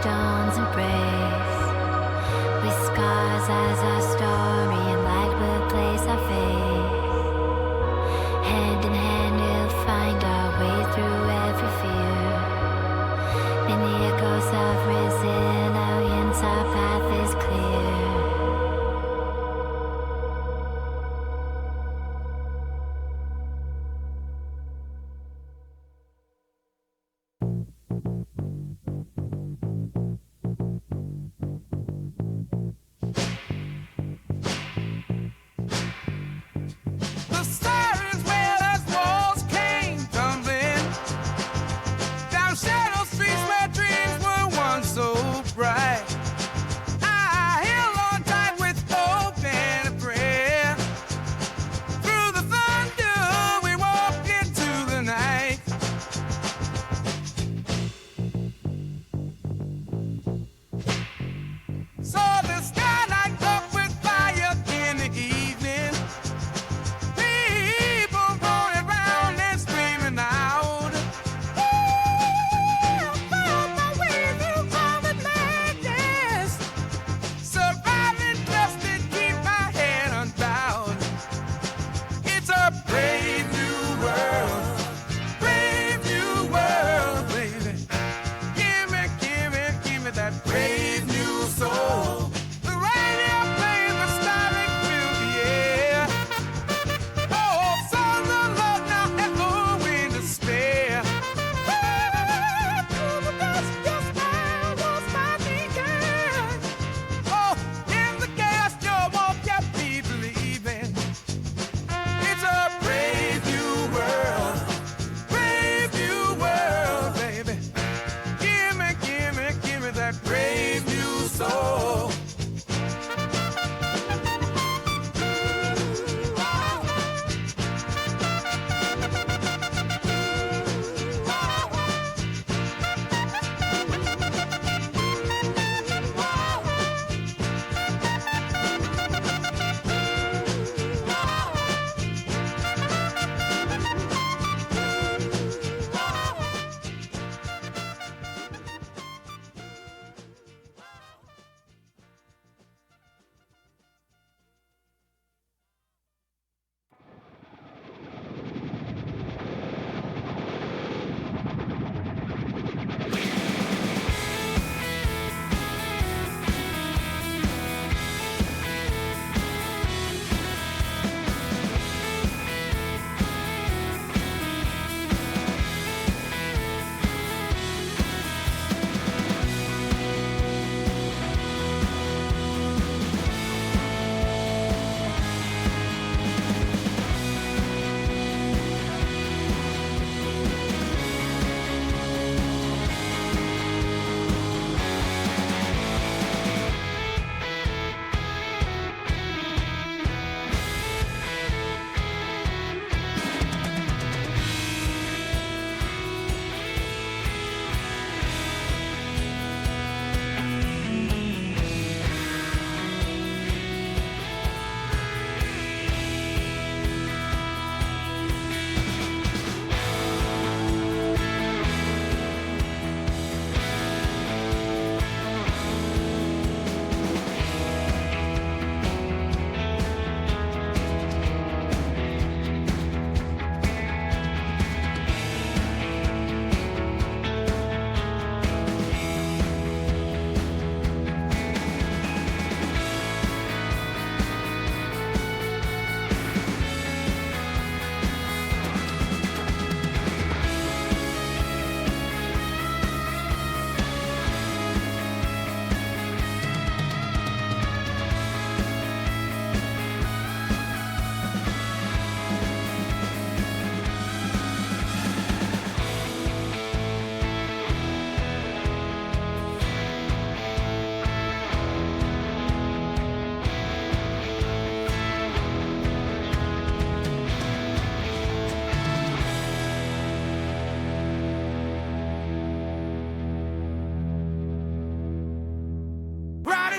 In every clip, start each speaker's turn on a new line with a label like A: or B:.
A: dawn's embrace. With scars as our story and light will place our face. Hand in hand we'll find our way through every fear. In the echoes of resilience our path is clear.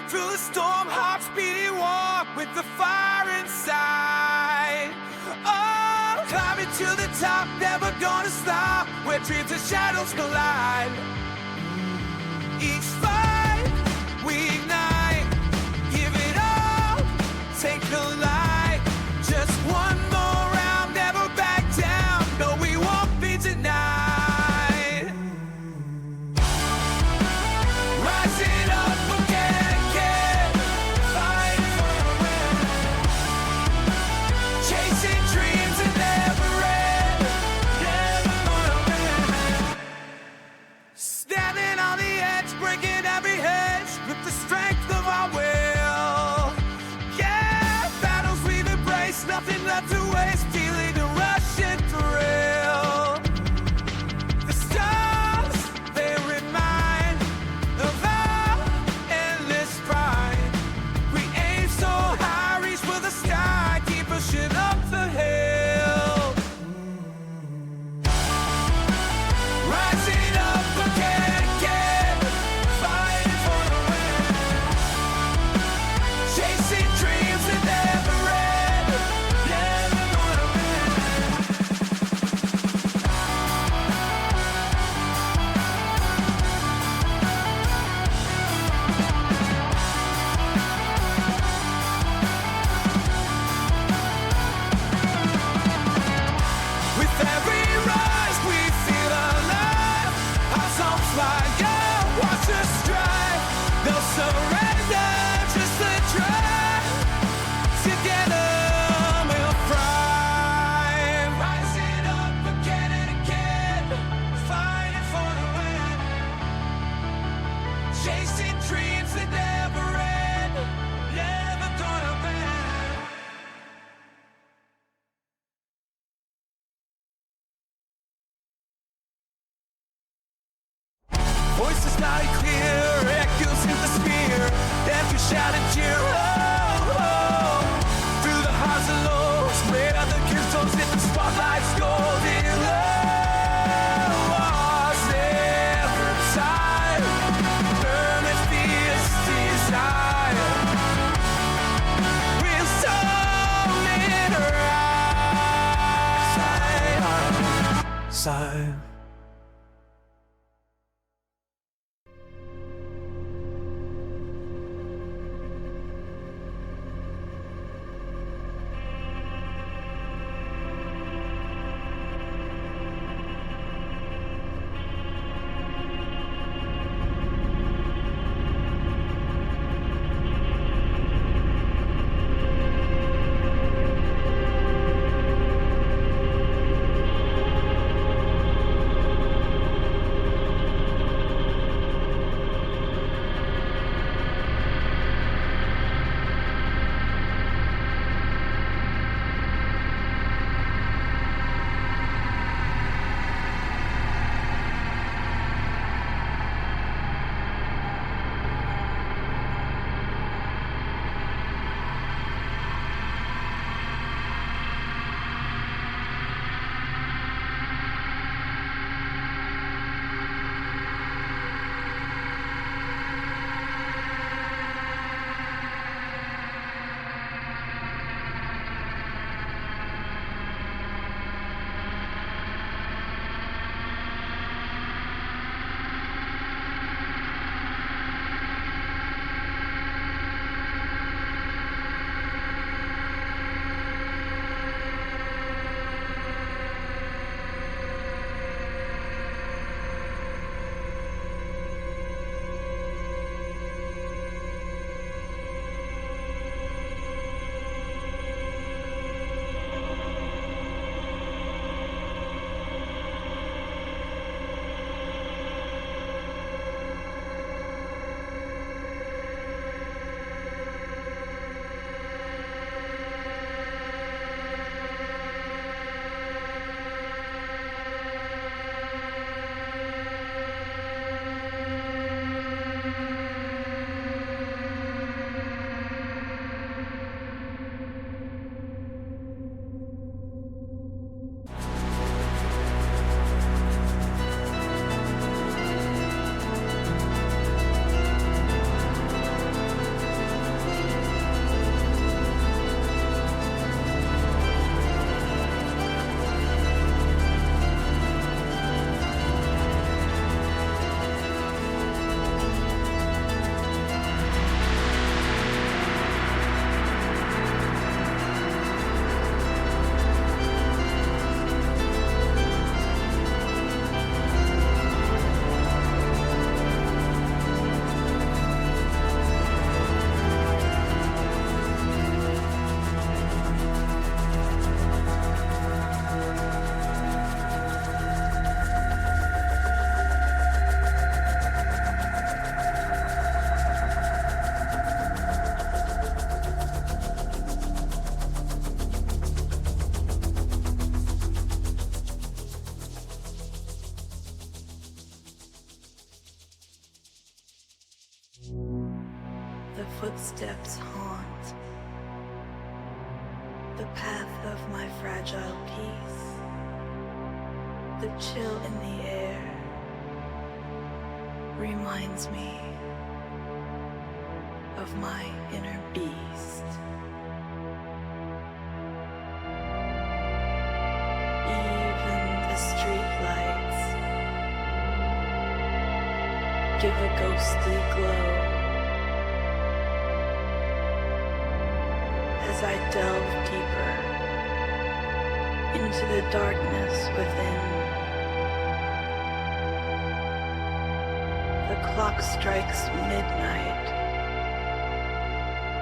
B: Through the storm, heart speeding walk with the fire inside. Oh, climbing to the top, never gonna stop, where dreams and shadows collide. each fight we ignite. Give it all, take the light. Just one more round, never back down. No, we won't be denied. Rising up again, fighting for a win. Chasing dreams that never end, never gonna win. Standing on the edge, breaking every hedge with the strength of our will. Yeah, battles we've embraced, nothing left to waste, feeling the rush and thrill. The stars, they remind of our endless pride. We aim so high, reach for the sky, keep pushing up the hill. Rising up again, fighting for a win. Chasing dreams that never end, never gonna win. With every rise, we feel alive. Our songs fly out, watch us strive. They'll surrender, just the drive. Together we'll thrive. Rising up again and again, fighting for the win. Chasing dreams that never end, never gonna win. Voices loud and clear, echoes in the sphere. Every shout and cheer, oh, oh. Through the highs and lows, where the crystals in the spotlight's golden glow. Never tired, burning fierce desire. We'll soul in rise. Side.
C: footsteps haunt the path of my fragile peace. The chill in the air reminds me of my inner beast. Even the streetlights give a ghostly glow as I delve deeper into the darkness within. The clock strikes midnight,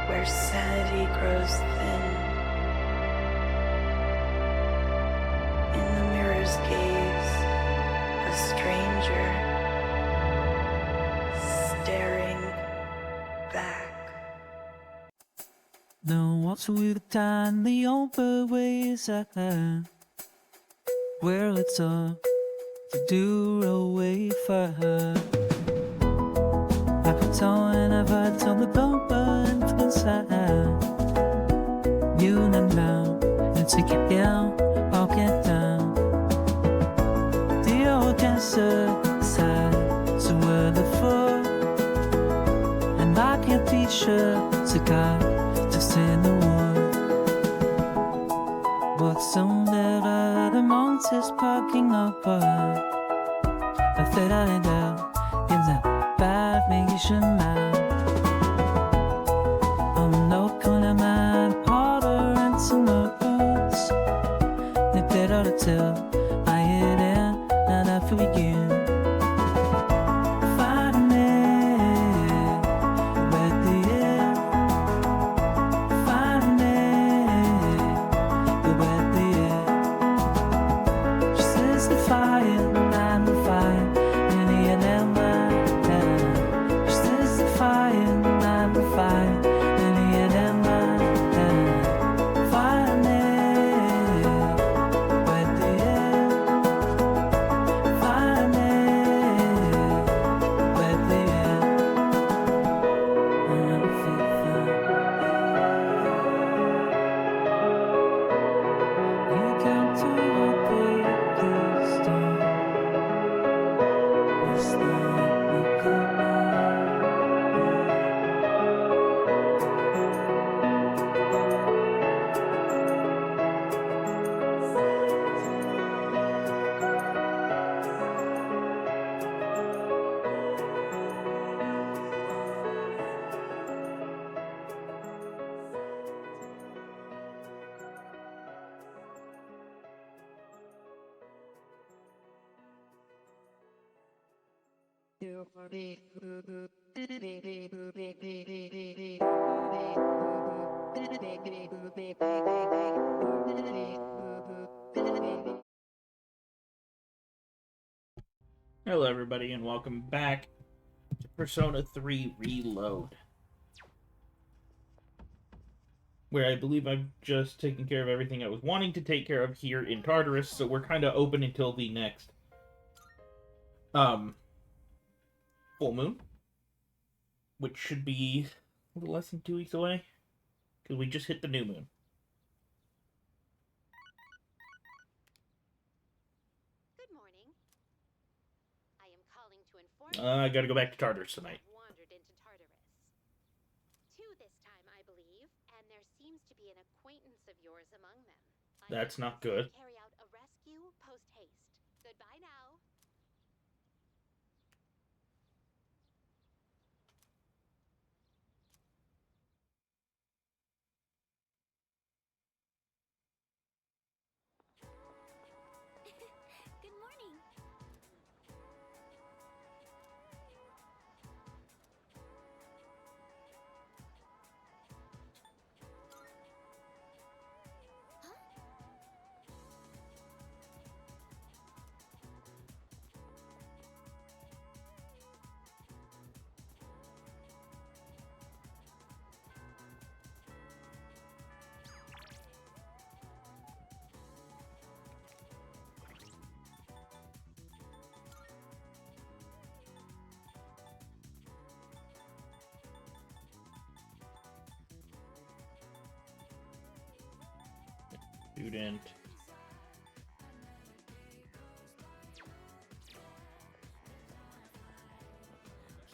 C: where sanity grows thin. In the mirror's gaze, a stranger staring back.
D: No walks with time, the open ways where it's all to do away for her. I put on and I've had on the bumper inside. You and now, and take it down, walk it down. The old cancer side, so we're the foot. And like a t-shirt, it's a guy just in the wood. What's on there? The monsters parking up. I feel I end up in the bad nation man. I'm not gonna mind harder and some roots. They better to tell I ain't in and I feel you. Find me where the air. Find me where the air. She says the fire and the fire and the end. She says the fire and the fire and the end. Fire me where the air. Fire me where the air. And I feel you got to break this down. It's not we come on.
E: Hello everybody and welcome back to Persona 3 Reload, where I believe I've just taken care of everything I was wanting to take care of here in Tartarus, so we're kind of open until the next full moon, which should be a little less than 2 weeks away, because we just hit the new moon.
F: Good morning. I am calling to inform
E: I gotta go back to Tartarus tonight.
F: wandered into Tartarus. Two this time, I believe, and there seems to be an acquaintance of yours among them.
E: That's not
F: I
E: good.
F: carry out a rescue post haste. Goodbye now.
A: Good morning.
E: student.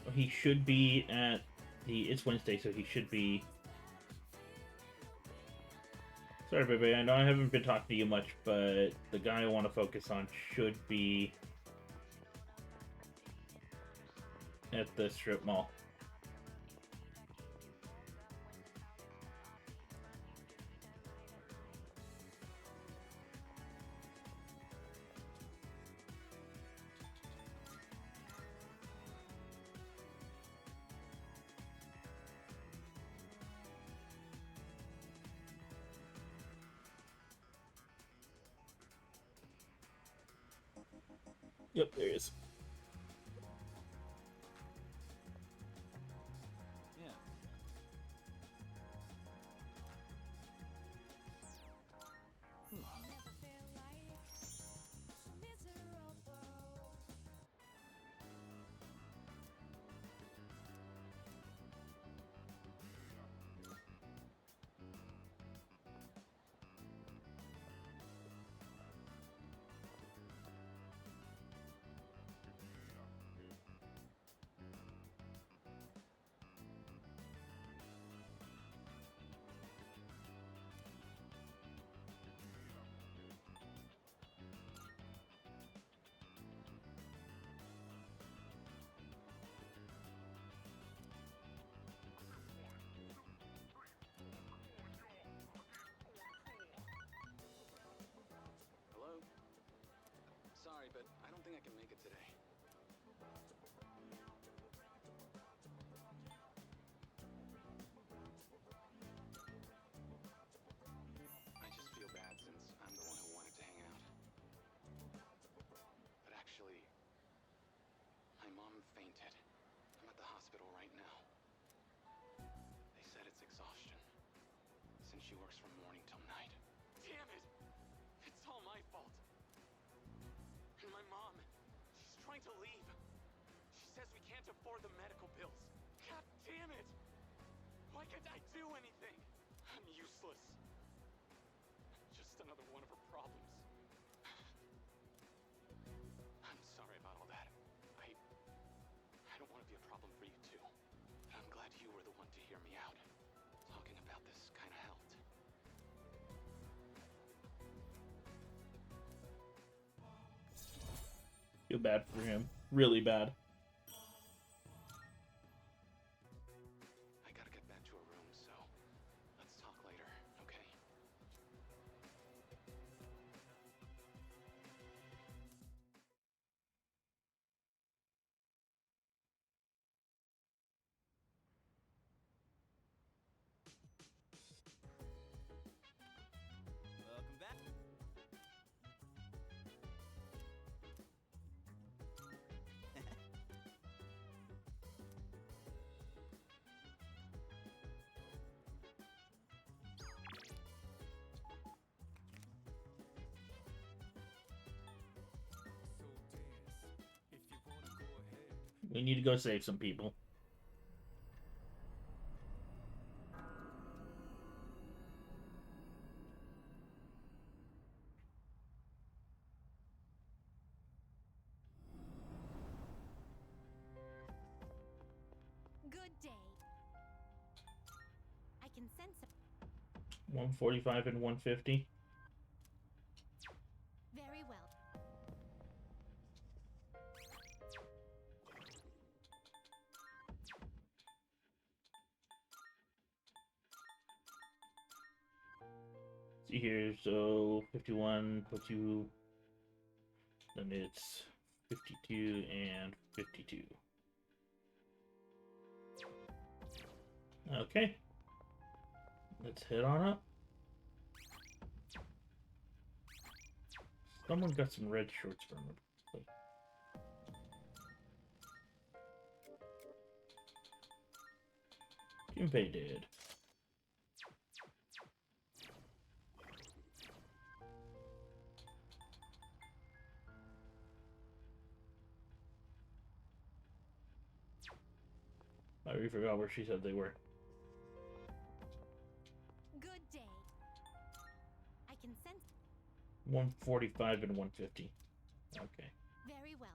E: So he should be at the. It's Wednesday, so he should be. Sorry, baby. I know I haven't been talking to you much, but the guy I want to focus on should be at the strip mall. Yep, there he is.
G: Yeah. Hello? Sorry, but I don't think I can make it today. I just feel bad since I'm the one who wanted to hang out. But actually, my mom fainted. I'm at the hospital right now. They said it's exhaustion, since she works from morning till night. Damn it! It's all my fault. And my mom, she's trying to leave. She says we can't afford the medical bills. God damn it! Why can't I do anything? I'm useless. Just another one of her problems. I'm sorry about all that. I don't want to be a problem for you too. But I'm glad you were the one to hear me out. Talking about this kind of helped.
E: Feel bad for him. Really bad.
G: I gotta get back to a room, so let's talk later, okay?
B: Welcome back.
E: We need to go save some people.
F: Good day. I can sense a
E: 145 and 150.
F: very well.
E: See here, so 51 puts you. Then it's 52 and 52. Okay. Let's head on up. Someone got some red shorts from him. Junpei did. I already forgot where she said they were.
F: Good day. I can sense.
E: 145 and 150. Okay.
F: Very well.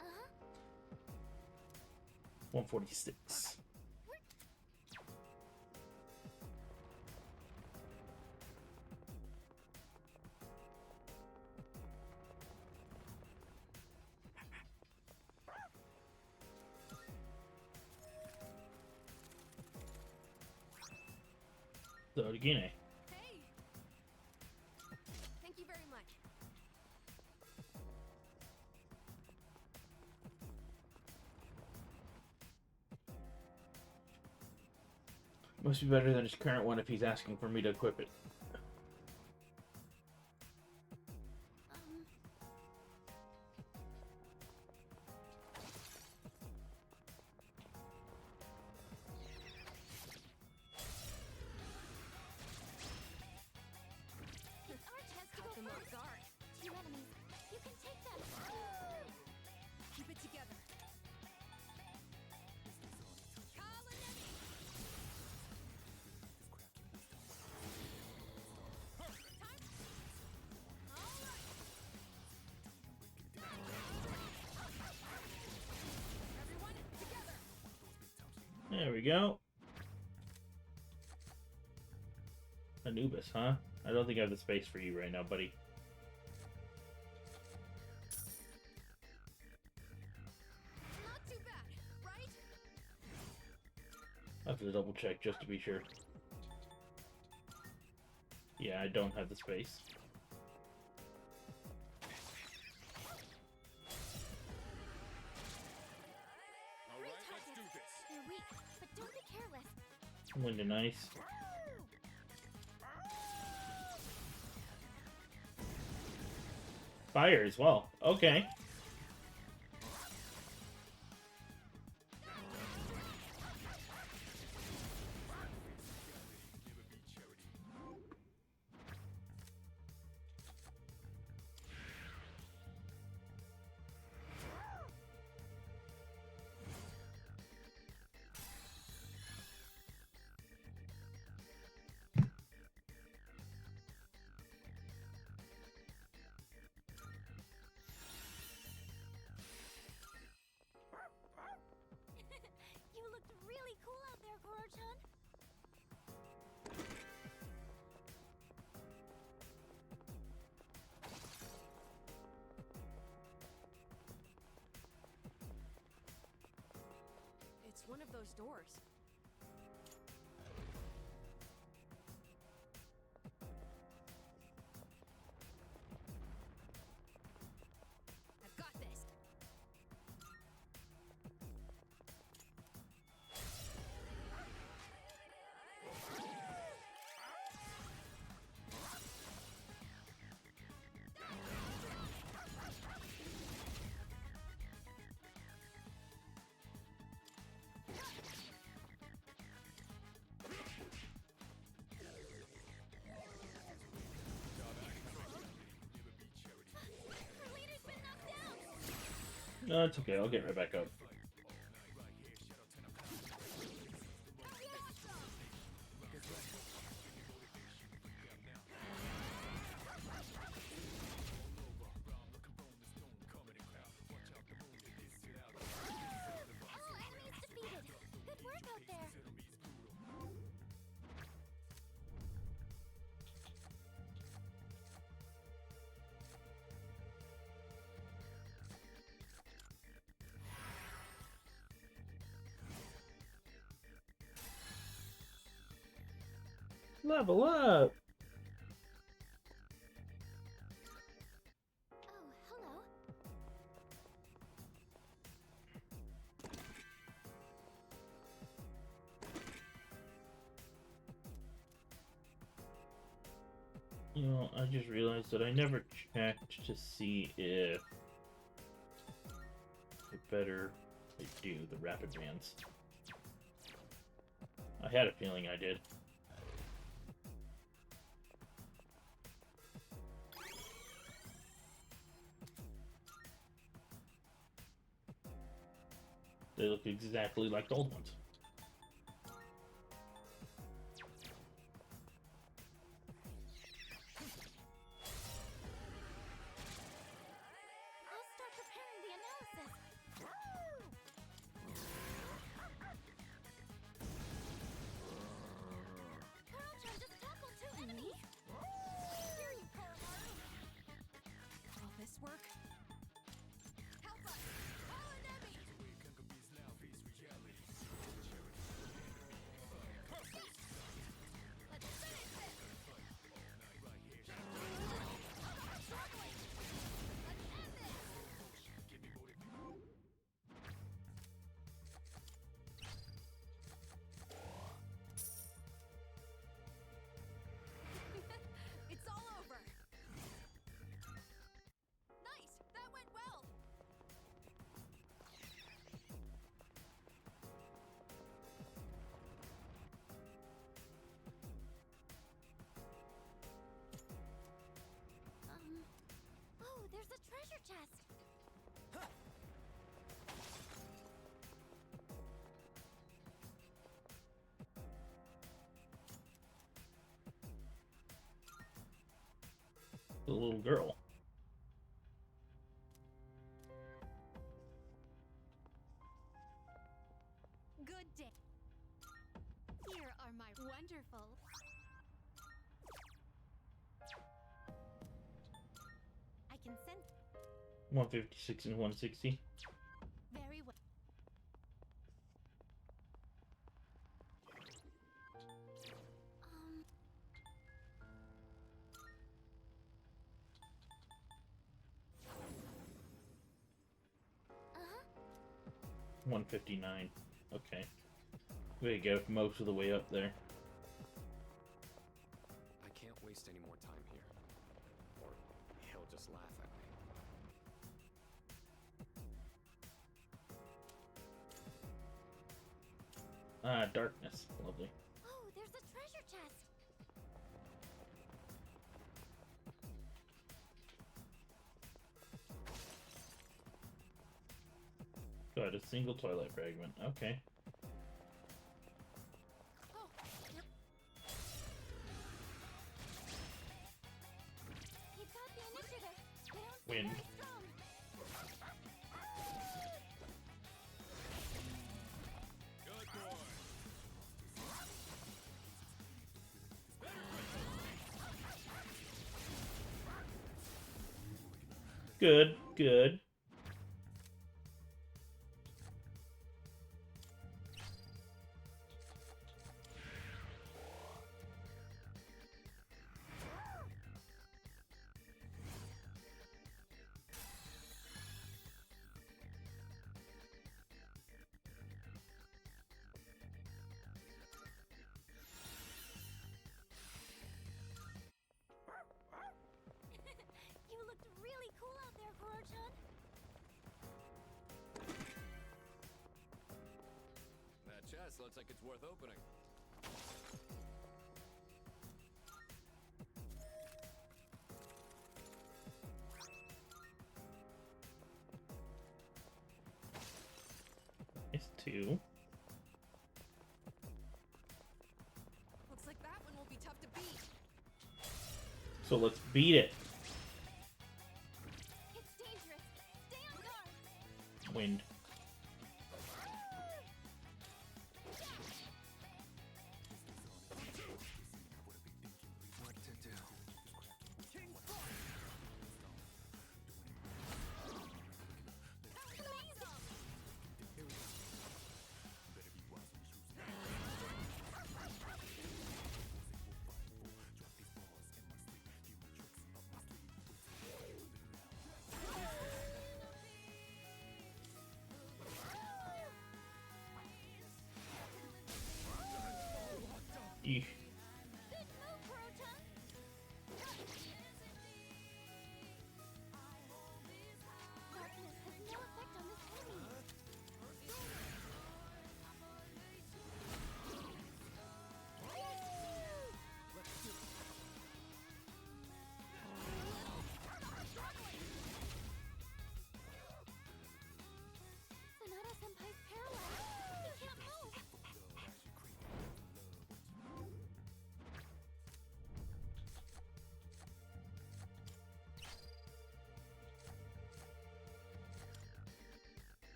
F: Uh-huh.
E: 146. So, Guinea.
F: Hey! Thank you very much.
E: Must be better than his current one if he's asking for me to equip it.
F: It's our chance to go first. Guard. 2 enemies. You can take them. Keep it together. Call an enemy. Time. All right. Everyone together.
E: There we go. Anubis, huh? I don't think I have the space for you right now, buddy.
F: Not too bad, right?
E: I have to double check just to be sure. Yeah, I don't have the space.
F: Three targets. They're weak, but don't be careless.
E: Window nice. Fire as well. Okay.
F: You looked really cool out there, Koro-chan. It's one of those doors. I've got this. Her leader's been knocked down.
E: No, it's okay. I'll get right back up.
F: All enemies defeated. Good work out there.
E: Level up!
F: Oh, hello.
E: You know, I just realized that I never checked to see if it better they do the rapid bands. I had a feeling I did. They look exactly like the old ones.
F: I'll start preparing the analysis. Kuro-chan just tackled 2 enemies. Here you, Koromaru. Will this work? Help us! Aonemi! Let's finish this! Struggling! Let's end this! It's all over! Nice! That went well! Oh, there's a treasure chest!
E: The little girl.
F: Good day. Here are my wonderful. I can sense
E: 156 and 160.
F: very well. Um.
E: 159. Okay. We go most of the way up there.
H: I can't waste any more time here. Or he'll just laugh at me.
E: Ah, darkness. Lovely.
F: Oh, there's a treasure chest.
E: Got a single twilight fragment. Okay.
F: Oh, yep. You've got the initiative. They don't seem
E: Wind.
F: very strong.
E: Good, good.
F: You looked really cool out there, Kuro-chan.
H: That chest looks like it's worth opening.
E: It's 2.
F: Looks like that one will be tough to beat.
E: So let's beat it.
F: It's dangerous. Stay on guard.
E: Wind.
H: What to do?
E: Eesh.
F: Good move, Kuro-chan. Darkness has no effect on this enemy. Sonata-senpai's paralyzed.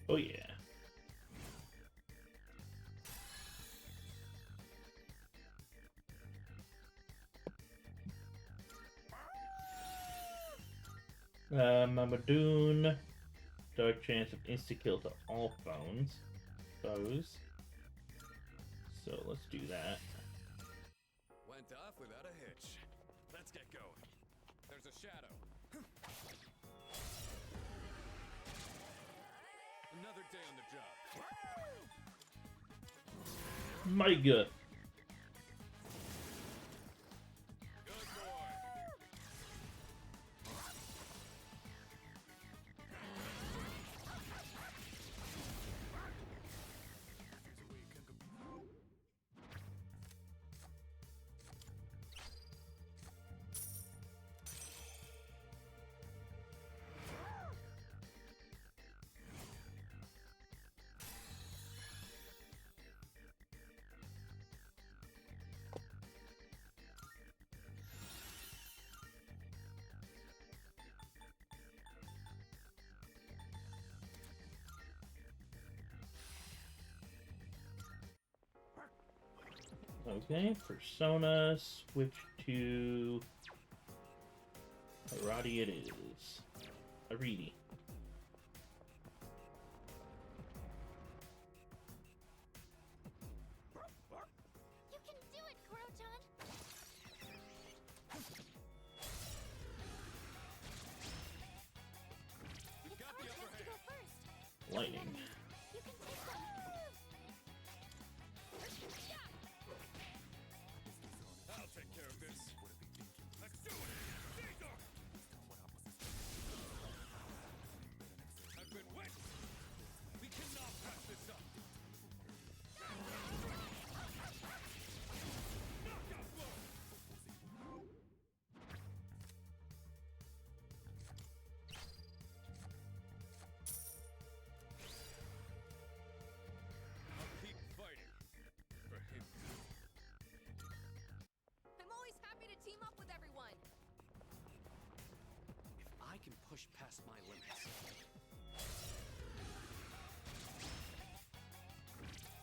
E: Oh yeah. Mamadoon. Dark chance of insta-kill to all foes. So let's do that.
H: Went off without a hitch. Let's get going. There's a shadow. Another day on the job.
E: My god.
H: Good boy.
E: Okay, Persona, switch to Arati it is. Ariti.
F: You can do it, Kuro-chan!
H: You've got the
F: It's
H: upper
F: our chance to go
H: hand.
F: first.
E: Lightning.
F: You can take them.
H: I'll take care of this. Let's do it. Caesar! I've been wet. We cannot pass this up. Knockout blow. I'll keep fighting for him.
I: I'm always happy to team up with everyone.
H: If I can push past my limits.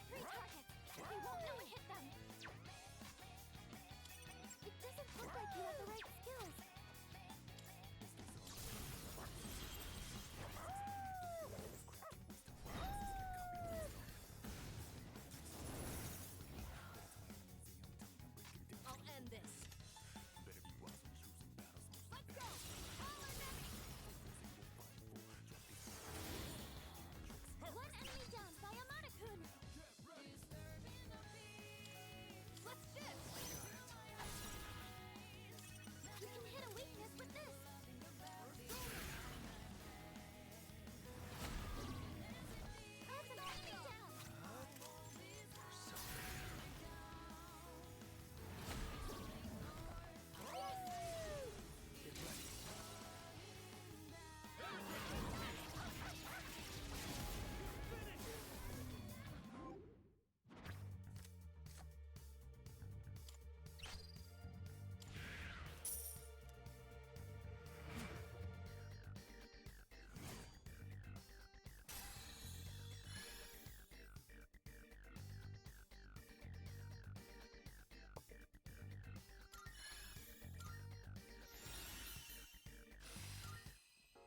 F: Three targets. They won't know it hit them. It doesn't look like you have the right skills.
I: I'll end this. Let's go! All or nothing!
F: One enemy down by Amada-kun.
I: Let's shift!
F: You can hit a weakness with this. That's an enemy down.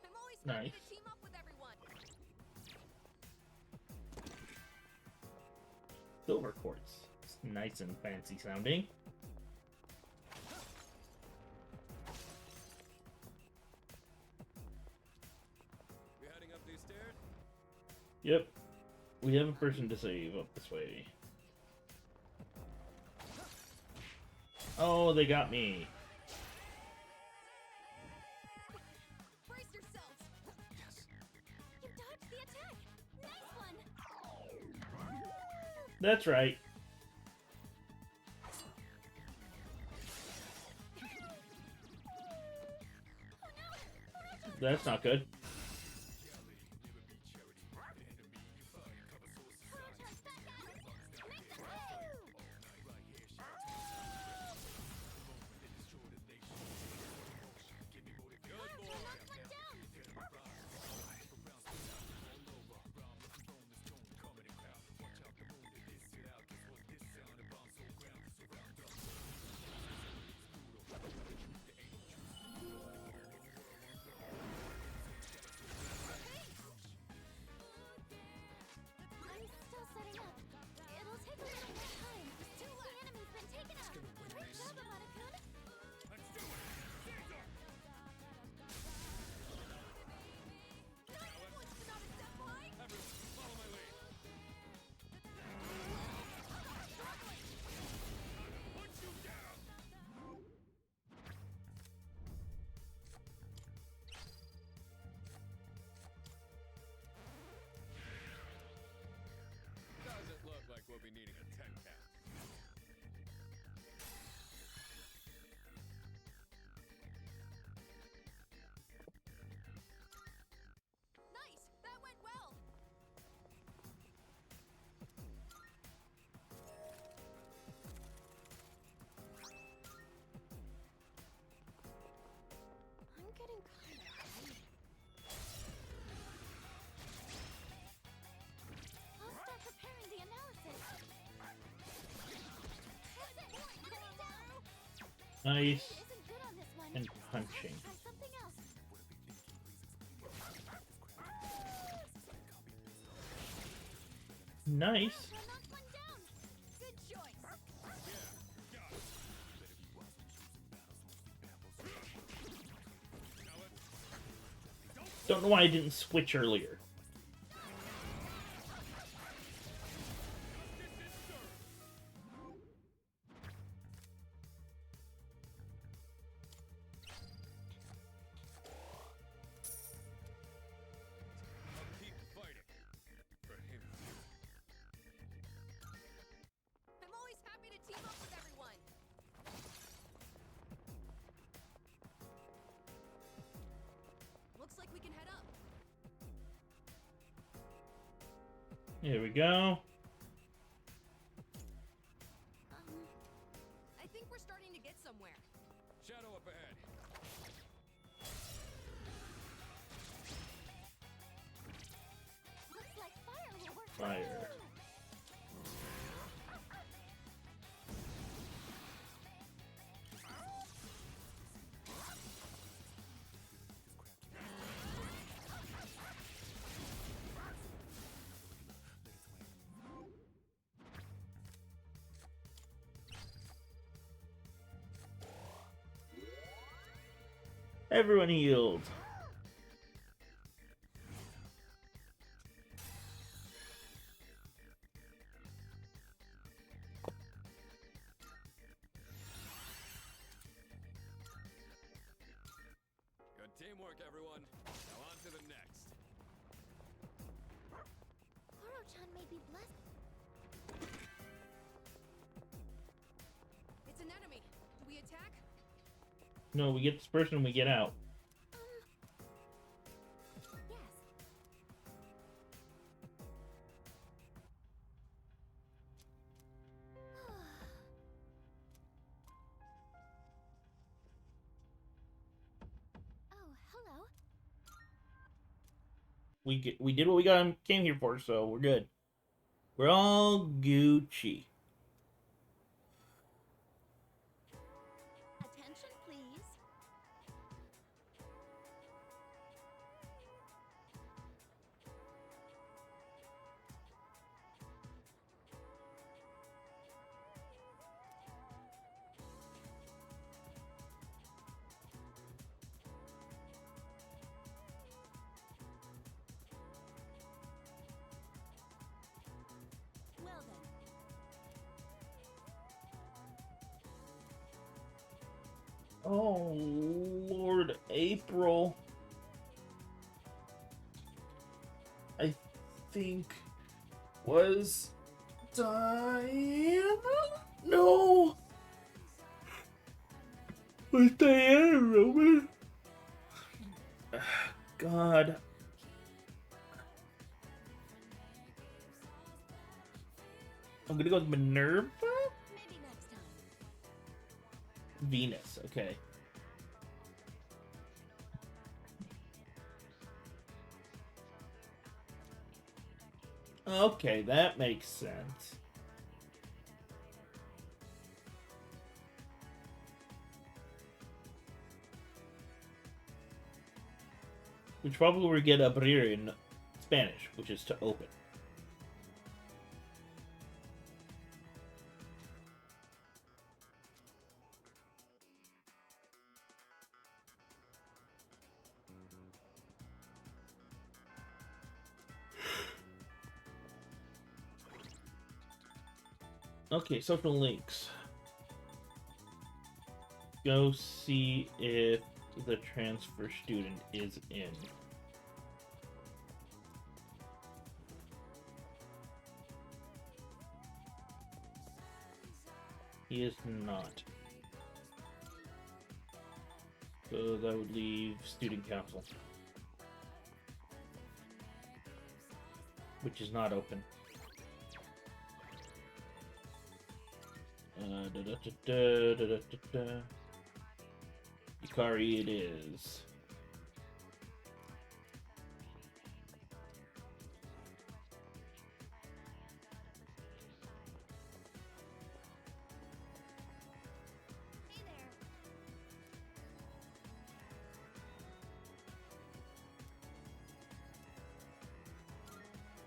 I: I'm always happy
E: Nice.
I: to team up with everyone.
E: Silver quartz. It's nice and fancy sounding.
H: We heading up these stairs?
E: Yep. We have a person to save up this way. Oh, they got me.
I: Brace yourselves.
F: You dodged the attack. Nice one.
E: That's right. That's not good.
F: Kuro-chan's back at it. Make them pay.
H: Good boy.
F: Knocked one down.
H: be needing a 10 count.
I: Nice! That went well! I'm getting kind of tired. I'll start preparing the analysis. That's it! Put it down!
E: Nice.
I: Isn't good on this one.
E: And punching.
I: Try something else.
E: Nice.
I: I knocked one down. Good choice.
E: Don't know why I didn't switch earlier.
H: I'll keep fighting. For him.
I: I'm always happy to team up with everyone. Looks like we can head up.
E: Here we go.
I: I think we're starting to get somewhere.
H: Shadow up ahead.
I: Looks like fire will work.
E: Fire. Everyone healed.
H: Good teamwork, everyone. Now on to the next.
I: Koro-chan may be blessed. It's an enemy. Do we attack?
E: No, we get this person when we get out.
I: Yes. Oh, hello.
E: We did what we came here for, so we're good. We're all Gucci.
I: Attention, please. Well then.
E: Oh, Lord April. I think was Diana? No. Was Diana Roman? God. I'm gonna go with Minerva?
I: Maybe next time.
E: Venus, okay. Okay, that makes sense. Which probably will get abrir in Spanish, which is to open. Okay, social links. Go see if the transfer student is in. He is not. So that would leave student council, which is not open. Yukari it is.
I: Hey there.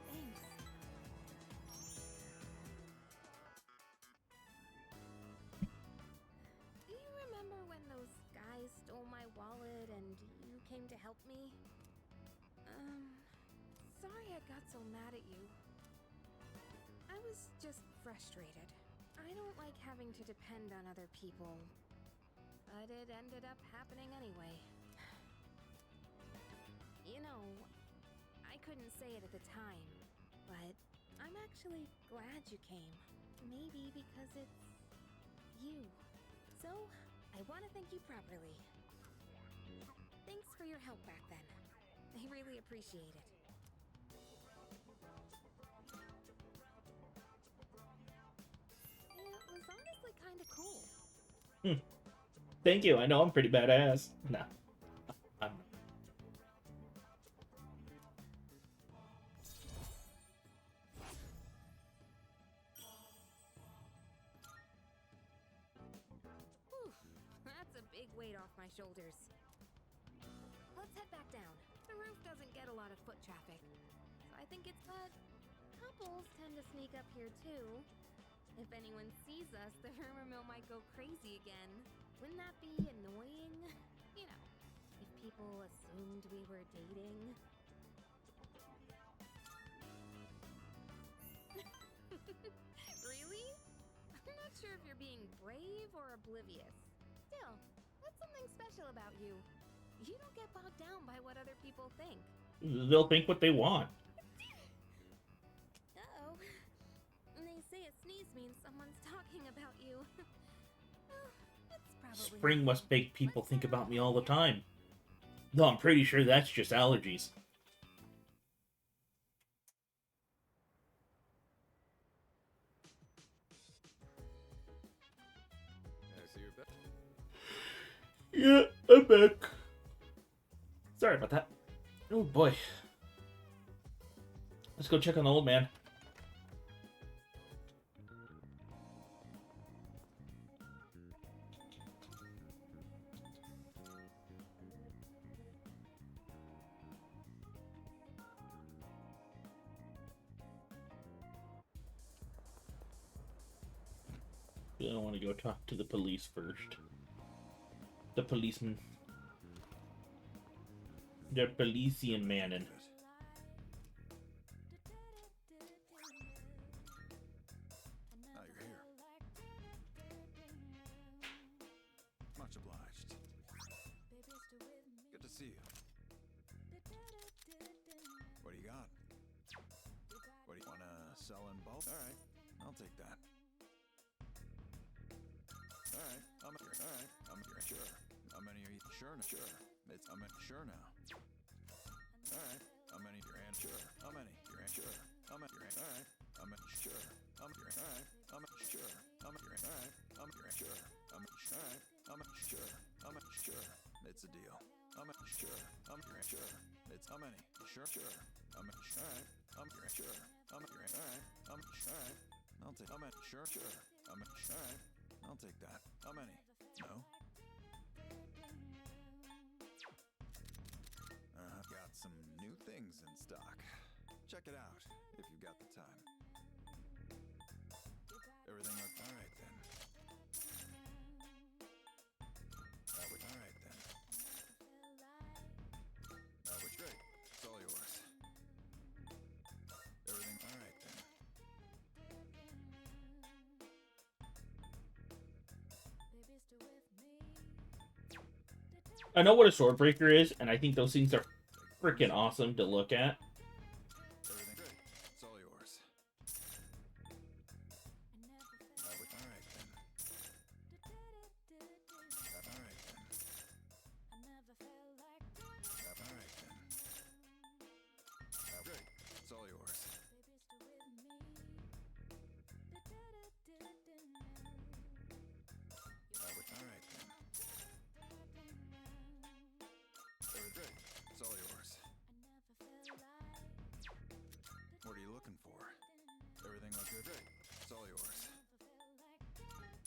I: Thanks. Do you remember when those guys stole my wallet and you came to help me? Sorry I got so mad at you. I was just frustrated. I don't like having to depend on other people. But it ended up happening anyway. You know, I couldn't say it at the time, but I'm actually glad you came. Maybe because it's you. So, I want to thank you properly. Thanks for your help back then. I really appreciate it. It was honestly kind of cool.
E: Thank you. I know I'm pretty badass. Nah. I'm...
I: Whew, that's a big weight off my shoulders. Let's head back down. The roof doesn't get a lot of foot traffic. So I think it's but couples tend to sneak up here too. If anyone sees us, the rumor mill might go crazy again. Wouldn't that be annoying? You know, if people assumed we were dating. Really? I'm not sure if you're being brave or oblivious. Still, that's something special about you. You don't get bogged down by what other people think.
E: They'll think what they want.
I: Uh-oh. They say a sneeze means someone's talking about you. Well, it's probably
E: Spring must
I: nothing.
E: make people
I: Let's
E: think
I: head on
E: about me
I: back
E: all the
I: down.
E: time. No, I'm pretty sure that's just allergies.
H: I see you're back.
E: Yeah, I'm back. Sorry about that. Oh boy. Let's go check on the old man. I don't want to go talk to the police first. The policeman. The Polician manin.
J: Now you're here. Much obliged. Good to see you. What do you got? What do you wanna sell in bulk? Alright, I'll take that. Alright, I'm here. Sure. How many are you? Sure, sure. I'm sure now. Alright, how many your hand? Sure. How many? Your hand? Sure. How many your hand? Alright, I'm sure. I'm your alright. I'm sure. I'm your alright. I'm your sure. I'm alright. I'm sure. I'm sure. It's a deal. I'm sure. I'm your sure. It's how many? Sure. I'm alright. I'm your sure. I'm your alright. I'm alright. I'll take how many? Sure. I'm alright. I'll take that. How many? No. Got some new things in stock. Check it out if you've got the time. Everything looks alright then. Alright then. Which great. It's all yours. Everything alright then.
E: I know what a sword breaker is, and I think those things are freaking awesome to look at.
J: Everything great. It's all yours. Alright then. before. Everything looked good. Great. It's all yours.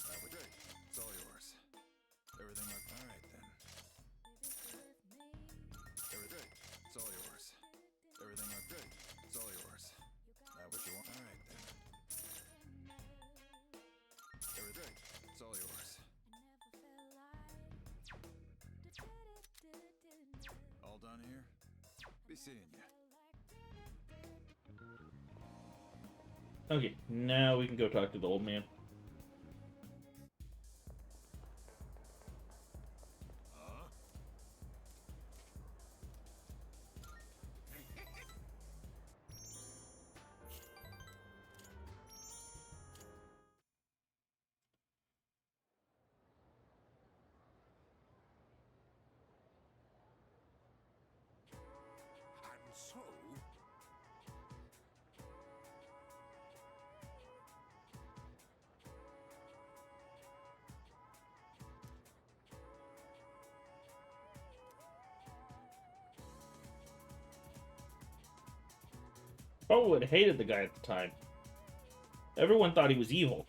J: That was great. It's all yours. Everything looked all right then. Great. It's all yours. Everything looked great. It's all yours. That what you want? All right then. Great. It's all yours. All done here? Be seeing you.
E: Okay, now we can go talk to the old man.
H: And so,
E: Bowen hated the guy at the time. Everyone thought he was evil.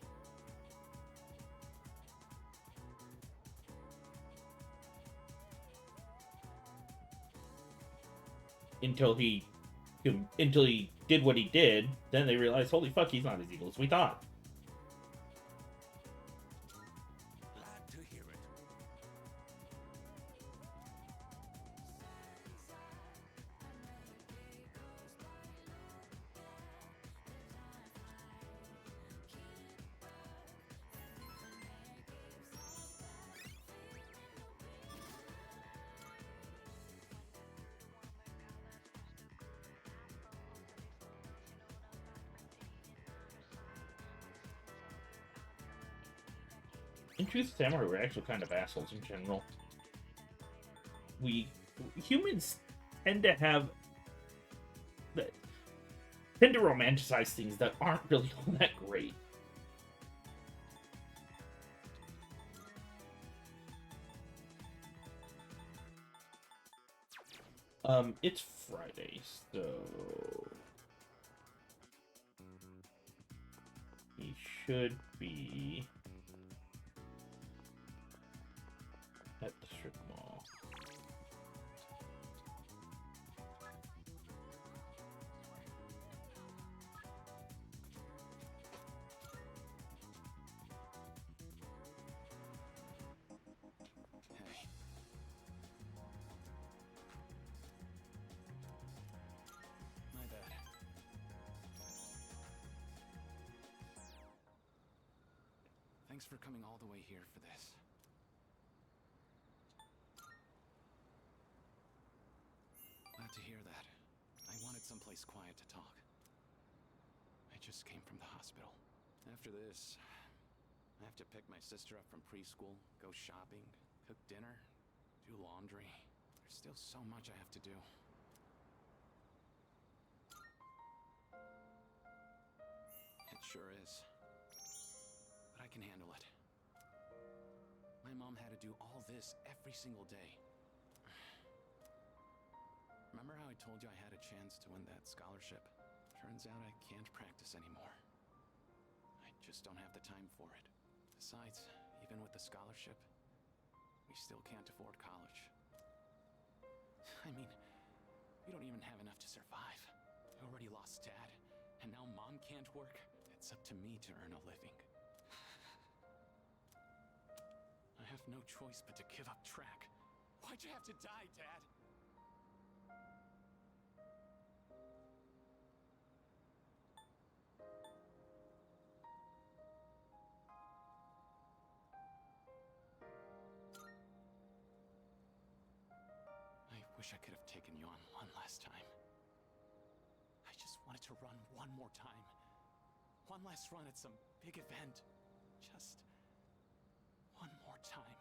E: Until he did what he did, then they realized, holy fuck, he's not as evil as we thought.
H: glad to hear it.
E: In truth, samurai were actually kind of assholes in general. Humans tend to romanticize things that aren't really all that great. It's Friday, so he should be at the strip mall.
G: Hey. My bad. Thanks for coming all the way here for this. Glad to hear that. I wanted someplace quiet to talk. I just came from the hospital. After this, I have to pick my sister up from preschool, go shopping, cook dinner, do laundry. There's still so much I have to do. It sure is. But I can handle it. My mom had to do all this every single day. Remember how I told you I had a chance to win that scholarship? Turns out I can't practice anymore. I just don't have the time for it. Besides, even with the scholarship, we still can't afford college. I mean, we don't even have enough to survive. I already lost Dad, and now Mom can't work. It's up to me to earn a living. I have no choice but to give up track. Why'd you have to die, Dad? I wish I could have taken you on one last time. I just wanted to run one more time. One last run at some big event. Just one more time.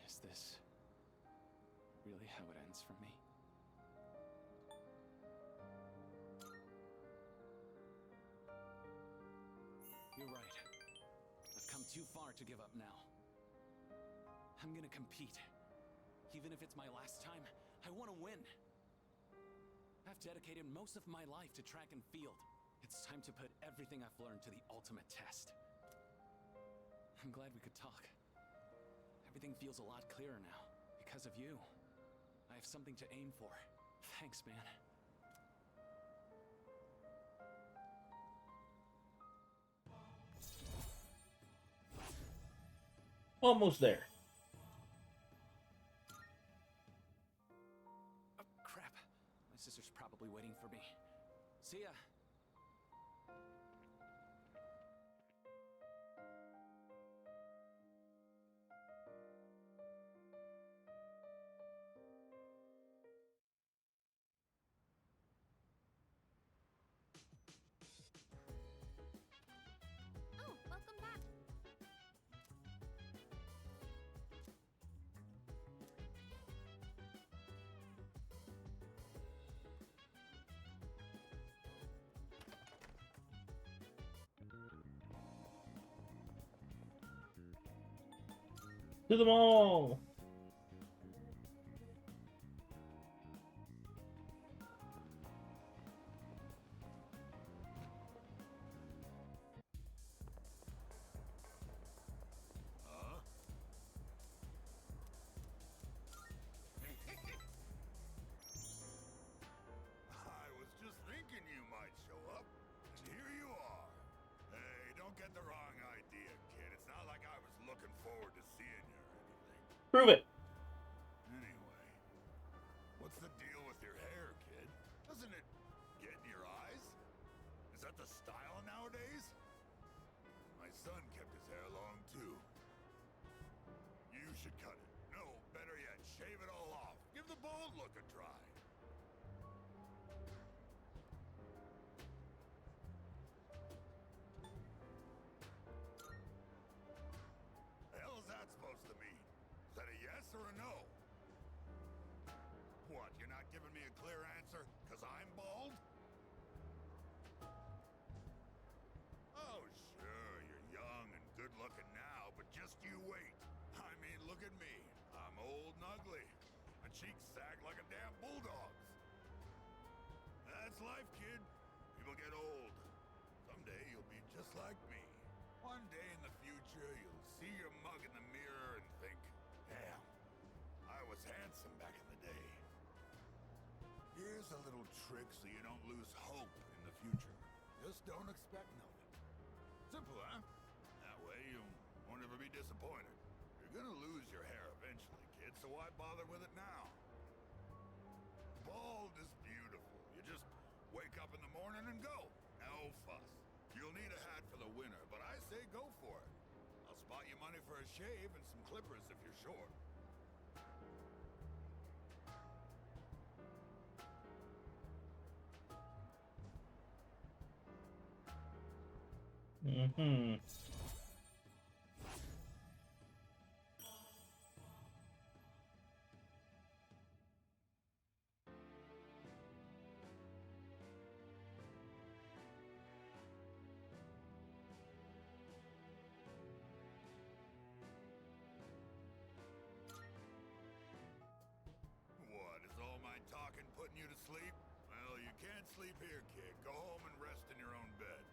G: Is this really how it ends for me? You're right. I've come too far to give up now. I'm gonna compete. Even if it's my last time, I want to win. I've dedicated most of my life to track and field. It's time to put everything I've learned to the ultimate test. I'm glad we could talk. Everything feels a lot clearer now. Because of you. I have something to aim for. Thanks, man.
E: Almost there.
G: Oh, crap. My sister's probably waiting for me. See ya.
I: Oh, welcome back.
E: To the mall!
J: I was just thinking you might show up, and here you are. Hey, don't get the wrong idea, kid. It's not like I was looking forward to seeing you or anything.
E: Prove it!
J: Anyway, what's the deal with your hair, kid? Doesn't it get in your eyes? Is that the style nowadays? My son kept his hair long, too. You should cut it. No, better yet, shave it all off. Give the bald look a try. The hell is that supposed to mean? Is that a yes or a no? What, you're not giving me a clear answer? 'Cause I'm bald? Oh, sure, you're young and good-looking now, but just you wait. I mean, look at me. I'm old and ugly. My cheeks sag like a damn bulldog's. That's life, kid. People get old. Someday you'll be just like me. One day in the future, you'll see your mug in the mirror and think, damn, I was handsome back in the day. Here's a little trick so you don't lose hope in the future. Just don't expect nothing. Simple, huh? That way you won't ever be disappointed. You're gonna lose your hair eventually, kid, so why bother with it now? Bald is beautiful. You just wake up in the morning and go. No fuss. You'll need a hat for the winter, but I say go for it. I'll spot you money for a shave and some clippers if you're short.
E: Mm-hmm.
J: What, is all my talking putting you to sleep? Well, you can't sleep here, kid. Go home and rest in your own bed.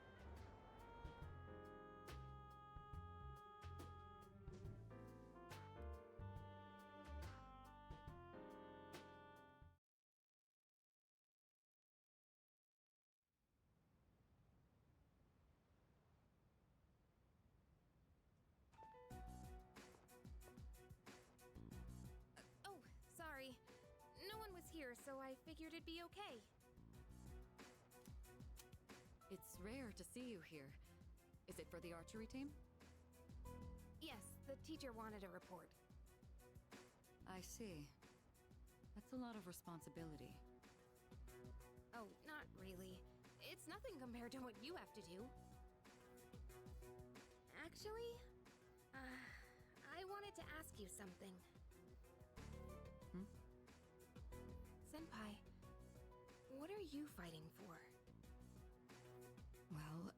I: Oh, sorry. No one was here, so I figured it'd be okay.
K: It's rare to see you here. Is it for the archery team?
I: Yes, the teacher wanted a report.
K: I see. That's a lot of responsibility.
I: Oh, not really. It's nothing compared to what you have to do. Actually, I wanted to ask you something. Senpai, what are you fighting for?
K: Well,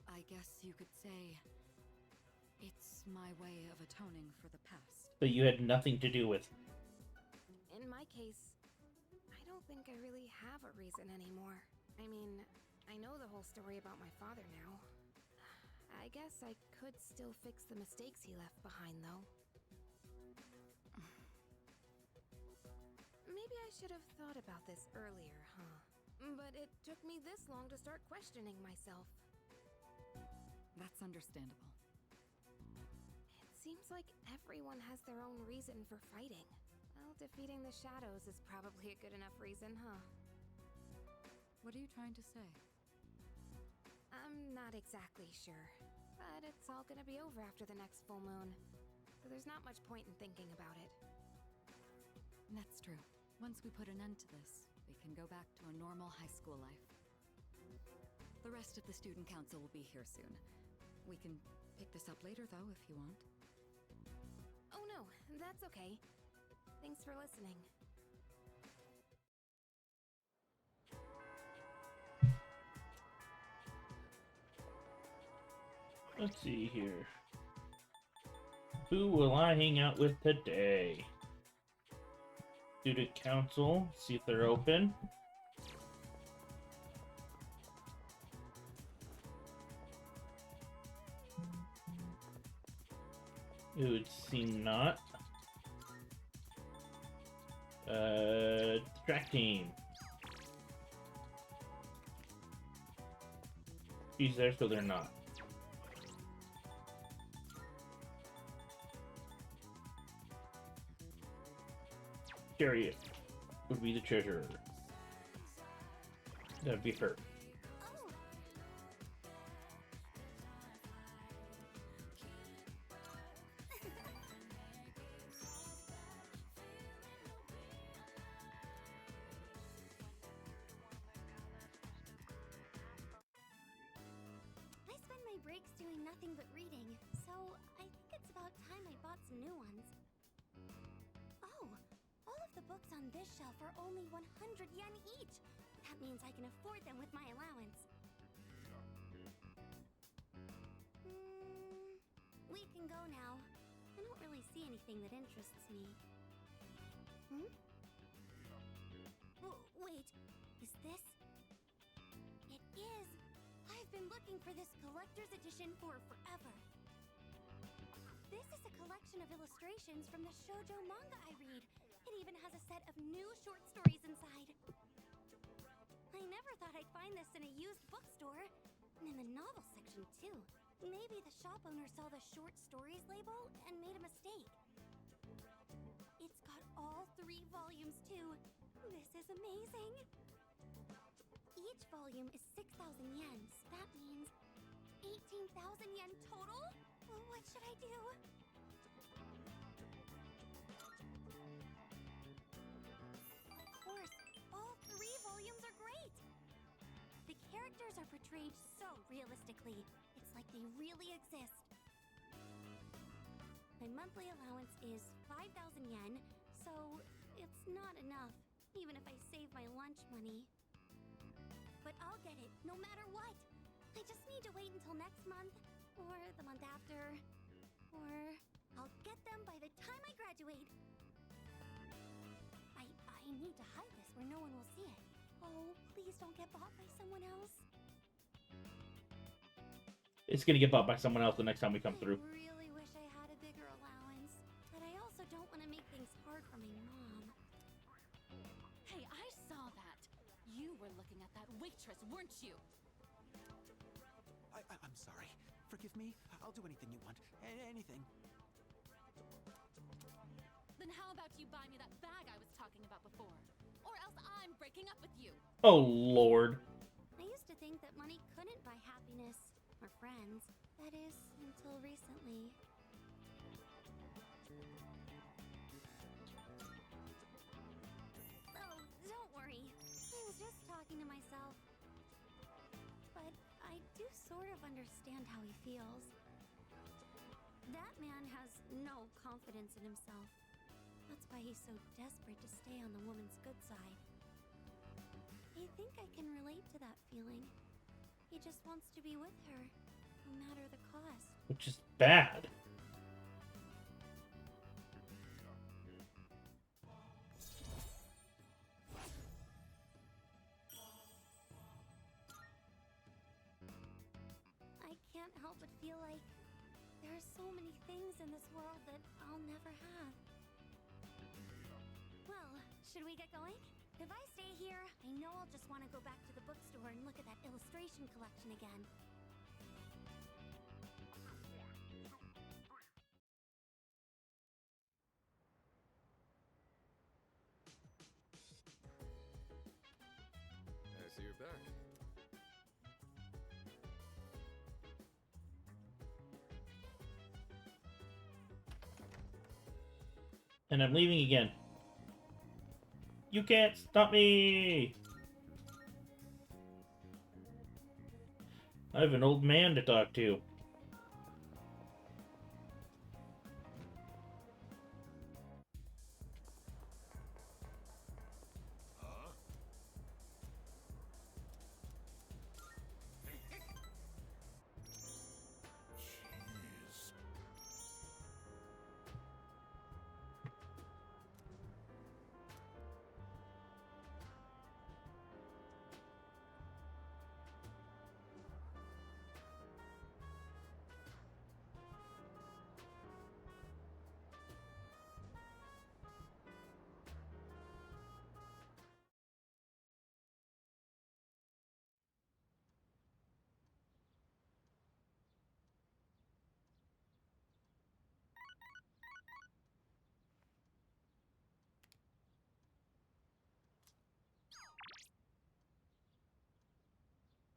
K: I guess you could say it's my way of atoning for the past.
E: That you had nothing to do with.
I: In my case, I don't think I really have a reason anymore. I mean, I know the whole story about my father now. I guess I could still fix the mistakes he left behind, though. Maybe I should have thought about this earlier, huh? But it took me this long to start questioning myself.
K: That's understandable.
I: It seems like everyone has their own reason for fighting. Well, defeating the shadows is probably a good enough reason, huh?
K: What are you trying to say?
I: I'm not exactly sure, but it's all gonna be over after the next full moon, so there's not much point in thinking about it.
K: That's true. Once we put an end to this, we can go back to a normal high school life. The rest of the student council will be here soon. We can pick this up later, though, if you want.
I: Oh no, that's okay. Thanks for listening.
E: Let's see here. Who will I hang out with today? Student council, see if they're open. It would seem not. Track team. She's there, so they're not. Chariot would be the treasurer. That'd be her.
F: I spend my breaks doing nothing but reading, so I think it's about time I bought some new ones. Oh, all of the books on this shelf are only 100 yen each. That means I can afford them with my allowance. We can go now. I don't really see anything that interests me. Wait, is this? It is! I've been looking for this collector's edition for forever. This is a collection of illustrations from the shoujo manga I read. It even has a set of new short stories inside. I never thought I'd find this in a used bookstore. And in the novel section, too. Maybe the shop owner saw the short stories label and made a mistake. It's got all 3 volumes, too. This is amazing. Each volume is 6,000 yen. That means 18,000 yen total? Well, what should I do? Of course, all 3 volumes are great. The characters are portrayed so realistically. It's like they really exist. My monthly allowance is 5,000 yen, so it's not enough, even if I save my lunch money. But I'll get it, no matter what. I just need to wait until next month, or the month after, or I'll get them by the time I graduate. I need to hide this where no one will see it. Oh, please don't get bought by someone else.
E: It's gonna get bought by someone else the next time we come through.
F: I really wish I had a bigger allowance, but I also don't want to make things hard for my mom.
L: Hey, I saw that. You were looking at that waitress, weren't you?
J: I'm sorry. Forgive me. I'll do anything you want. Anything.
L: Then how about you buy me that bag I was talking about before? Or else I'm breaking up with you.
E: Oh, Lord.
F: I used to think that money couldn't buy happiness or friends. That is, until recently. Oh, don't worry. I was just talking to myself. But I do sort of understand how he feels. That man has no confidence in himself. That's why he's so desperate to stay on the woman's good side. I think I can relate to that feeling. He just wants to be with her, no matter the cost.
E: Which is bad.
F: would feel like there are so many things in this world that I'll never have. Well, should we get going? If I stay here, I know I'll just want to go back to the bookstore and look at that illustration collection again.
H: I see you're back.
E: And I'm leaving again. You can't stop me! I have an old man to talk to.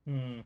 E: Hmm.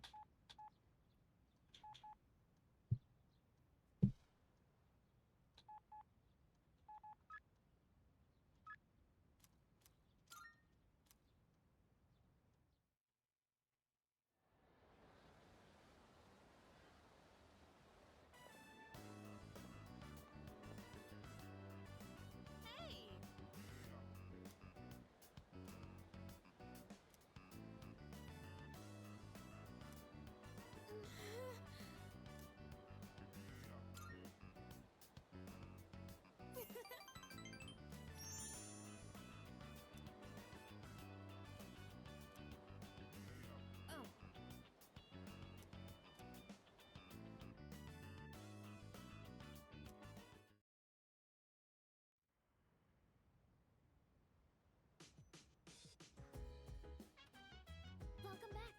F: Welcome back.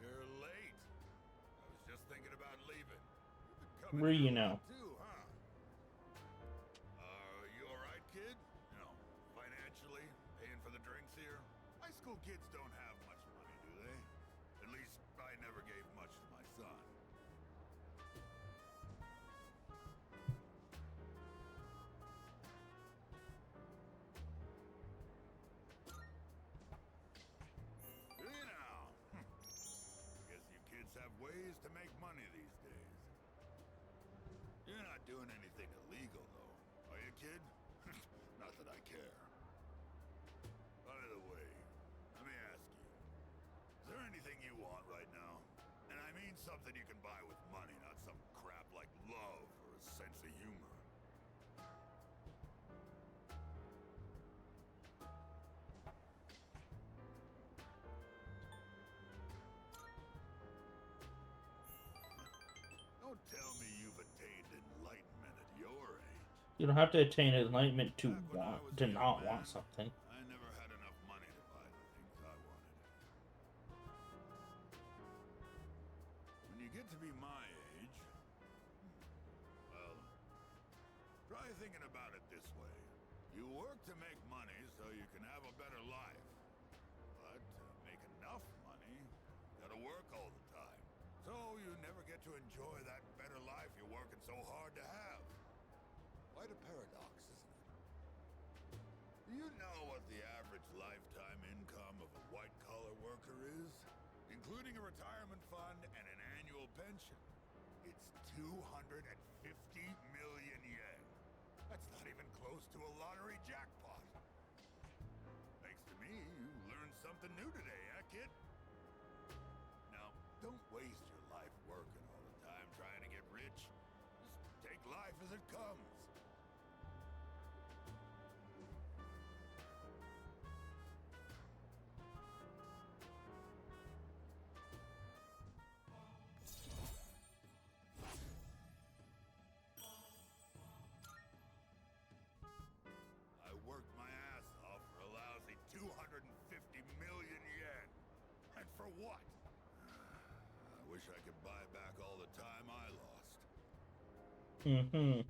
J: You're late. I was just thinking about leaving.
E: Where are you now?
J: Too, huh? You alright, kid? You know, financially, paying for the drinks here? High school kids don't have much money, do they? At least I never gave much to my son. Do you now? Guess you kids have ways to make money these days. You're not doing anything illegal, though, are you, kid? Not that I care. By the way, let me ask you, is there anything you want right now? And I mean something you can buy with money, not some crap like love or a sense of humor. Don't tell me you've attained enlightenment at your age.
E: You don't have to attain enlightenment to not want something.
J: I never had enough money to buy the things I wanted. When you get to be my age, well, try thinking about it this way. You work to make money so you can have a better life. But to make enough money, you gotta work all the time. So you never get to enjoy that better life you're working so hard to have. Quite a paradox, isn't it? Do you know what the average lifetime income of a white-collar worker is? Including a retirement fund and an annual little pension. It's 250 million yen. That's not even close to a lottery jackpot. Thanks to me, you learned something new today, kid? Now, don't waste your life working all the time trying to get rich. Just take life as it comes. I worked my ass off for a lousy 250 million yen. And for what? I wish I could buy back all the time I lost.
E: Mm-hmm.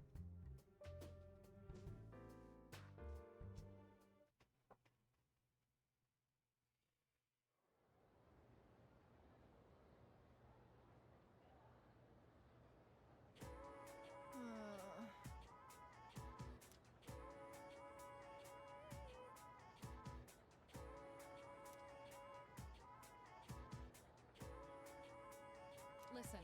L: Listen.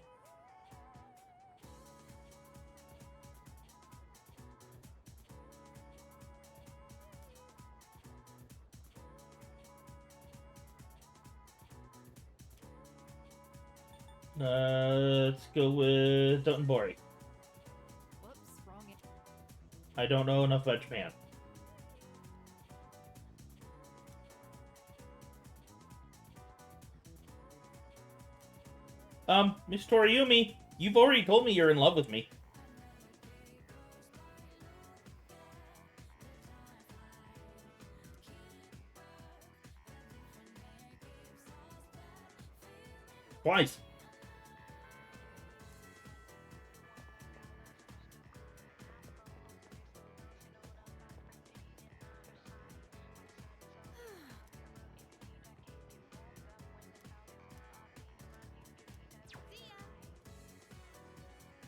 E: Let's go with Dotonbori.
L: Whoops, wrong.
E: I don't know enough about Japan. Miss Toriumi, you've already told me you're in love with me. Twice.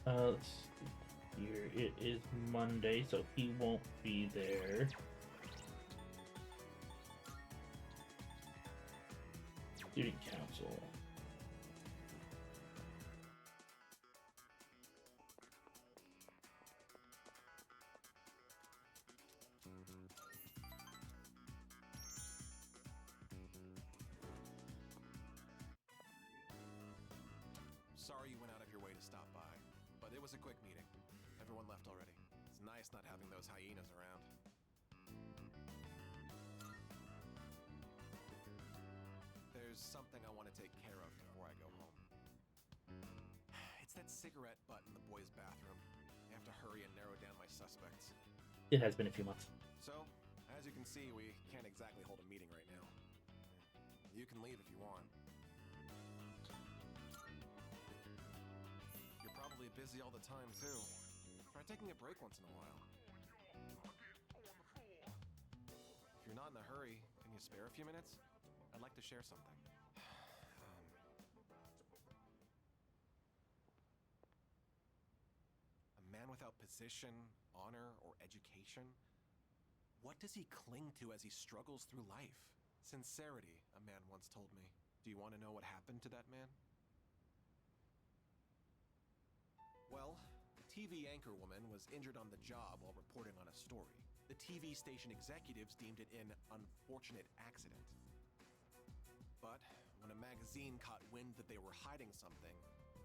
E: Let's see here. It is Monday, so he won't be there. Student council.
H: Sorry you went out of your way to stop by, but it was a quick meeting. Everyone left already. It's nice not having those hyenas around. There's something I want to take care of before I go home. It's that cigarette butt in the boys' bathroom. I have to hurry and narrow down my suspects.
E: It has been a few months.
H: So, as you can see, we can't exactly hold a meeting right now. You can leave if you want. You're probably busy all the time, too. Try taking a break once in a while. If you're not in a hurry, can you spare a few minutes? I'd like to share something. A man without position, honor, or education? What does he cling to as he struggles through life? Sincerity, a man once told me. Do you want to know what happened to that man? Well, the TV anchor woman was injured on the job while reporting on a story. The TV station executives deemed it an unfortunate accident. But when a magazine caught wind that they were hiding something,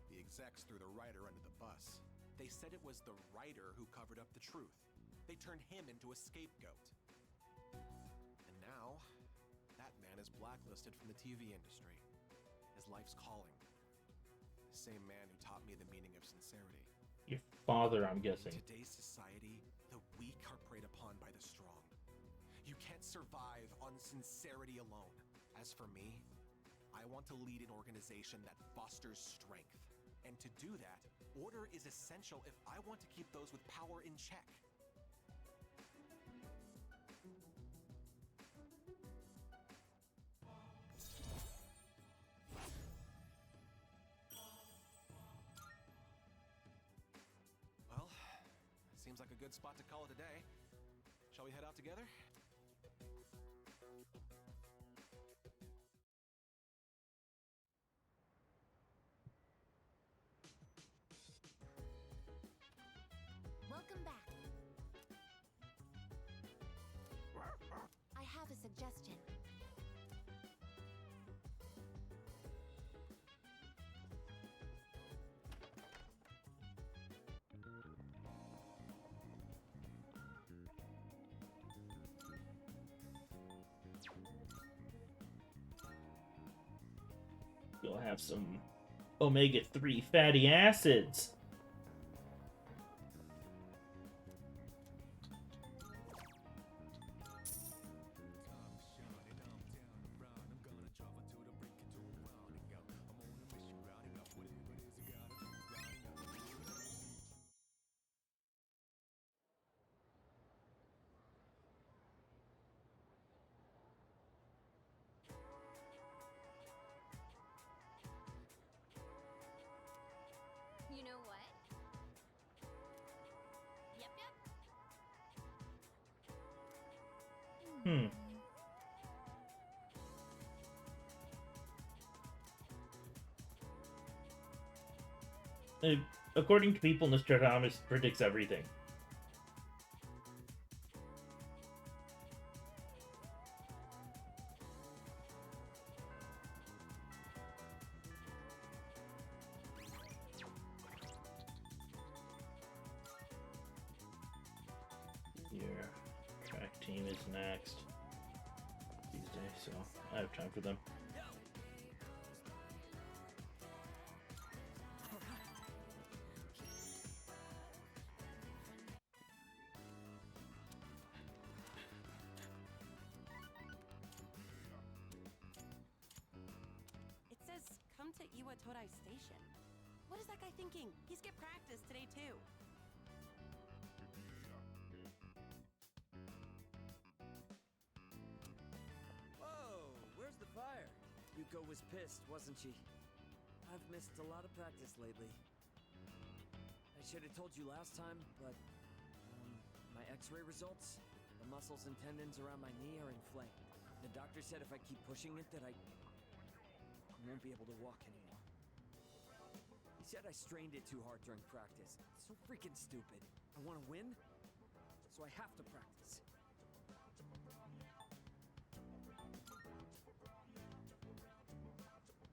H: the execs threw the writer under the bus. They said it was the writer who covered up the truth. They turned him into a scapegoat. And now, that man is blacklisted from the TV industry. His life's calling. The same man who taught me the meaning of sincerity.
E: Your father, I'm guessing.
H: In today's society, the weak are preyed upon by the strong. You can't survive on sincerity alone. As for me, I want to lead an organization that fosters strength. And to do that, order is essential if I want to keep those with power in check. Well, seems like a good spot to call it a day. Shall we head out together?
F: suggestion.
E: You'll have some omega-3 fatty acids.
F: You know what? Yep, yep.
E: According to people, Nostradamus predicts everything. Your track team is next these days, so I have time for them.
M: It says, come to Iwa Todai Station. What is that guy thinking? He skipped practice today, too.
N: Whoa, where's the fire? Yuko was pissed, wasn't she? I've missed a lot of practice lately. I should have told you last time, but my x-ray results, the muscles and tendons around my knee are inflamed. The doctor said if I keep pushing it that I won't be able to walk anymore. He said I strained it too hard during practice. So freaking stupid. I want to win, so I have to practice.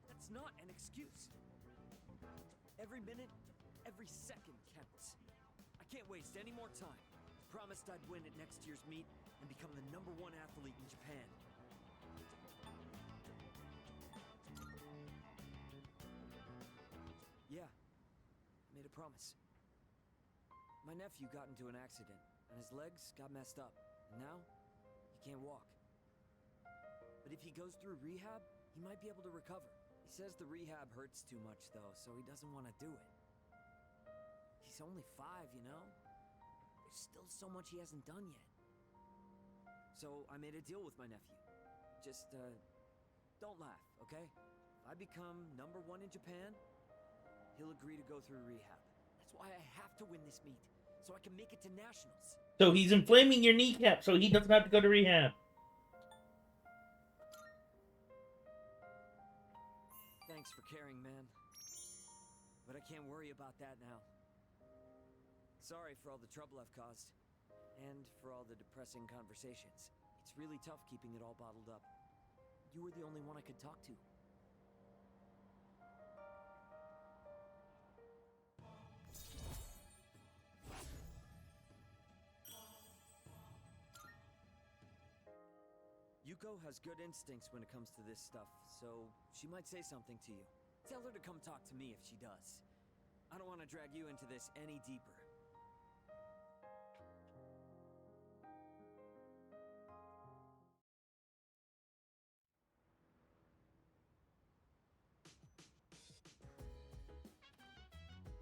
N: That's not an excuse. Every minute, every second counts. I can't waste any more time. Promised I'd win at next year's meet and become the #1 athlete in Japan. Yeah, made a promise. My nephew got into an accident, and his legs got messed up, and now he can't walk. But if he goes through rehab, he might be able to recover. He says the rehab hurts too much, though, so he doesn't want to do it. He's only 5, you know? There's still so much he hasn't done yet. So I made a deal with my nephew. Just, don't laugh, okay? If I become #1 in Japan, he'll agree to go through rehab. That's why I have to win this meet, so I can make it to nationals.
E: So he's inflaming your kneecap so he doesn't have to go to rehab.
N: Thanks for caring, man. But I can't worry about that now. Sorry for all the trouble I've caused. And for all the depressing conversations. It's really tough keeping it all bottled up. You were the only one I could talk to. Yuko has good instincts when it comes to this stuff, so she might say something to you. Tell her to come talk to me if she does. I don't want to drag you into this any deeper.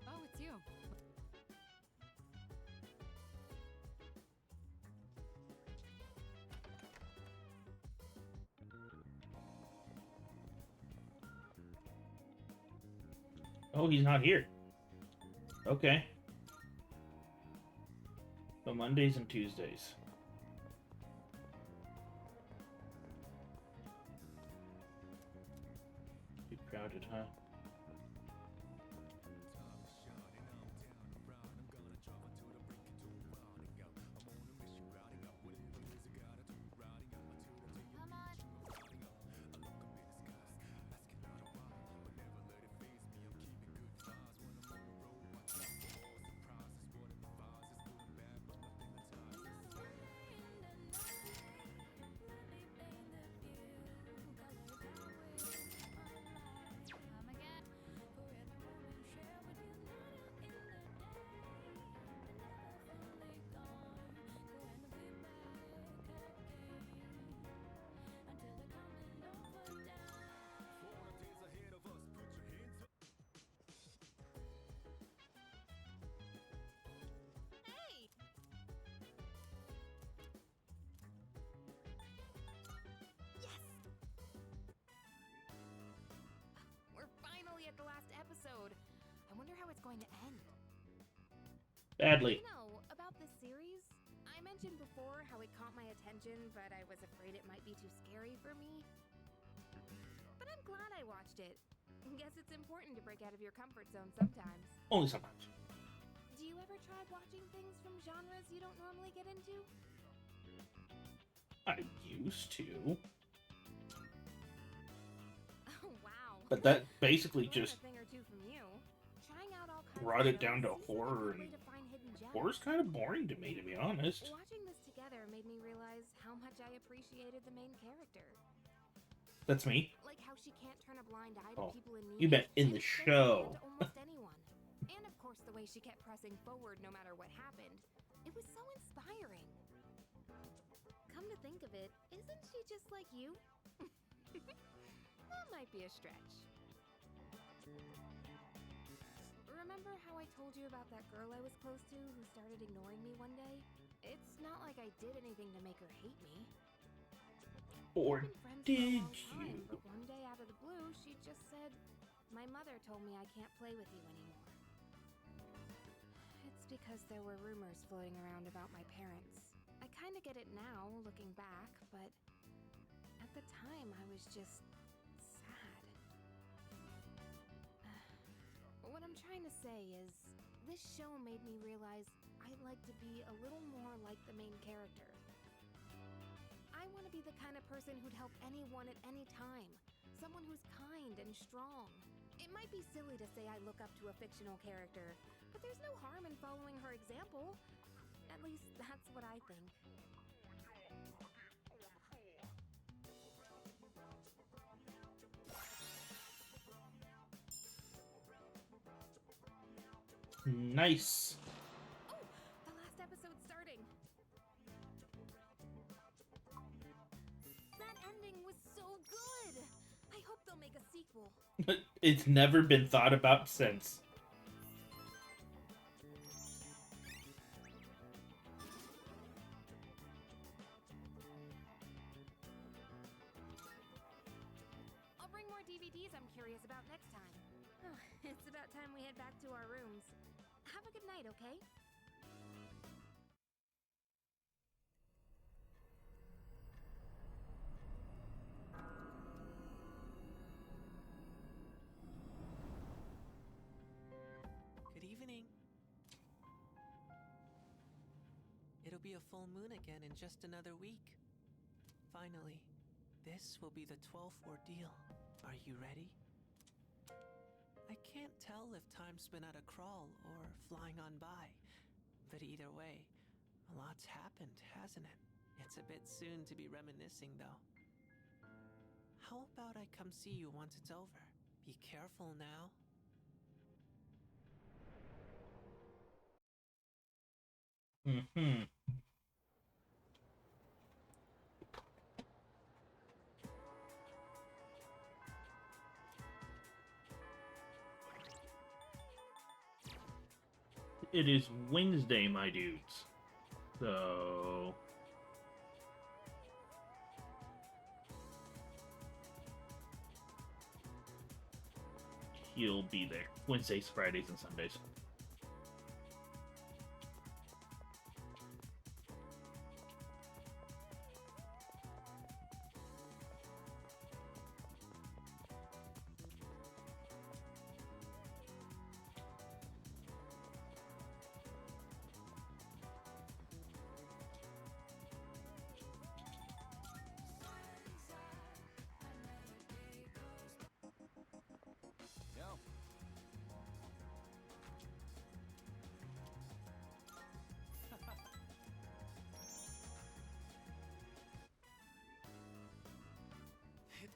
K: Oh, it's you.
E: Oh, he's not here. Okay. So Mondays and Tuesdays. Too crowded, huh?
I: going to end.
E: Badly.
I: You know, about this series, I mentioned before how it caught my attention, but I was afraid it might be too scary for me. But I'm glad I watched it. Guess it's important to break out of your comfort zone sometimes.
E: Only sometimes.
I: Do you ever try watching things from genres you don't normally get into?
E: I used to.
I: Oh, wow.
E: But that basically
I: Learn
E: just
I: a thing or two from you. Trying out all kinds
E: brought
I: of
E: it down to
I: shows seems like a
E: horror,
I: good way
E: and
I: to find hidden gems.
E: horror's kind of boring to me, to be honest.
I: Watching this together made me realize how much I appreciated the main character.
E: That's me.
I: Like how she can't turn a blind eye to
E: Oh,
I: people in need.
E: you meant in
I: and
E: the
I: extends her
E: show.
I: hand to almost anyone. And of course the way she kept pressing forward no matter what happened. It was so inspiring. Come to think of it, isn't she just like you? That might be a stretch. Remember how I told you about that girl I was close to who started ignoring me one day? It's not like I did anything to make her hate me.
E: Or
I: We've been friends
E: did
I: for a long
E: you?
I: time, but one day out of the blue, she just said, "My mother told me I can't play with you anymore." It's because there were rumors floating around about my parents. I kind of get it now, looking back, but at the time I was just sad. What I'm trying to say is, this show made me realize I'd like to be a little more like the main character. I want to be the kind of person who'd help anyone at any time. Someone who's kind and strong. It might be silly to say I look up to a fictional character, but there's no harm in following her example. At least that's what I think.
E: Nice.
I: Oh, the last episode's starting. That ending was so good. I hope they'll make a sequel.
E: It's never been thought about since.
I: I'll bring more DVDs I'm curious about next time. Oh, it's about time we head back to our rooms. Have a good night, okay?
O: Good evening. It'll be a full moon again in just another week. Finally, this will be the 12th ordeal. Are you ready? I can't tell if time's been at a crawl or flying on by, but either way, a lot's happened, hasn't it? It's a bit soon to be reminiscing, though. How about I come see you once it's over? Be careful now.
E: Mm-hmm. It is Wednesday, my dudes. So... he'll be there. Wednesdays, Fridays, and Sundays.
H: Yo.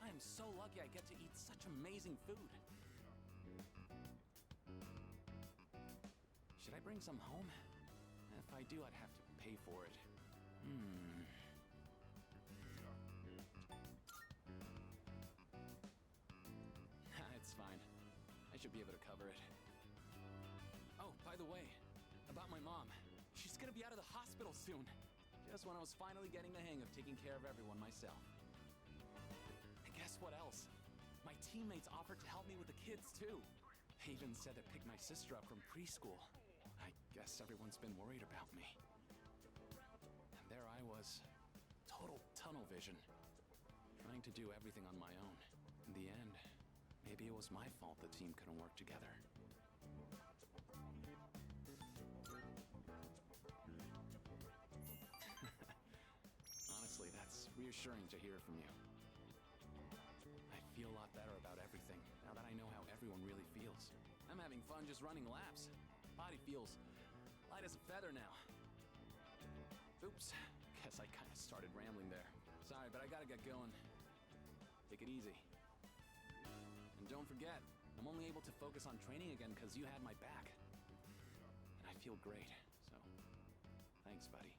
H: I am so lucky I get to eat such amazing food. Should I bring some home? If I do, I'd have to pay for it. It's fine. I should be able to cover it. Oh, by the way, about my mom. She's gonna be out of the hospital soon. Just when I was finally getting the hang of taking care of everyone myself. And guess what else? My teammates offered to help me with the kids too.
G: They even said to pick my sister up from preschool. I guess everyone's been worried about me. And there I was, total tunnel vision, trying to do everything on my own. In the end, maybe it was my fault the team couldn't work together. Honestly, that's reassuring to hear from you. I feel a lot better about everything now that I know how everyone really feels. I'm having fun just running laps. Body feels light as a feather now. Oops, guess I kind of started rambling there. Sorry, but I gotta get going. Take it easy. And don't forget, I'm only able to focus on training again because you had my back. And I feel great, so thanks, buddy.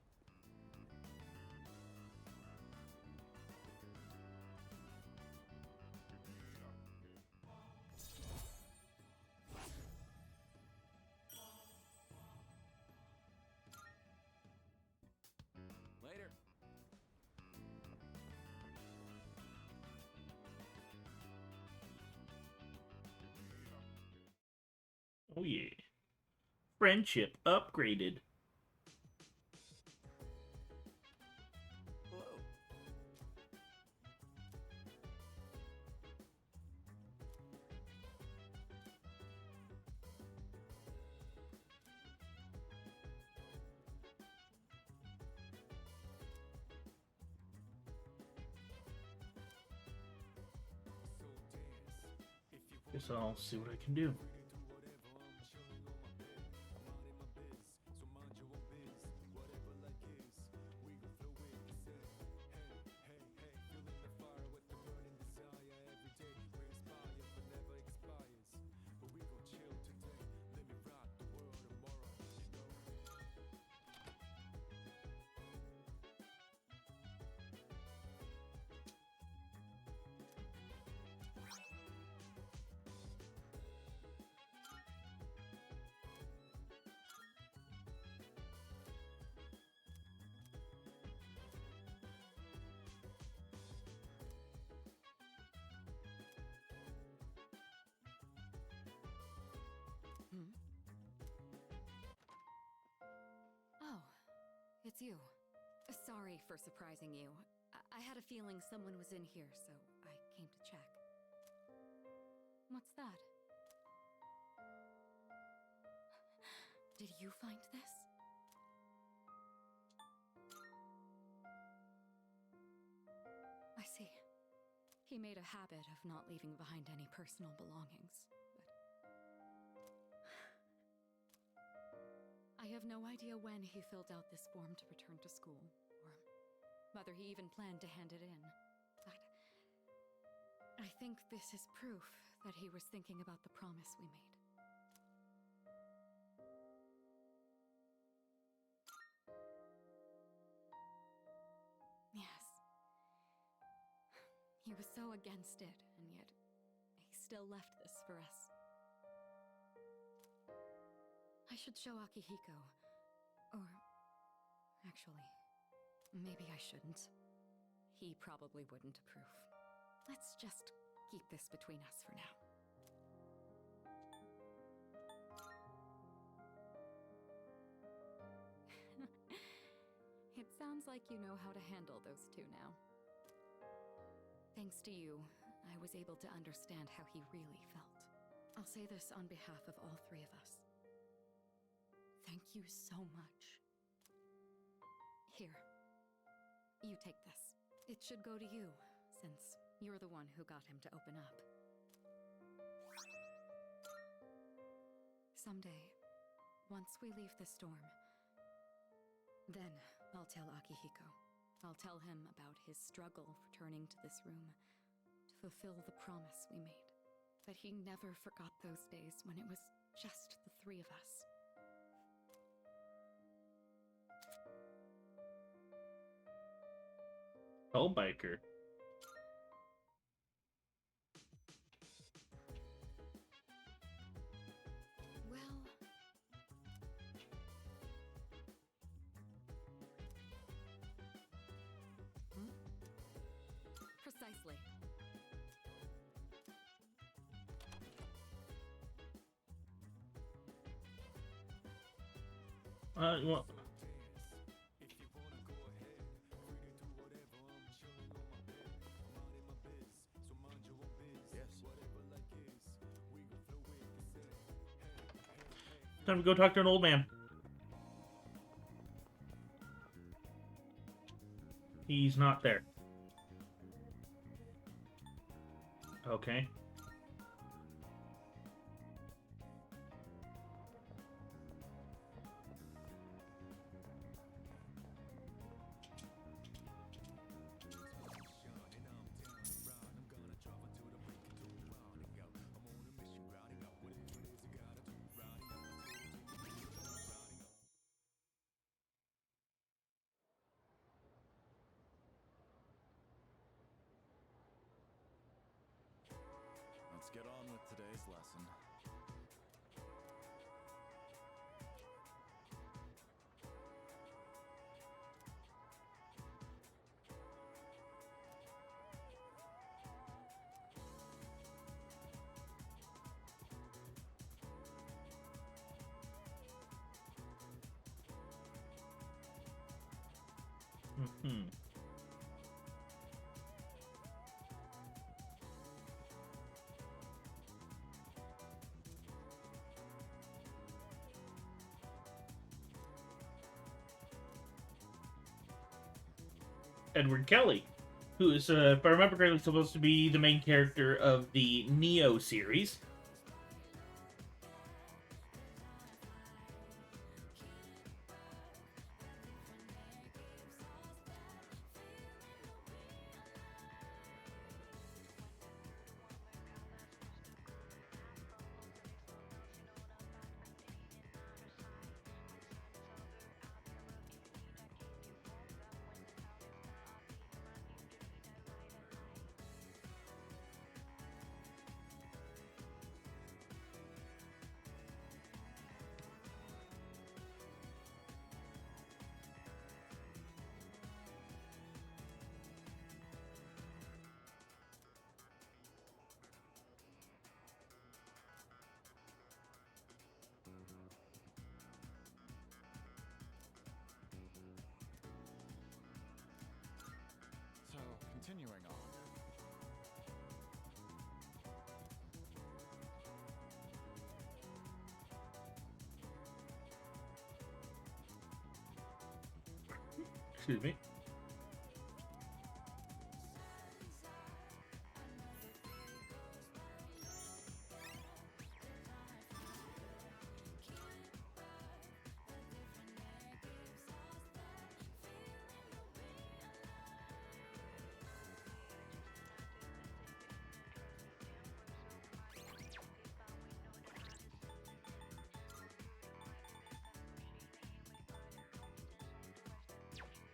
G: Later.
E: Oh yeah. Friendship upgraded.
G: Hello.
E: Guess I'll see what I can do.
K: Oh, it's you. Sorry for surprising you. I had a feeling someone was in here, so I came to check. What's that? Did you find this? I see. He made a habit of not leaving behind any personal belongings, but... I have no idea when he filled out this form to return to school, or whether he even planned to hand it in. But I think this is proof that he was thinking about the promise we made. Yes. He was so against it, and yet he still left this for us. I should show Akihiko. Or... actually, maybe I shouldn't. He probably wouldn't approve. Let's just keep this between us for now. It sounds like you know how to handle those two now. Thanks to you, I was able to understand how he really felt. I'll say this on behalf of all three of us. Thank you so much. Here, you take this. It should go to you, since you're the one who got him to open up. Someday, once we leave the storm, then I'll tell Akihiko. I'll tell him about his struggle returning to this room to fulfill the promise we made. That he never forgot those days when it was just the three of us.
E: Hellbiker.
K: Well... Precisely.
E: Well, time to go talk to an old man. He's not there. Okay.
J: Let's get on with today's lesson.
E: Hmm. Edward Kelly, who is, if I remember correctly, supposed to be the main character of the Neo series.
J: So, continuing on.
E: Excuse me.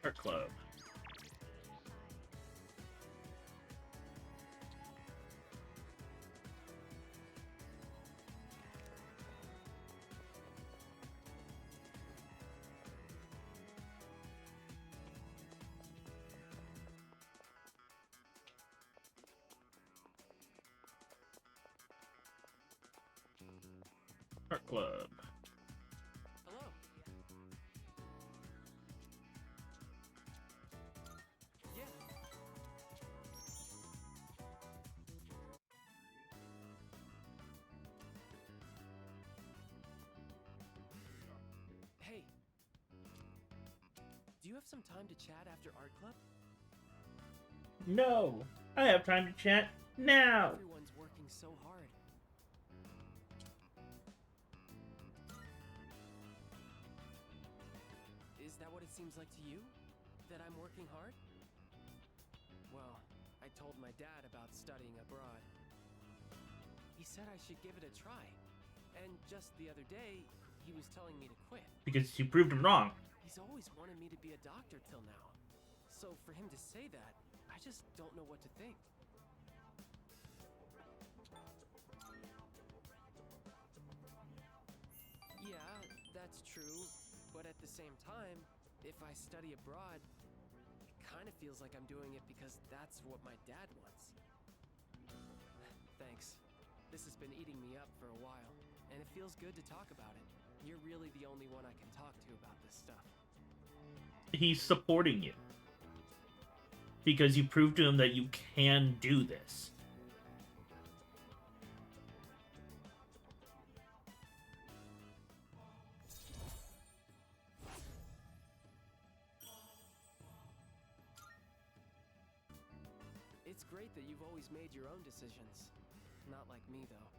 E: Art Club. Art Club.
N: Hello. Yeah. Hey. Do you have some time to chat after art club?
E: No, I have time to chat now.
N: Everyone's working so hard. Is that what it seems like to you? That I'm working hard? Well, I told my dad about studying abroad. He said I should give it a try. And just the other day, he was telling me to quit.
E: Because you proved him wrong.
N: He's always wanted me to be a doctor till now. So for him to say that, I just don't know what to think. Yeah, that's true. But at the same time, if I study abroad, it kind of feels like I'm doing it because that's what my dad wants. Thanks. This has been eating me up for a while, and it feels good to talk about it.
P: You're really the only one I can talk to about this stuff.
E: He's supporting you. Because you proved to him that you can do this.
P: It's great that you've always made your own decisions. Not like me, though.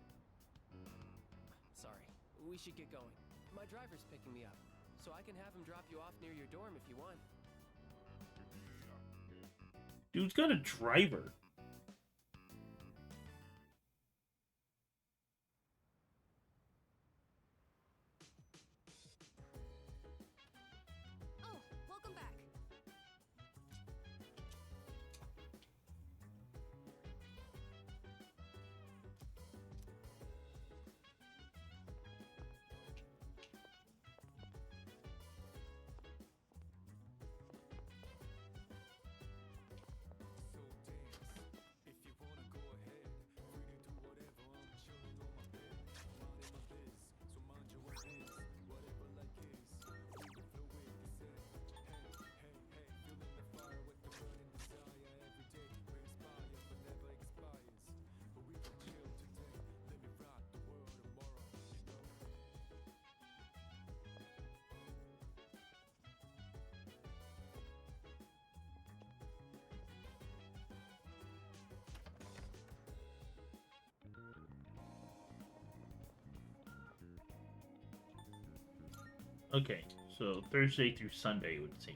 P: Sorry. We should get going. My driver's picking me up, so I can have him drop you off near your dorm if you want.
E: Dude's got a driver.
I: Oh, welcome back.
E: Okay, so Thursday through Sunday, it would seem.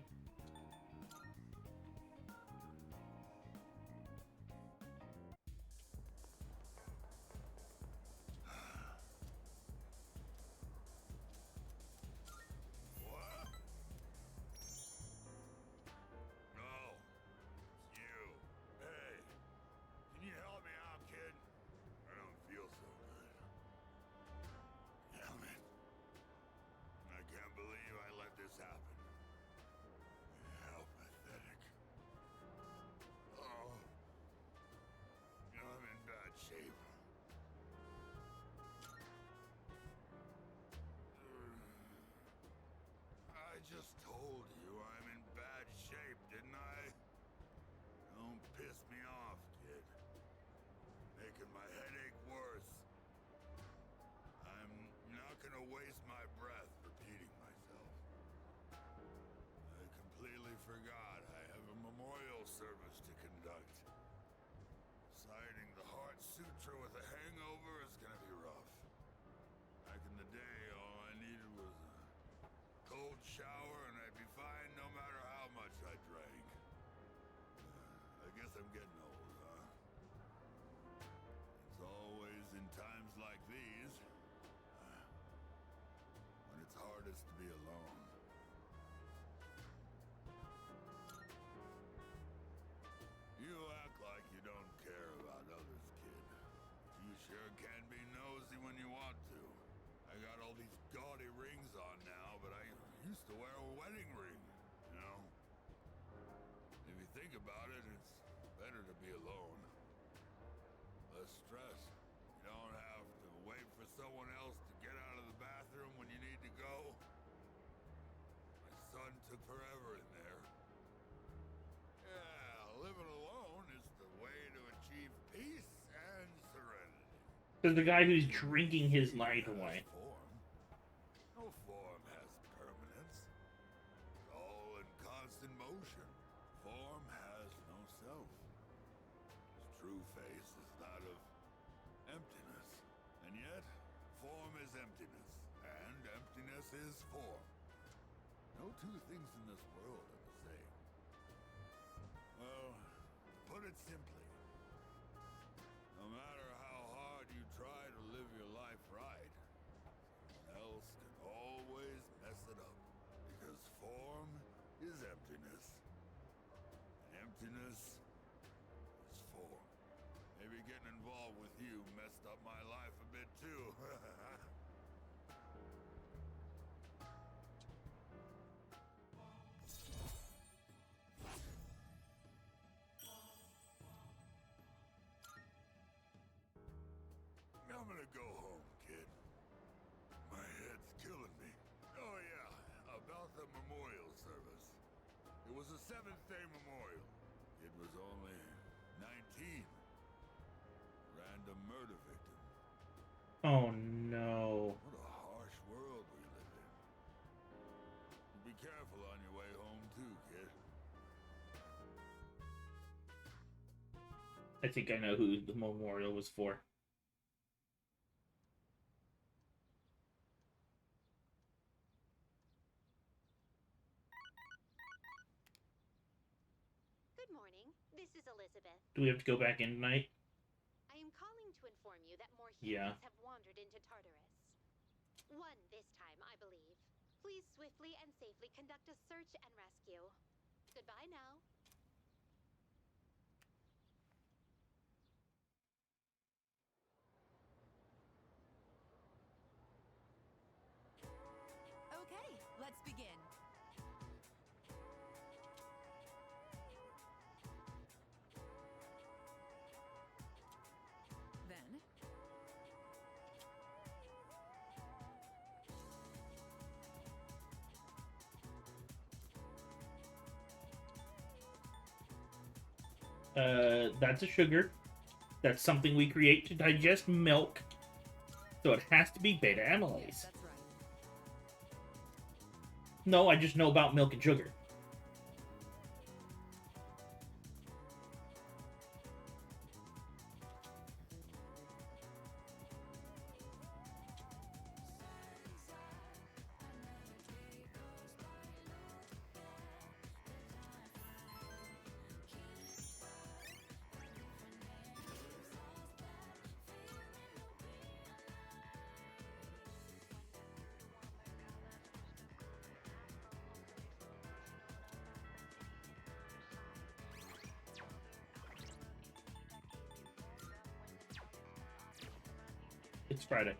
Q: I just told you I'm in bad shape, didn't I? Don't piss me off, kid. Making my headache worse. I'm not gonna waste my breath repeating myself. I completely forgot I have a memorial service to conduct. Reciting the Heart Sutra with a hangover is gonna be rough. Back in the day, all I needed was a cold shower and I'd be fine no matter how much I drank. I guess I'm getting old, huh? It's always in times like these when it's hardest to be alone. You act like you don't care about others, kid. You sure can be nosy when you want to. I got all these gaudy rings on now, but I used to wear a wedding ring, you know? If you think about it, it's better to be alone. Less stress. You don't have to wait for someone else to get out of the bathroom when you need to go. My son took forever in there. Yeah, living alone is the way to achieve peace and serenity.
E: There's the guy who's drinking his night away.
Q: No form has permanence. It's all in constant motion. Form has no self. Its true face is that of emptiness. And yet, form is emptiness. And emptiness is form. No two things in this world are the same. Well, to put it simply, no matter how hard you try to live your life right, someone else can always mess it up. Because form is emptiness. And emptiness is form. Maybe getting involved with you messed up my life a bit too. I'm gonna go home, kid. My head's killing me. It was a Seventh-day memorial. It was only 19. Random murder victim.
E: Oh no.
Q: What a harsh world we live in. Be careful on your way home too, kid.
E: I think I know who the memorial was for.
R: Good morning. This is Elizabeth.
E: Do we have to go back in tonight?
R: I am calling to inform you that more
E: Yeah.
R: humans have wandered into Tartarus. One this time, I believe. Please swiftly and safely conduct a search and rescue. Goodbye now.
M: Okay, let's begin. Then,
E: That's a sugar. That's something we create to digest milk. So it has to be beta amylase.
M: that's right.
E: No, I just know about milk and sugar. It's Friday.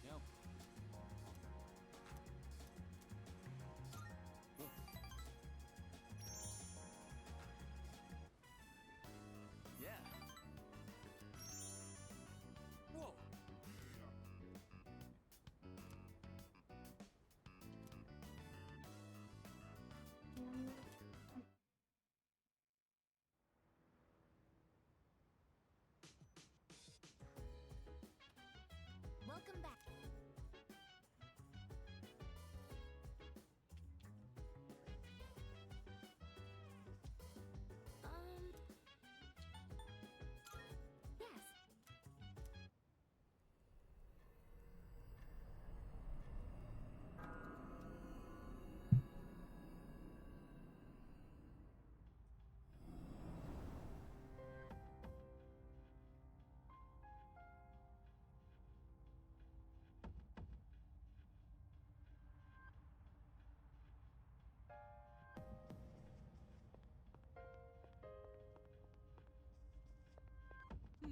J: Yep. Yeah.
N: Whoa!
F: Welcome back. Yes.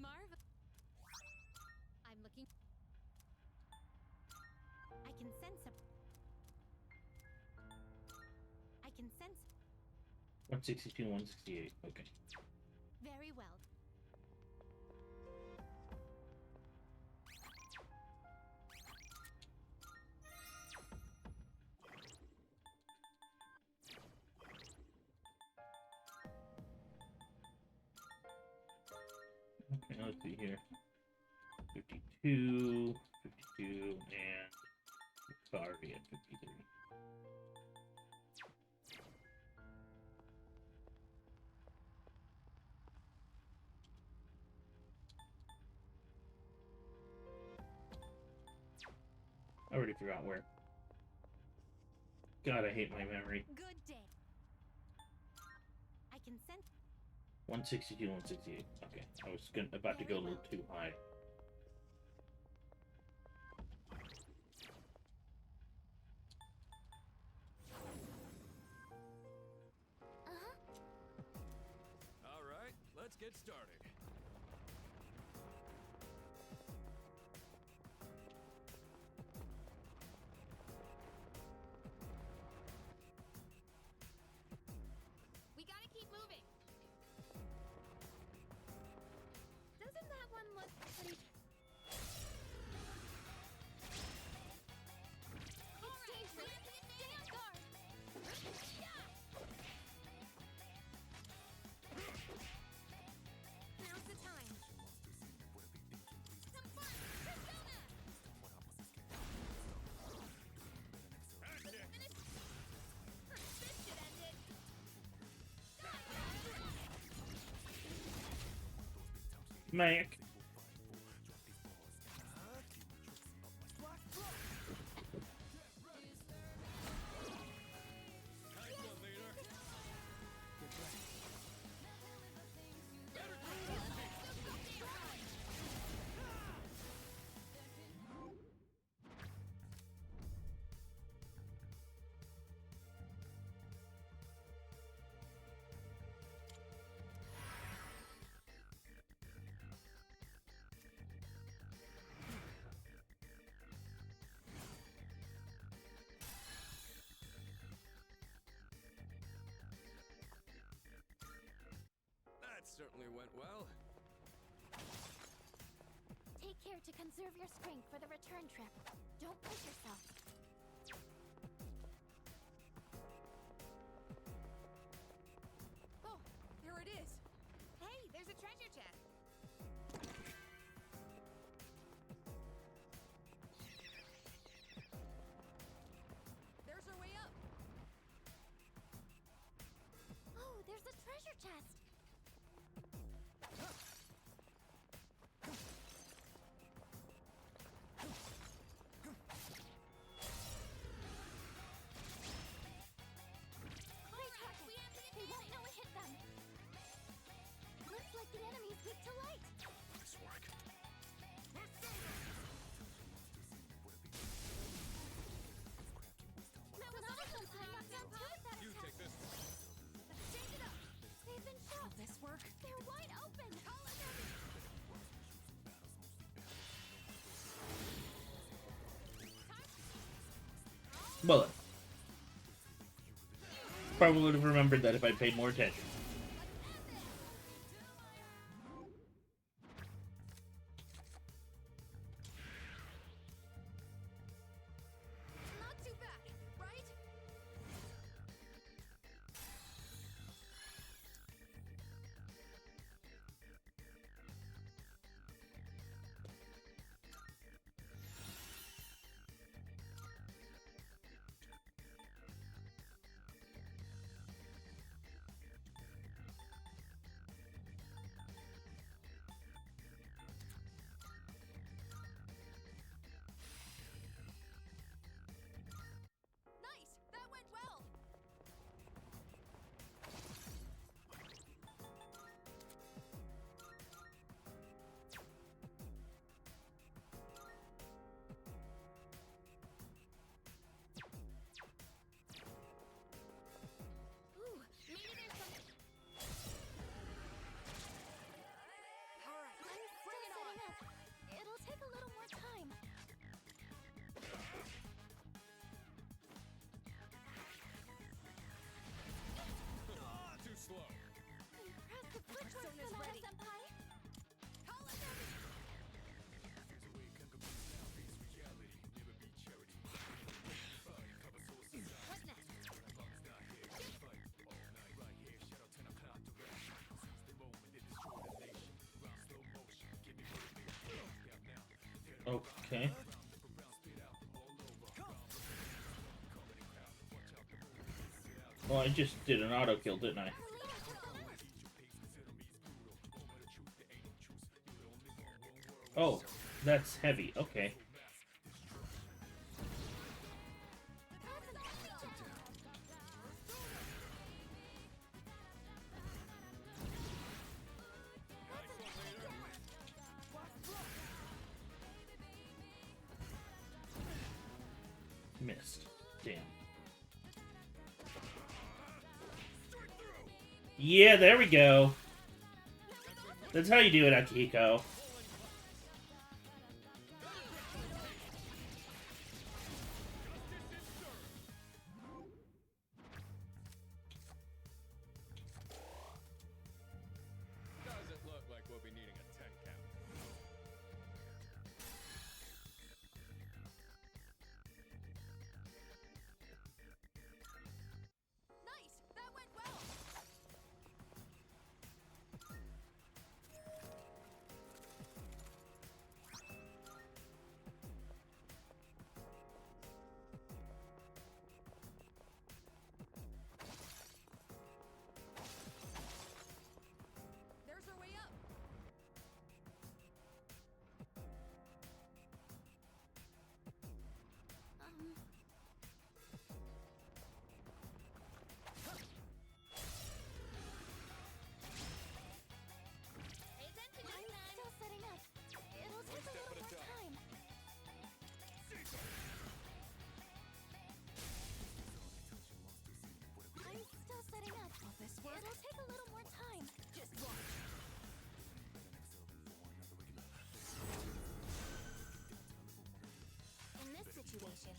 L: Marv. I'm looking.
R: I can sense a... I can sense...
E: 162, 168. Okay.
R: Very well.
E: Okay, let's see here. 52, 52, and sorry at 53. I already forgot where. God, I hate my memory.
R: Good day. I can sense...
E: 162, 168. Okay, I was about to go a little too high.
M: All right, let's get
J: get started.
I: We gotta keep moving. Doesn't that one look pretty? It's dangerous. Stay on guard. Now's the time. Some fun. Persona. Finish. This should end it.
E: Mac.
J: That certainly went well.
F: Take care to conserve your strength for the return trip. Don't push yourself.
I: Oh, here it is. Hey, there's a treasure chest. There's our way up.
F: Oh, there's a treasure chest. Great target. They won't know it hit them. Looks like the enemy's weak to light.
J: Nice work.
F: Now another senpai knocked down two without a
J: You
F: test.
J: take this.
F: Let's change it up. They've been shot. Will this work? They're wide open. Call it in.
E: Bullet. Probably would have remembered that if I paid more attention.
I: Not too bad, right? Nice! That went well! Ooh, maybe there's something. Alright,
F: I'm still
I: bring it on!
F: setting up. It'll take a little more time.
J: Too slow.
F: Impressive footwork,
I: Persona's
F: Sonata
I: ready.
F: Senpai.
I: Call it in! What's next?
E: Okay. Well, I just did an auto kill, didn't I? Oh, that's heavy. Okay. Missed. Damn. Yeah, there we go. That's how you do it, Akihiko.
J: Doesn't look like we'll be needing a 10 count.
L: Nice! That went well! There's our way up!
F: Pay attention, I'm still setting up. It'll take a little more time. I'm still setting up. Will this work? It'll take a little more time. Just watch. In this situation,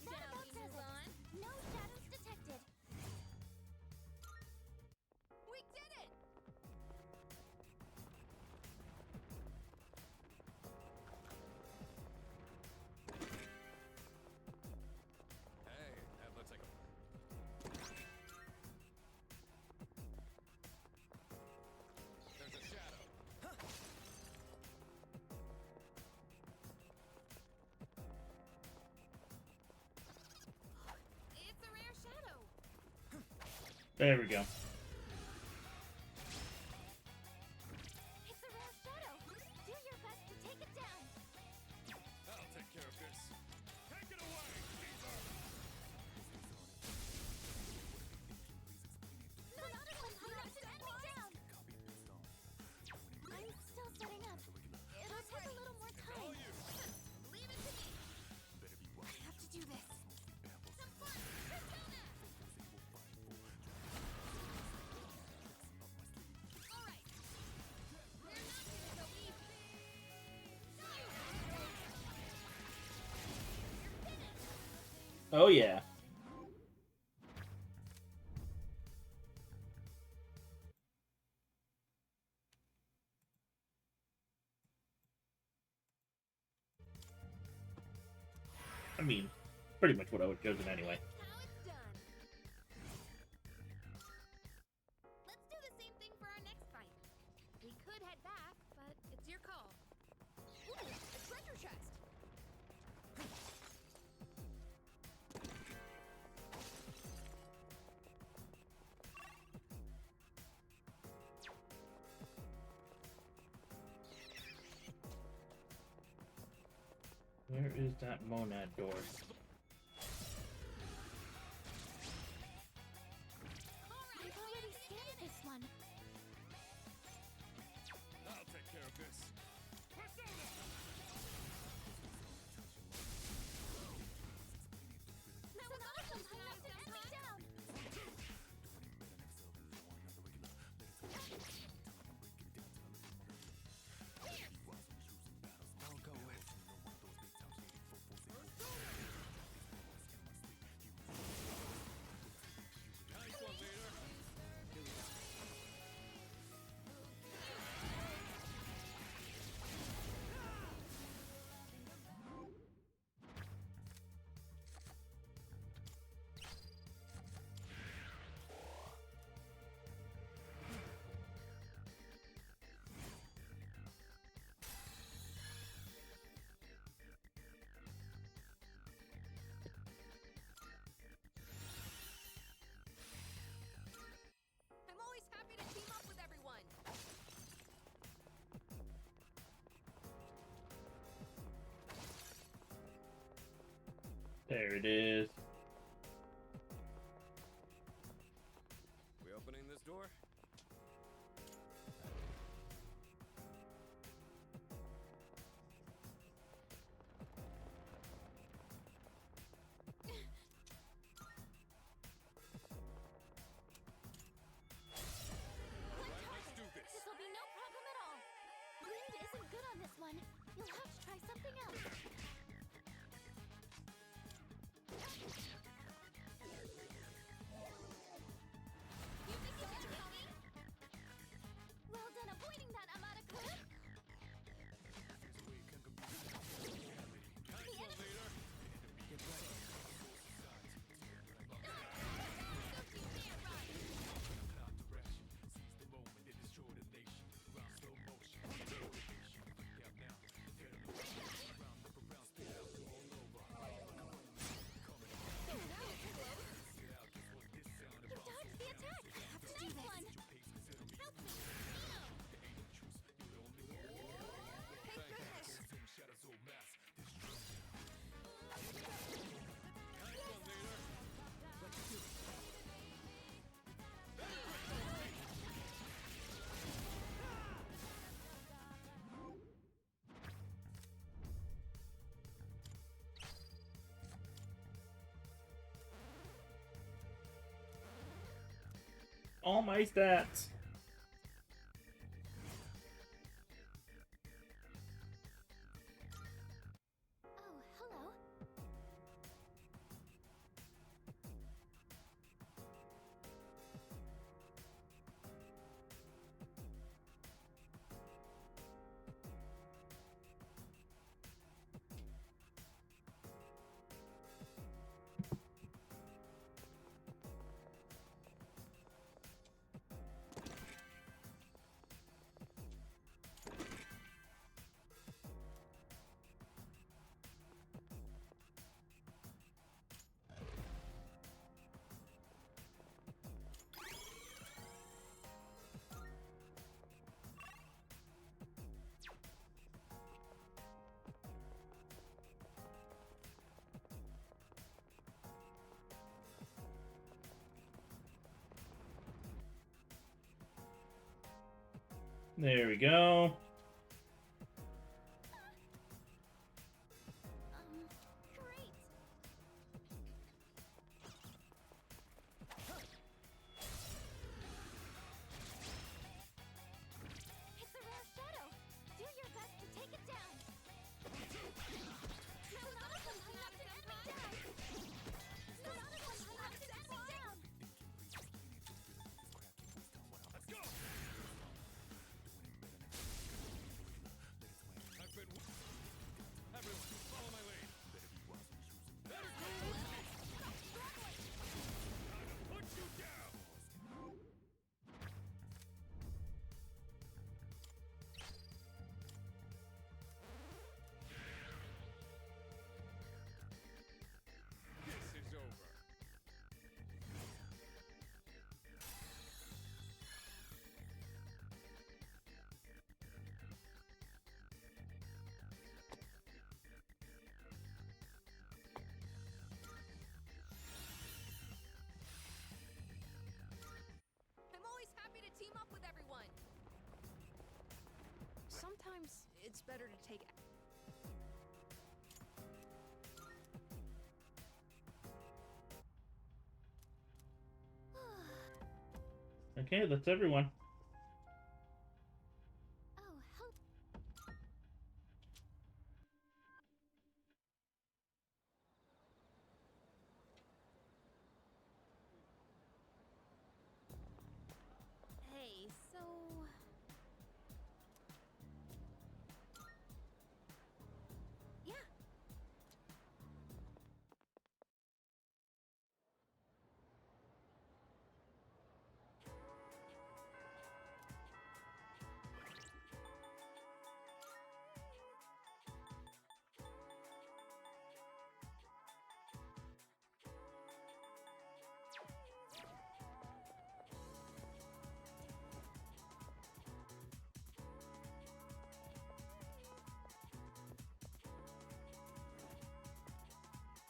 L: Shall we move on?
F: no shadows detected.
L: We did it!
J: Hey, that looks like a... There's a shadow.
L: It's a rare shadow!
E: There we go.
F: It's a rare shadow. Do your best to take it down.
J: I'll take care of this. Take it away, Caesar!
F: Not let me down. I'm still setting up. It'll take a little more time.
L: Leave it to me!
F: I have to do this.
L: Some fun! Persona! Alright! We're not gonna go easy!
E: Oh yeah. I mean, pretty much what I would have chosen anyway.
L: How it's done. Let's do the same thing for our next fight. We could head back, but it's your call. Ooh, a treasure chest!
E: Where is that monad door?
F: I've already scanned this one.
J: I'll take care of this. Persona!
F: That was awesome. I'm not putting me down.
J: I'll go with... Nice one, leader.
L: I'm always happy to team up with everyone!
E: There it is.
J: We opening this door?
F: isn't good on this one. You'll have to try something else. Well done avoiding that, Amada-kun!
E: All my stats.
F: Oh, hello.
E: There we go.
F: Great. It's a rare shadow. Do your best to take it down. Sonata-kun hung up to end me down. Sonata-kun hung up to end me down.
B: Let's go! Everyone, follow my lead. Let her go! Time to put you down! This is over.
I: I'm always happy to team up with everyone. Sometimes it's better to take.
E: Okay, that's everyone.
F: Oh, help.
I: Hey, so yeah.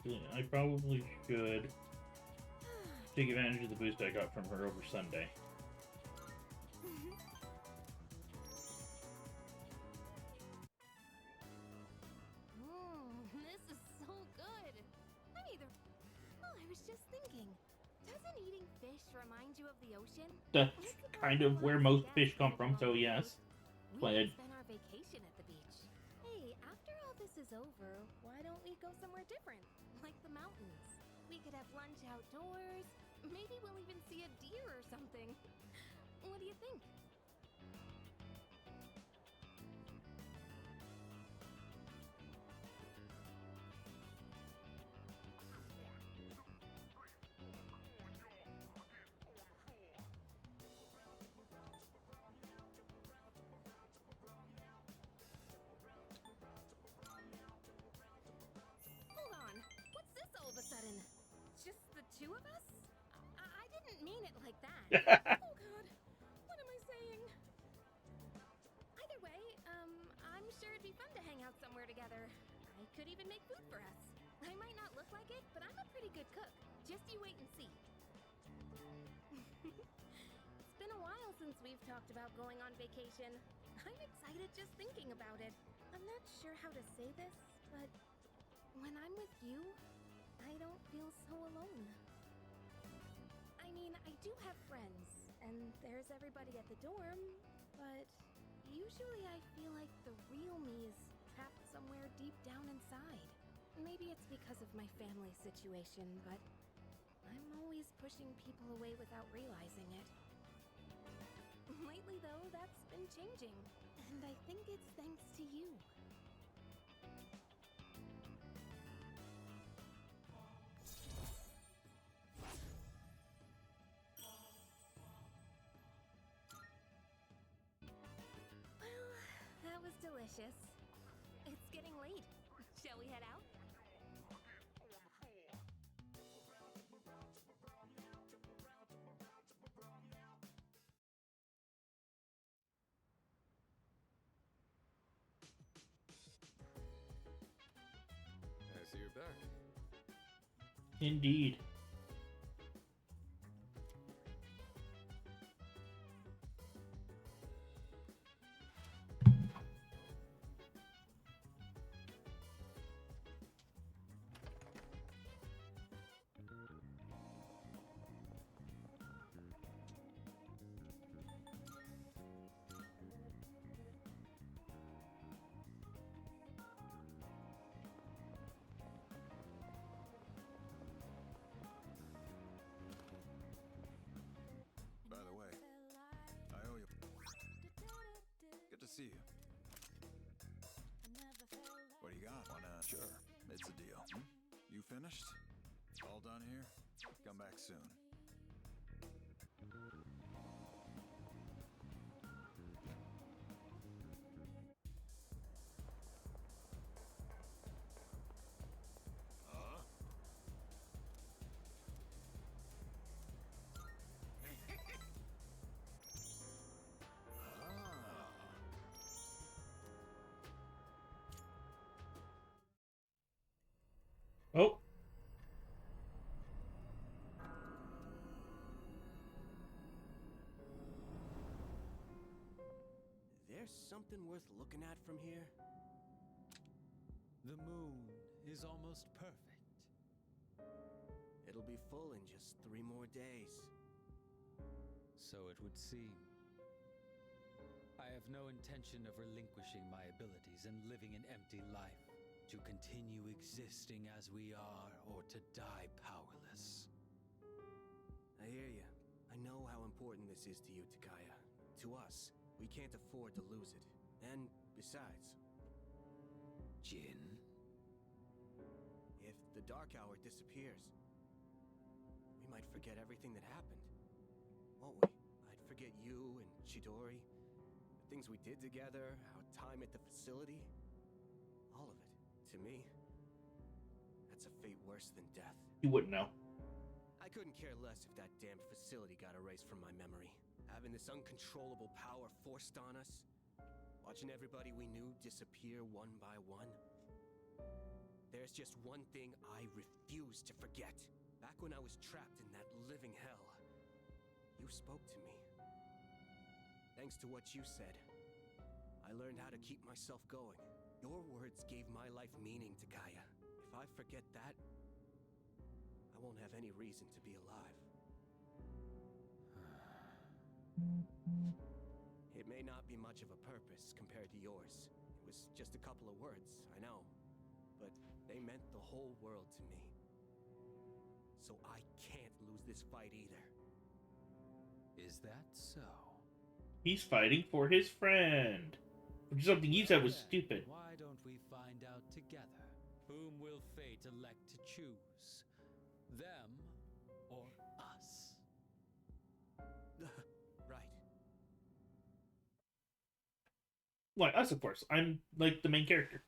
E: Yeah, I probably should take advantage of the boost I got from her over Sunday.
I: This is so good. I'm either. Oh, I was just thinking. Doesn't eating fish remind you of the ocean?
E: That's kind of where most fish come from, so yes.
I: We
E: But
I: could spend our vacation at the beach. Hey, after all this is over, why don't we go somewhere different? Like the mountains. We could have lunch outdoors. Maybe we'll even see a deer or something. What do you think? Hold on. What's this all of a sudden? Just the two of us? I didn't mean it like that. Oh god. What am I saying? Either way, I'm sure it'd be fun to hang out somewhere together. I could even make food for us. I might not look like it, but I'm a pretty good cook. Just you wait and see. It's been a while since we've talked about going on vacation. I'm excited just thinking about it. I'm not sure how to say this, but when I'm with you, I don't feel so alone. I mean, I do have friends, and there's everybody at the dorm, but usually I feel like the real me is trapped somewhere deep down inside. Maybe it's because of my family situation, but I'm always pushing people away without realizing it. Lately, though, that's been changing, and I think it's thanks to you. Well, that was delicious. It's getting late. Shall we head out?
J: I see you're back.
E: Indeed.
J: By the way, I owe you. Good to see you. What do you got? Wanna? Sure, it's a deal. You finished? All done here? Come back soon.
E: Oh.
P: There's something worth looking at from here.
S: The moon is almost perfect.
P: It'll be full in just 3 more days.
S: So it would seem. I have no intention of relinquishing my abilities and living an empty life to continue existing as we are or to die powerless.
P: I hear you. I know how important this is to you, Takaya. To us, we can't afford to lose it. And besides,
S: Jin?
P: If the Dark Hour disappears, we might forget everything that happened. Won't we? I'd forget you and Chidori, the things we did together, our time at the facility. All of it. To me, that's a fate worse than death.
E: You wouldn't know.
P: I couldn't care less if that damned facility got erased from my memory. Having this uncontrollable power forced on us, watching everybody we knew disappear one by one. There's just one thing I refuse to forget. Back when I was trapped in that living hell, you spoke to me. Thanks to what you said, I learned how to keep myself going. Your words gave my life meaning, Takaya. If I forget that, I won't have any reason to be alive. It may not be much of a purpose compared to yours. It was words, I know. But they meant the whole world to me. So I can't lose this fight either.
S: Is that so?
E: He's fighting for his friend. Which is something you said was stupid.
S: Why don't we find out together? Whom will fate elect to choose? Them or us?
P: Right.
E: Why, us, of course. I'm, like, the main character.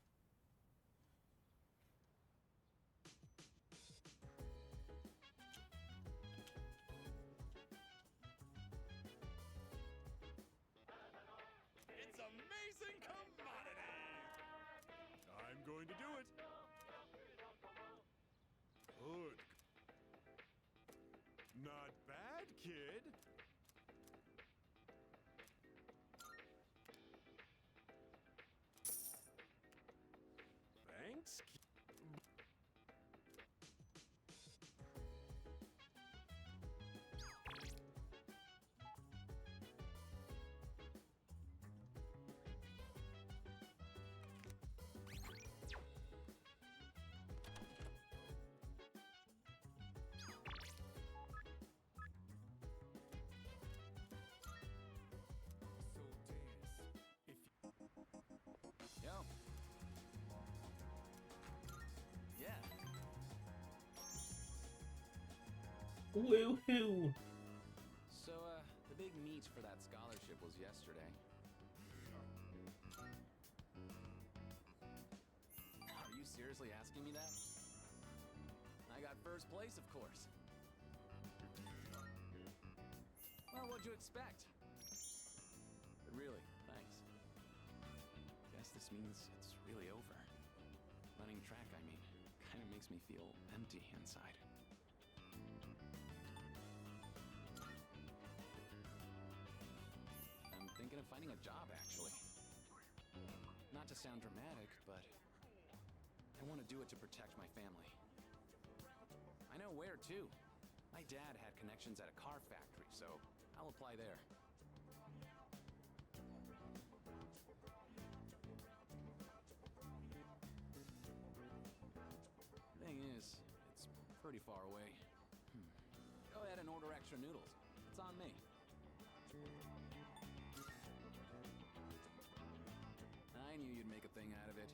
J: It's amazing commodity! I'm going to do it. Good. Not bad, kid. Thanks.
G: Yo. Yeah.
E: Woohoo!
G: So, the big meet for that scholarship was yesterday. Are you seriously asking me that? I got first place, of course. Well, what'd you expect? But really, thanks. Guess this means it's really over. Running track, I mean, kind of makes me feel empty inside. I'm thinking of finding a job, actually. Not to sound dramatic, but I want to do it to protect my family. I know where, too. My dad had connections at a car factory, so I'll apply there. Thing is, it's pretty far away. Go ahead and order extra noodles. It's on me. I knew you'd make a thing out of it.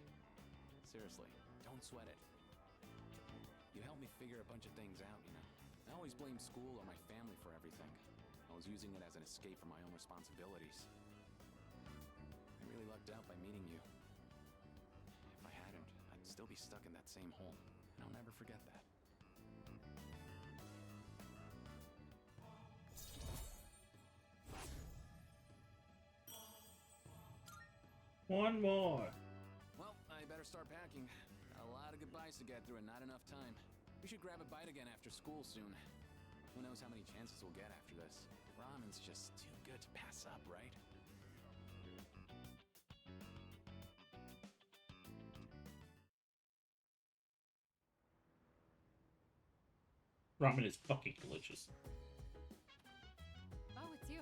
G: Seriously, don't sweat it. You helped me figure a bunch of things out, you know. I always blamed school or my family for everything. I was using it as an escape from my own responsibilities. I really lucked out by meeting you. If I hadn't, I'd still be stuck in that same hole. And I'll never forget that.
E: One more.
G: Well, I better start packing. Got a lot of goodbyes to get through and not enough time. We should grab a bite again after school soon. Who knows how many chances we'll get after this. Ramen's just too good to pass up, right?
E: Ramen is fucking delicious.
K: Oh, it's you.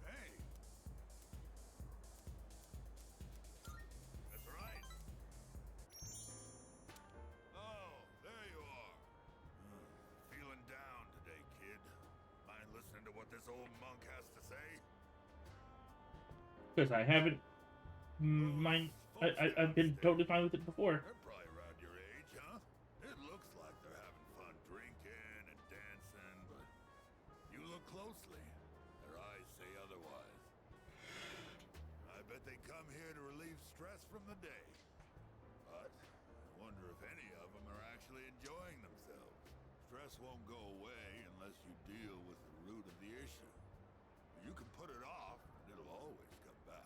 Q: Hey! That's right. Oh, there you are. Feeling down today, kid. Mind listening to what this old monk has to say?
E: Because I haven't... I've been totally fine with it before.
Q: They're probably around your age, huh? It looks like they're having fun drinking and dancing, but you look closely. Their eyes say otherwise. I bet they come here to relieve stress from the day. But I wonder if any of them are actually enjoying themselves. Stress won't go away unless you deal with the root of the issue. You can put it off, and it'll always come back.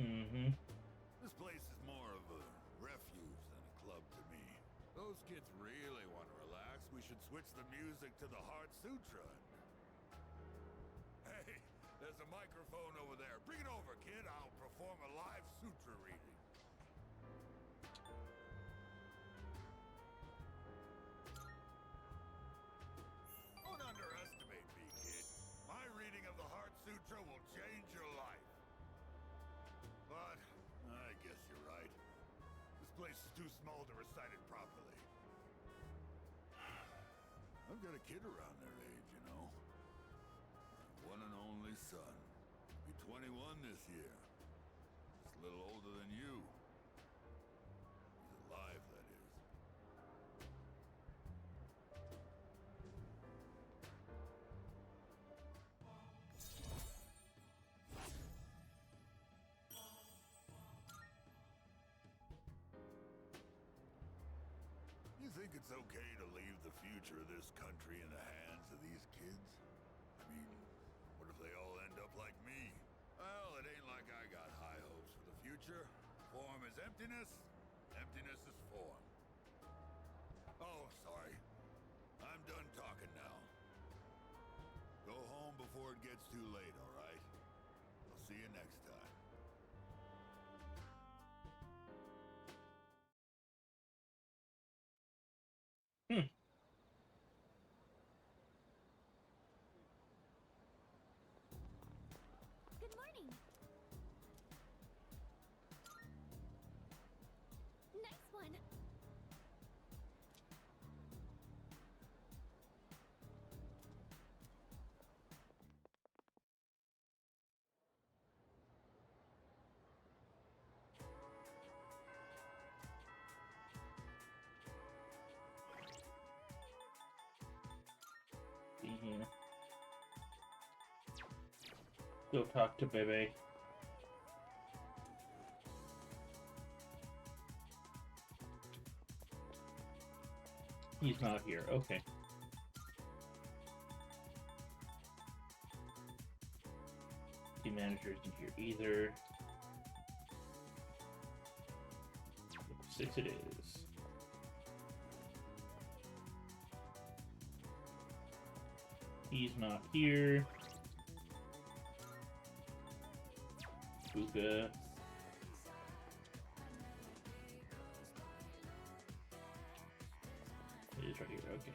E: Mm-hmm.
Q: This place is more of those kids really want to relax, we should switch the music to the Heart Sutra. Hey, there's a microphone over there. Bring it over, kid. I'll perform a live sutra reading. Don't underestimate me, kid. My reading of the Heart Sutra will change your life. But I guess you're right. This place is too small to recite it properly. I've got a kid around their age, you know. My one and only son. He'll be 21 this year. Just a little older than you. He's alive, that is. You think it's okay to leave the future of this country in the hands of these kids? I mean, what if they all end up like me? Well, it ain't like I got high hopes for the future. Form is emptiness, emptiness is form. Oh, sorry. I'm done talking now. Go home before it gets too late, all right? I'll see you next time.
F: Good morning. Nice one.
E: See here. Go talk to Bebe. He's not here. Okay. The manager isn't here either. 6 it is. He's not here. Buka. It is right here, okay.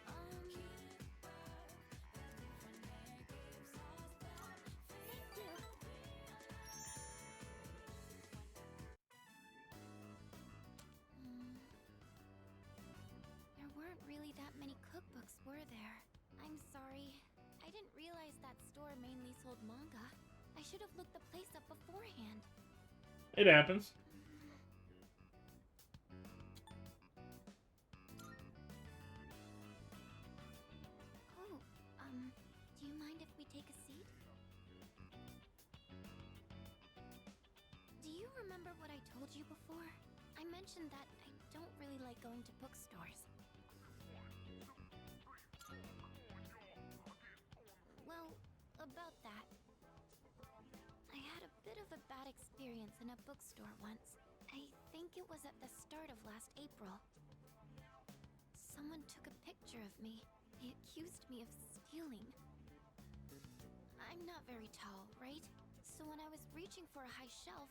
F: There weren't really that many cookbooks, were there? I'm sorry. I didn't realize that store mainly sold manga. I should have looked the place up beforehand.
E: It happens.
F: Oh, do you mind if we take a seat? Do you remember what I told you before? I mentioned that I don't really like going to bookstores. Well, about that. I had a bit of a bad experience in a bookstore once. I think it was at the start of last April. Someone took a picture of me. They accused me of stealing. I'm not very tall, right? So when I was reaching for a high shelf,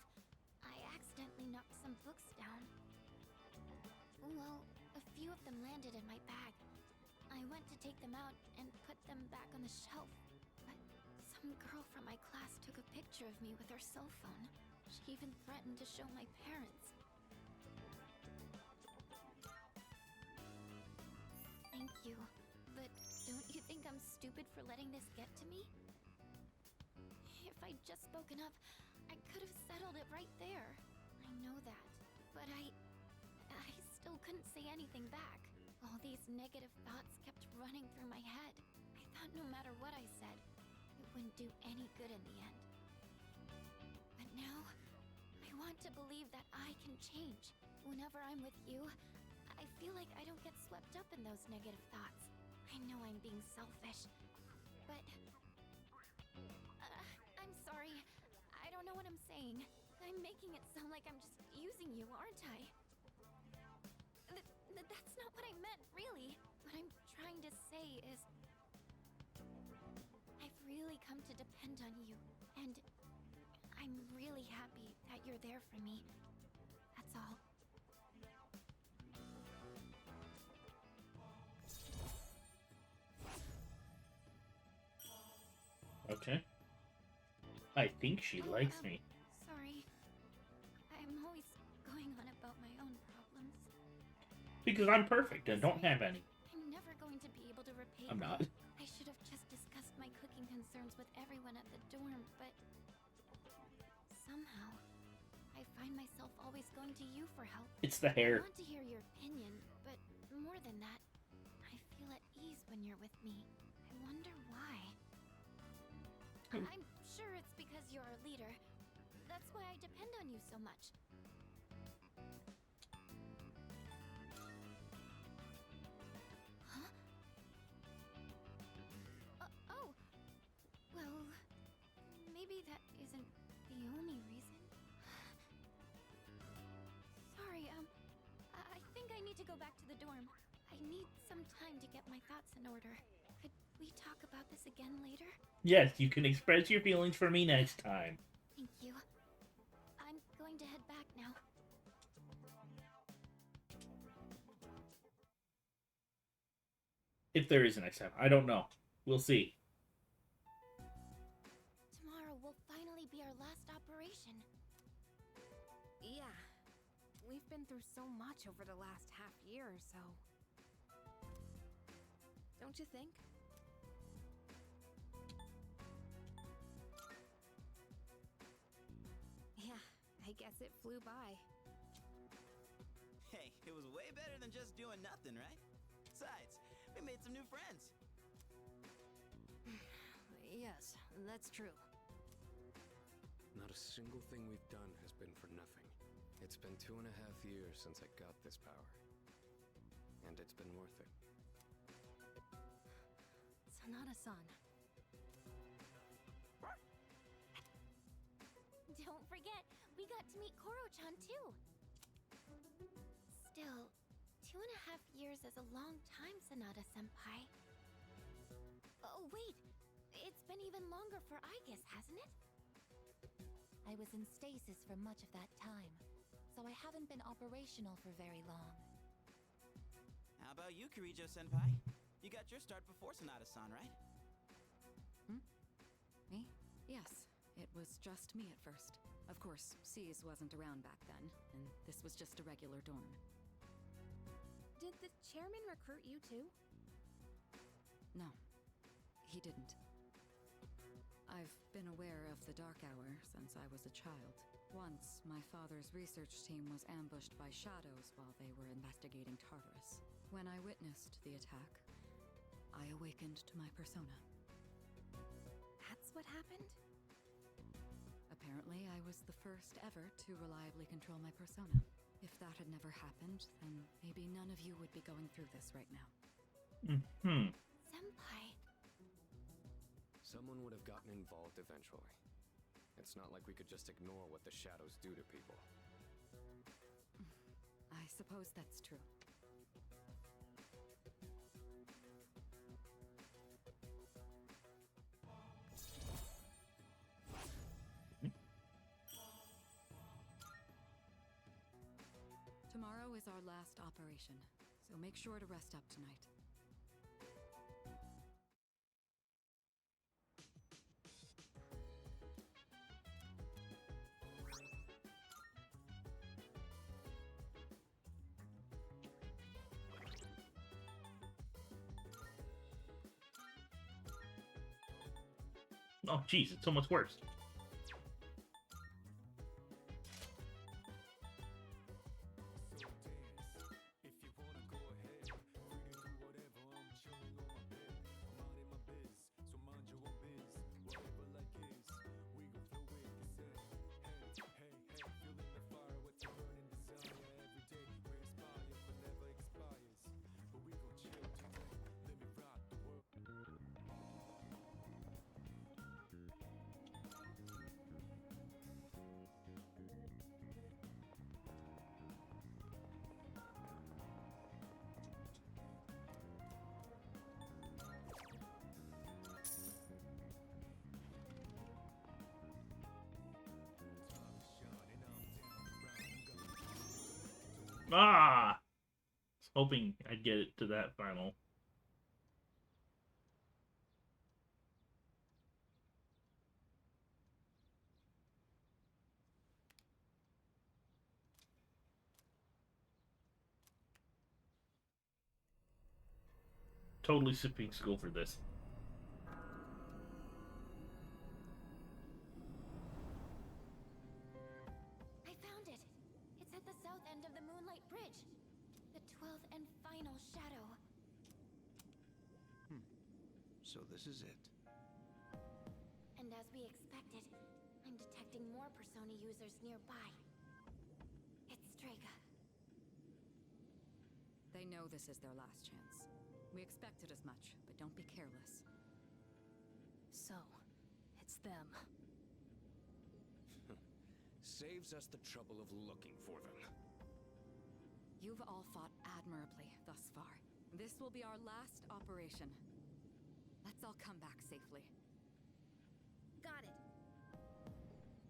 F: I accidentally knocked some books down. Well, a few of them landed in my bag. I went to take them out and put them back on the shelf. Some girl from my class took a picture of me with her cell phone. She even threatened to show my parents. Thank you. But don't you think I'm stupid for letting this get to me? If I'd just spoken up, I could have settled it right there. I know that. But I still couldn't say anything back. All these negative thoughts kept running through my head. I thought no matter what I said, it wouldn't do any good in the end. But now, I want to believe that I can change. Whenever I'm with you, I feel like I don't get swept up in those negative thoughts. I know I'm being selfish, but... I'm sorry. I don't know what I'm saying. I'm making it sound like I'm just using you, aren't I? That's not what I meant, really. What I'm trying to say is... I've really come to depend on you, and I'm really happy that you're there for me. That's all.
E: Okay. I think she likes me.
F: Sorry. I'm always going on about my own problems.
E: Because I'm perfect and don't have any.
F: I'm never going to be able to repay
E: I'm
F: you.
E: not.
F: I should have just discussed my cooking concerns with everyone at the dorm, but somehow I find myself always going to you for help.
E: It's the hair.
F: I want to hear your opinion, but more than that, I feel at ease when you're with me. I wonder why. I'm sure it's because you're our leader. That's why I depend on you so much. Huh? Oh. Well, maybe that isn't the only reason. Sorry, I think I need to go back to the dorm. I need some time to get my thoughts in order. Could we talk about this again later?
E: Yes, you can express your feelings for me next time.
F: Thank you. I'm going to head back now.
E: If there is a next time. I don't know. We'll see.
F: Tomorrow will finally be our last operation.
I: Yeah. We've been through so much over the last half year or so. Don't you think? Yeah, I guess it flew by.
T: Hey, it was way better than just doing nothing, right? Besides, we made some new friends.
K: Yes, that's true.
P: Not a single thing we've done has been for nothing. It's been 2.5 years since I got this power. And it's been worth it.
K: Sanada-san.
F: Don't forget, we got to meet Koro-chan too. Still, 2.5 years is a long time, Sanada-senpai. Oh, wait. It's been even longer for Aigis, hasn't it?
U: I was in stasis for much of that time, so I haven't been operational for very long.
T: How about you, Kirijo-senpai? You got your start before Sanada-san, right?
K: Me? Yes. It was just me at first. Of course, Seize wasn't around back then, and this was just a regular dorm.
I: Did the chairman recruit you too?
K: No, he didn't. I've been aware of the Dark Hour since I was a child. Once, my father's research team was ambushed by shadows while they were investigating Tartarus. When I witnessed the attack, I awakened to my persona.
I: That's what happened?
K: Apparently, I was the first ever to reliably control my persona. If that had never happened, then maybe none of you would be going through this right now.
F: Senpai.
P: Someone would have gotten involved eventually. It's not like we could just ignore what the shadows do to people.
K: I suppose that's true. Tomorrow is our last operation, so make sure to rest up tonight.
E: Oh, jeez, it's so much worse. Ah! I was hoping I'd get it to that final. Totally sipping school for this.
U: I found it. It's at the south end of the Moonlight Bridge. The 12th and final shadow.
P: So this is it.
U: And as we expected, I'm detecting more Persona users nearby. It's Strega.
K: They know this is their last chance. We expected as much, but don't be careless.
C: So, it's them.
P: Saves us the trouble of looking for them.
K: You've all fought admirably thus far. This will be our last operation. Let's all come back safely.
L: Got it.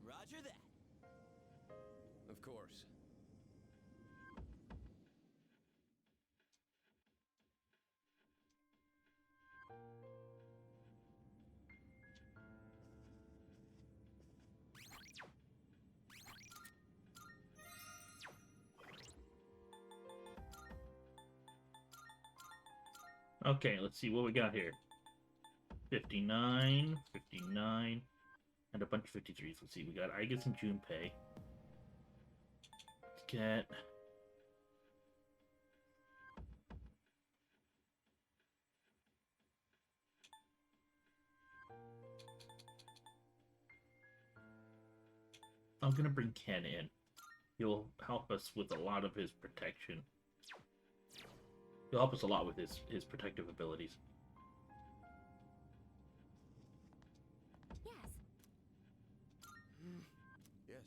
T: Roger that.
P: Of course.
E: Okay, let's see what we got here. 59, 59, and a bunch of 53s. Let's see, we got Aigis and Junpei. Let's get... I'm gonna bring Ken in. He'll help us with a lot of his protection. He'll help us a lot with his protective abilities.
U: Yes.
P: Yes.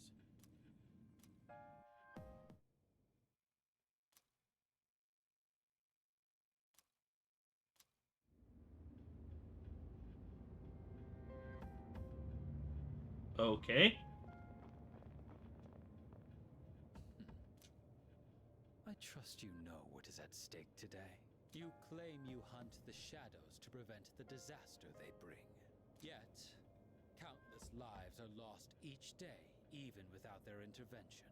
E: Okay.
S: I trust you know what is at stake today. You claim you hunt the shadows to prevent the disaster they bring. Yet, countless lives are lost each day, even without their intervention.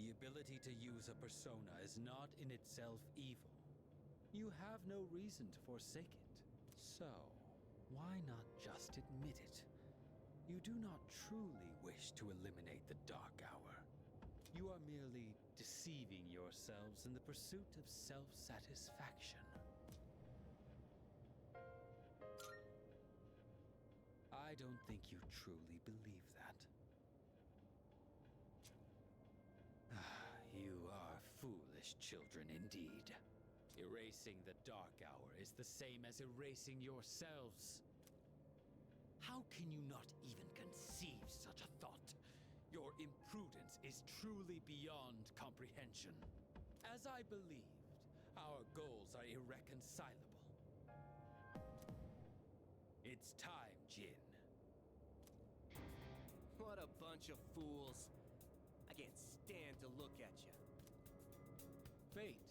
S: The ability to use a persona is not in itself evil. You have no reason to forsake it. So, why not just admit it? You do not truly wish to eliminate the Dark Hour. You are merely deceiving yourselves in the pursuit of self-satisfaction. I don't think you truly believe that. You are foolish children indeed. Erasing the Dark Hour is the same as erasing yourselves. How can you not even conceive such a thought? Your imprudence is truly beyond comprehension. As I believed, our goals are irreconcilable. It's time, Jin.
P: What a bunch of fools. I can't stand to look at you.
S: Fate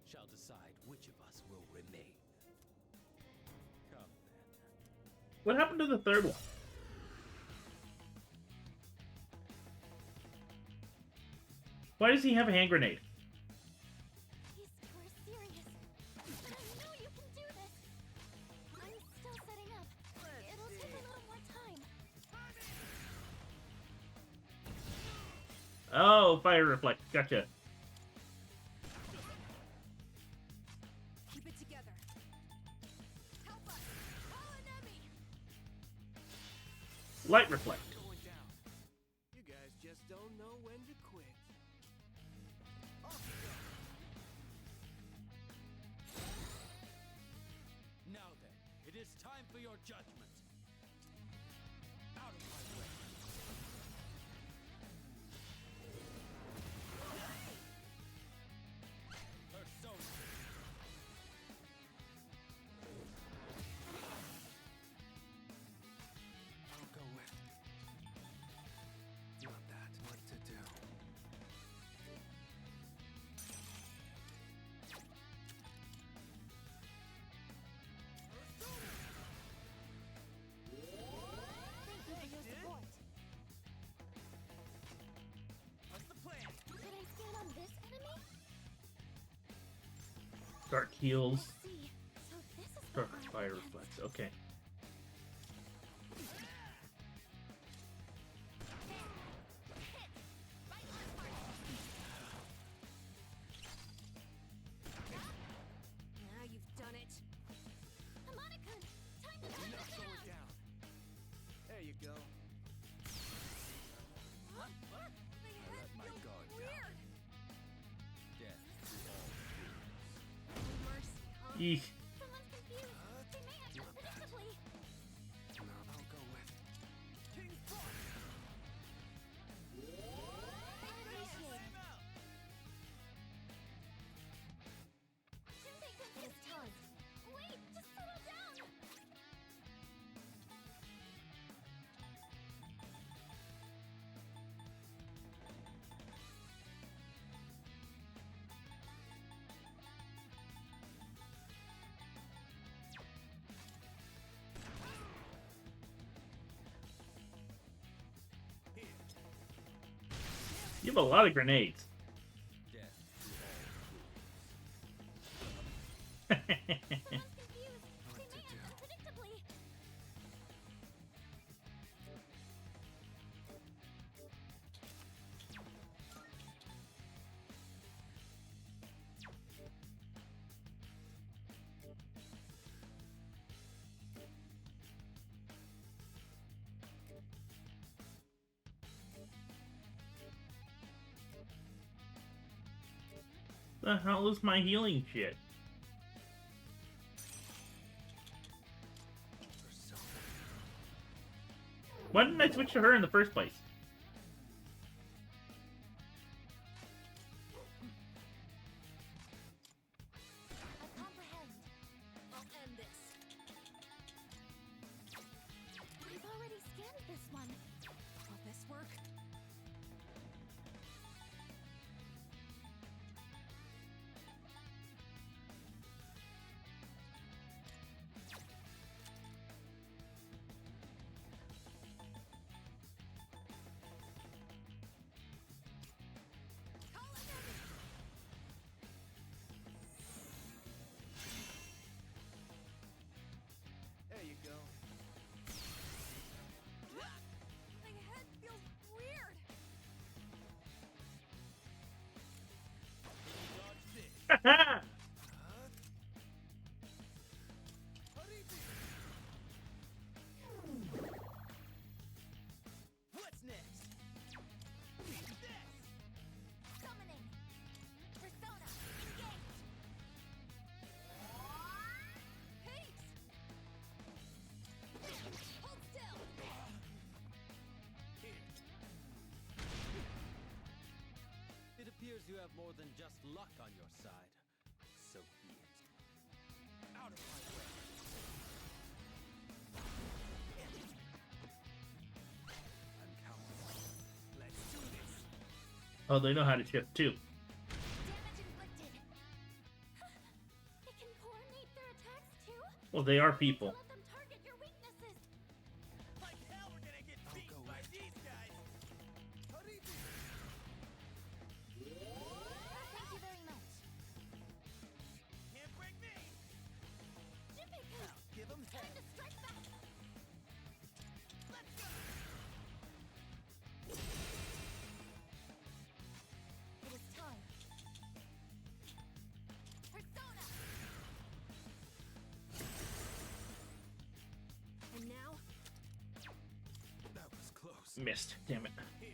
S: shall decide which of us will remain. Come then.
E: What happened to the third one? Why does he have a hand grenade?
U: These two are serious. But I know you can do this. I'm still setting up. It'll take a little more time.
E: Oh, fire reflect. Gotcha.
L: Keep it together. Help us. Call an enemy.
E: Light reflect.
P: Going down. You guys just don't know when to quit.
S: Now then, it is time for your judgment. Out of my way. Persona.
J: I'll go with. Not that. What to do?
E: Dark heals.
U: See, so this is
E: Dark fire reflex. Okay.
I: Now you've done it.
U: Harmonicon, time to
P: Enough
U: knock
P: going
U: it
P: down. There you go.
U: out.
J: I let my guard down.
U: Weird.
J: Death to all
I: Mercy, huh?
E: Eek.
U: Someone's confused. They may act unpredictably.
P: I'll go with King Frost.
U: Shinbei-kun, it's time. Wait, just settle down.
E: You have a lot of grenades.
J: death
U: Someone's confused. They may act unpredictably.
E: The hell is my healing shit? Why didn't I switch to her in the first place?
U: I comprehend.
I: I'll end this.
U: I've already scanned this one.
I: Will this work?
P: There you go.
I: My head feels weird.
P: Dodge this. What's next? This.
U: Summoning. Persona, engage.
I: Haste! Hold still.
N: It appears you have more than just luck on your side. So be it.
P: Out of my way. I'm counting. Let's do this.
E: Oh, they know how to shift too.
U: Damage inflicted. They can coordinate their attacks too?
E: Well, they are people.
U: Let them target your weaknesses.
P: Like hell, we're gonna get beat by these guys.
U: Thank you very much.
P: Can't break me.
U: Jinbei-kun,
P: Give them
U: time to strike back.
P: Let's go.
U: It is time. Persona.
I: And now,
P: That was close.
E: Missed. Damn it.
P: Here.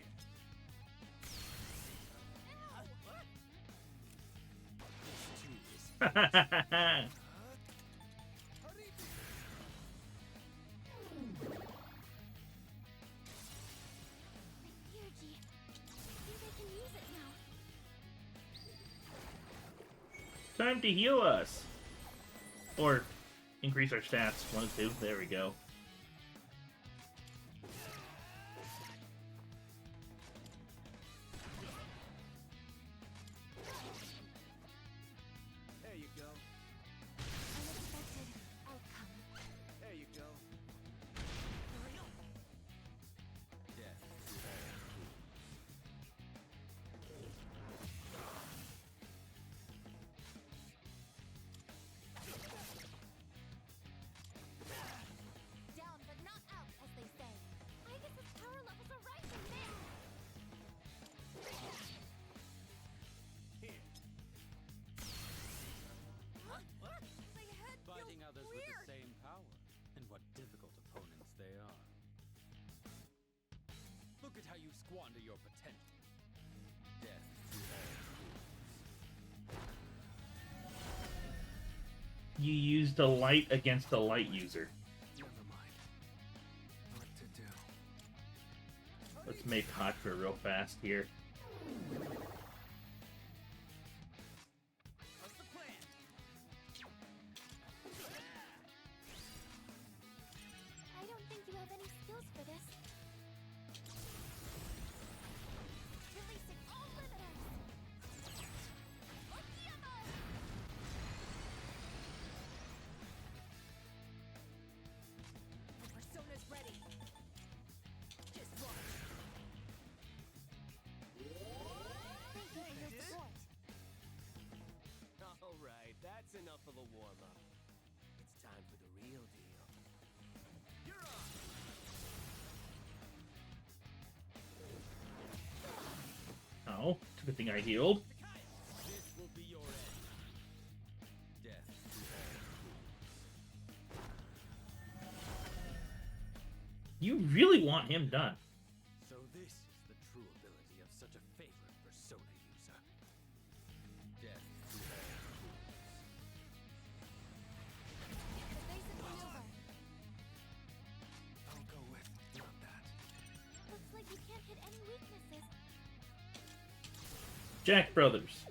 U: Ryuji, I think I can use it now.
E: Time to heal us. Or increase our stats. 1 2. There we go.
P: There you go.
U: Unexpected outcome.
P: There you go.
J: death to all fools.
S: squander your potential. Death to all fools.
E: You used a light against a light user.
O: Never mind. What to do?
E: Let's make Hatra real fast here.
N: What's the plan?
U: I don't think you have any skills for this. Releasing all limiters! Okiamo!
I: The persona's ready. Just watch.
U: Thank you for your support.
P: Alright, that's enough of a warm-up. It's time for the real deal. You're on!
E: Oh, it's a good thing I healed.
N: This will be your end.
S: Death to all fools.
E: You really want him done.
S: So this is the true ability of such a favorite Persona user. Death to all fools.
U: Evasive maneuver.
O: I'll go with not that.
U: Looks like you can't hit any weaknesses.
E: Jack Brothers.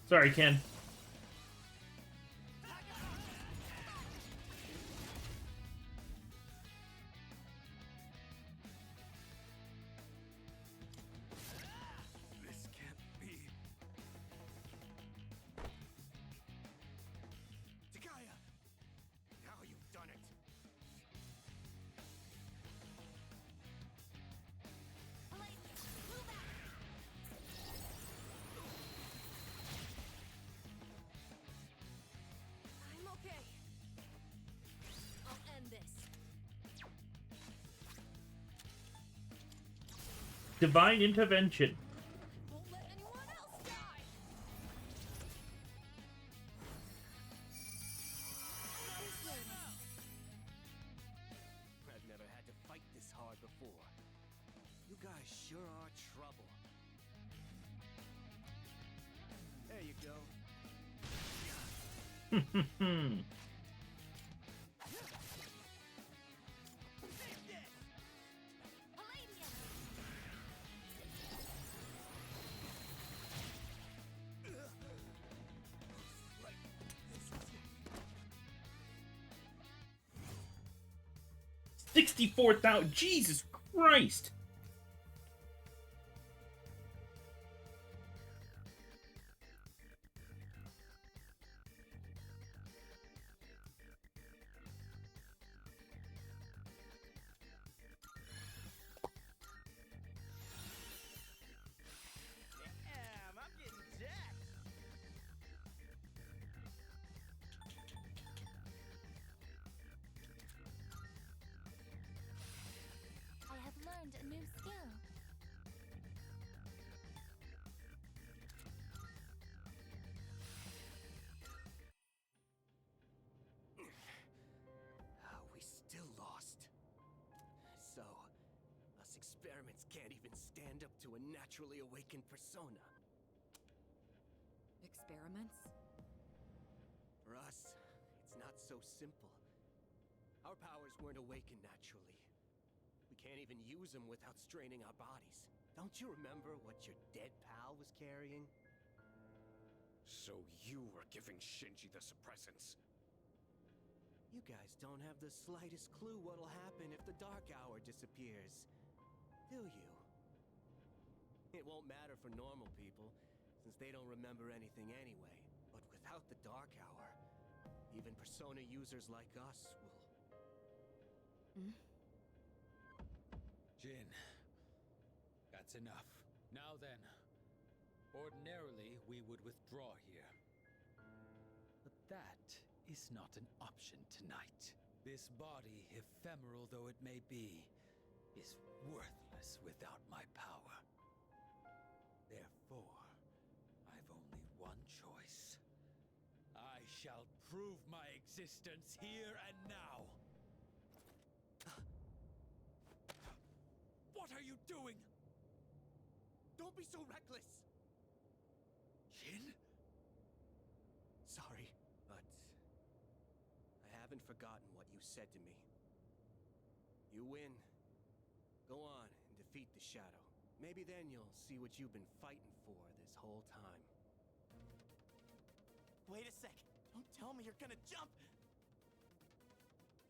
E: Sorry, Ken.
O: This can't be.
P: Takaya! Now you've done it!
U: Move back!
I: I'm okay. I'll end this.
E: Divine intervention.
I: Won't let anyone else die.
P: I've never had to fight this hard before. You guys sure are trouble. There you go.
U: Palladium!
E: 64,000. Jesus Christ.
N: Damn, I'm getting jacked.
U: I have learned a new skill.
P: We still lost. So, us experiments can't even stand up to a naturally awakened persona.
K: Experiments?
P: For us, it's not so simple. Our powers weren't awakened naturally. We can't even use them without straining our bodies. Don't you remember what your dead pal was carrying?
H: So you were giving Shinji the suppressants.
P: You guys don't have the slightest clue what'll happen if the Dark Hour disappears, do you? It won't matter for normal people, since they don't remember anything anyway. But without the Dark Hour, even Persona users like us will...
S: Jin, that's enough. Now then, ordinarily we would withdraw here. But that is not an option tonight. This body, ephemeral though it may be, is worthless without my power. Therefore, I've only one choice. shall prove my existence here and now. What are you doing?
P: Don't be so reckless!
S: Jin?
P: Sorry, but I haven't forgotten what you said to me. You win. Go on and defeat the Shadow. Maybe then you'll see what you've been fighting for this whole time.
T: Wait a sec. Don't tell me you're gonna jump.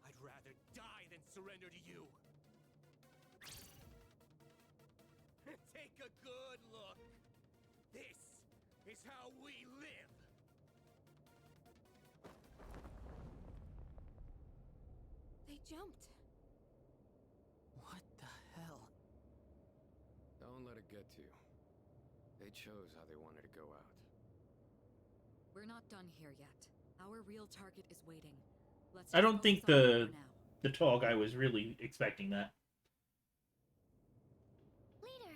P: I'd rather die than surrender to you. Take a good look. This is how we live.
I: They jumped.
T: What the hell?
D: Don't let it get to you. They chose how they wanted to go out.
K: We're not done here yet. Our real target is waiting. Let's
E: I don't think
K: focus on it for now.
E: the tall guy was really expecting that.
F: Leader.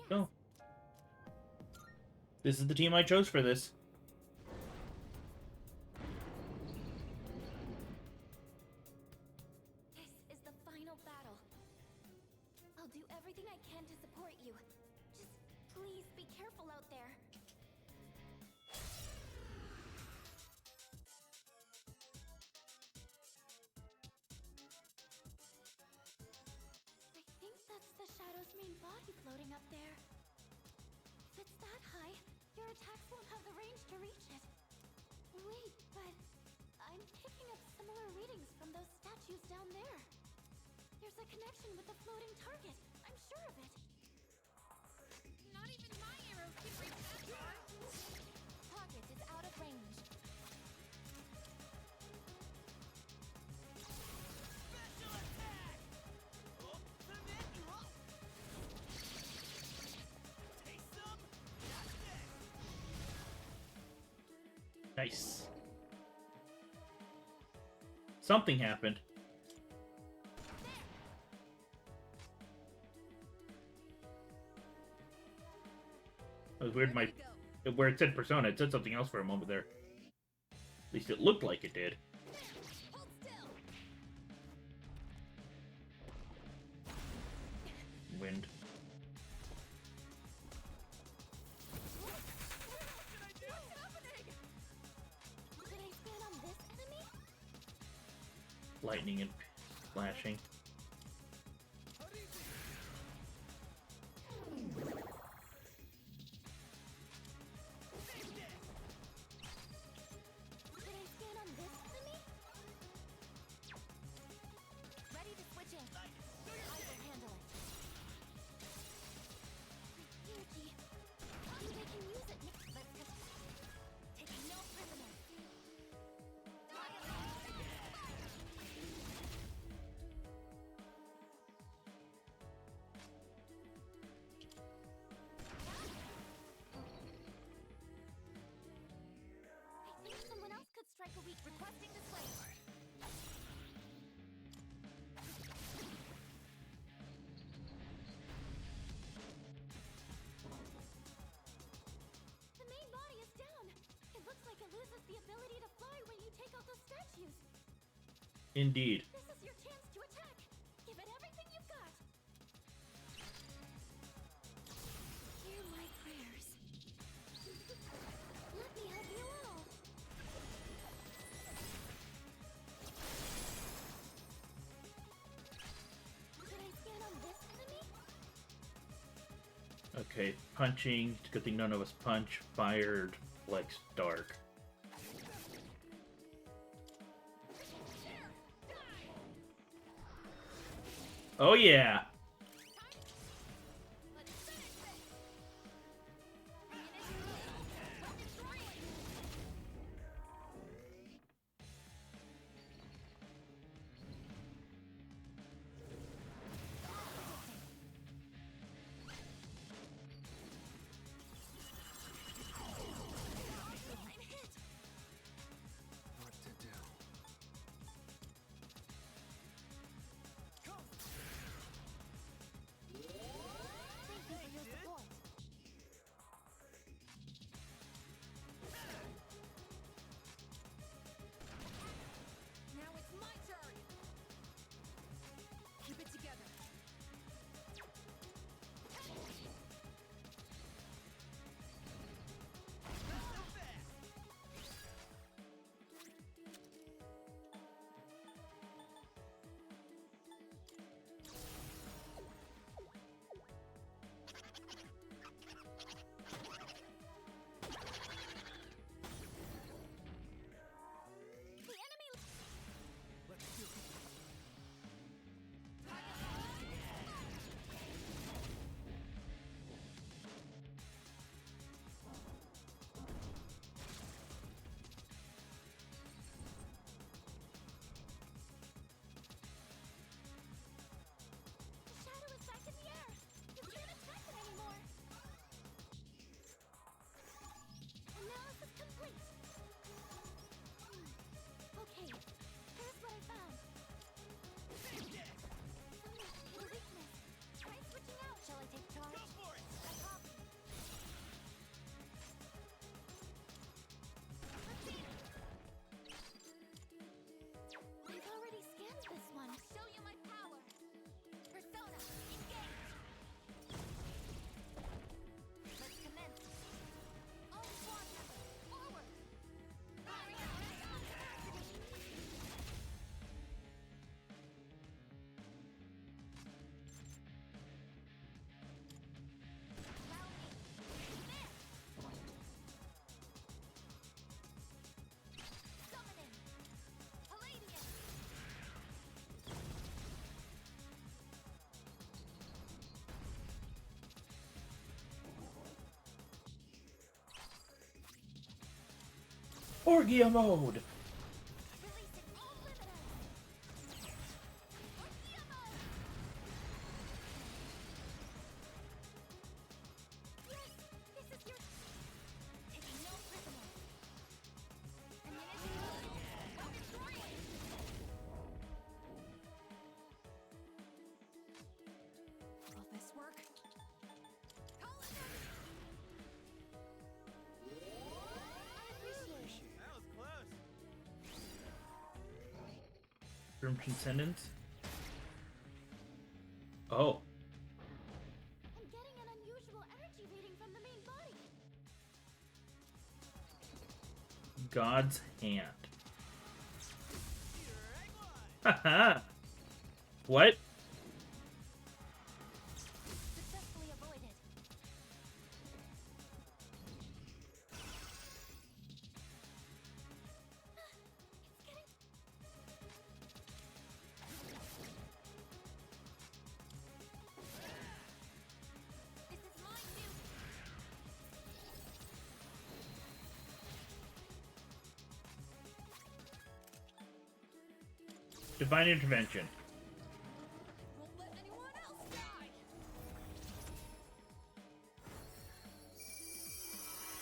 E: No. This is the team I chose for this.
F: This is the final battle. I'll do everything I can to support you. Just please be careful out there. I think that's the Shadow's main body floating up there. If it's that high, your attacks won't have the range to reach it. Wait, but I'm picking up similar readings from those statues down there. There's a connection with the floating target. I'm sure of it.
L: Not even my arrows can reach that far.
F: Target is out of range.
T: Special attack! Oh, taste some? Got this!
E: Nice. Something happened. It was weird. Where it said Persona, it said something else for a moment there. At least it looked like it did.
L: Hold still.
E: Wind.
F: Could I stand on this enemy?
E: Lightning and flashing.
F: Could I stand on this enemy? Ready to switch in. I will handle it. Ryuji, they can use it. Let's just take no prisoners. I think someone else could strike a weak. Requesting the slate. The main body is down. It looks like it loses the ability to fly when you take out those statues.
E: Indeed.
F: This is your chance to attack. Give it everything you've got. Hear my prayers. Let me help you all. Could I stand on this enemy?
E: Okay, punching. Good thing none of us punch. Fired. Flex. Dark. Oh yeah.
B: What to do?
U: Thank you for your support.
L: Now it's my turn. Keep it together.
U: The enemy.
B: Let's do it.
U: The shadow is back in the air. You can't attack it anymore. Analysis complete. Okay, here's what I found. Some weakness. Try switching out. Shall I take charge? Go for it. I copy. I've already scanned this one.
L: Show you my power. Persona, engage.
U: Let's commence.
L: All squad members, forward.
U: Summoning.
L: Palladium.
E: Orgia mode.
U: Releasing all limiters. Yes, this is your. Taking no prisoners.
L: Will this work?
P: That was close.
E: Crimson Sentence. Oh.
U: I'm getting an unusual energy reading from the main body.
E: God's hand. Haha. What?
U: Successfully avoided. It's getting.
L: This is my duty.
E: Divine intervention.
L: Won't let anyone else die.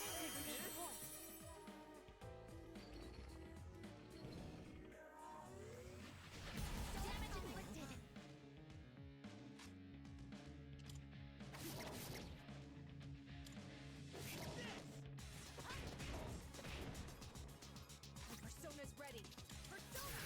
U: Thank you for your support. Damage inflicted.
L: My persona's ready. Persona.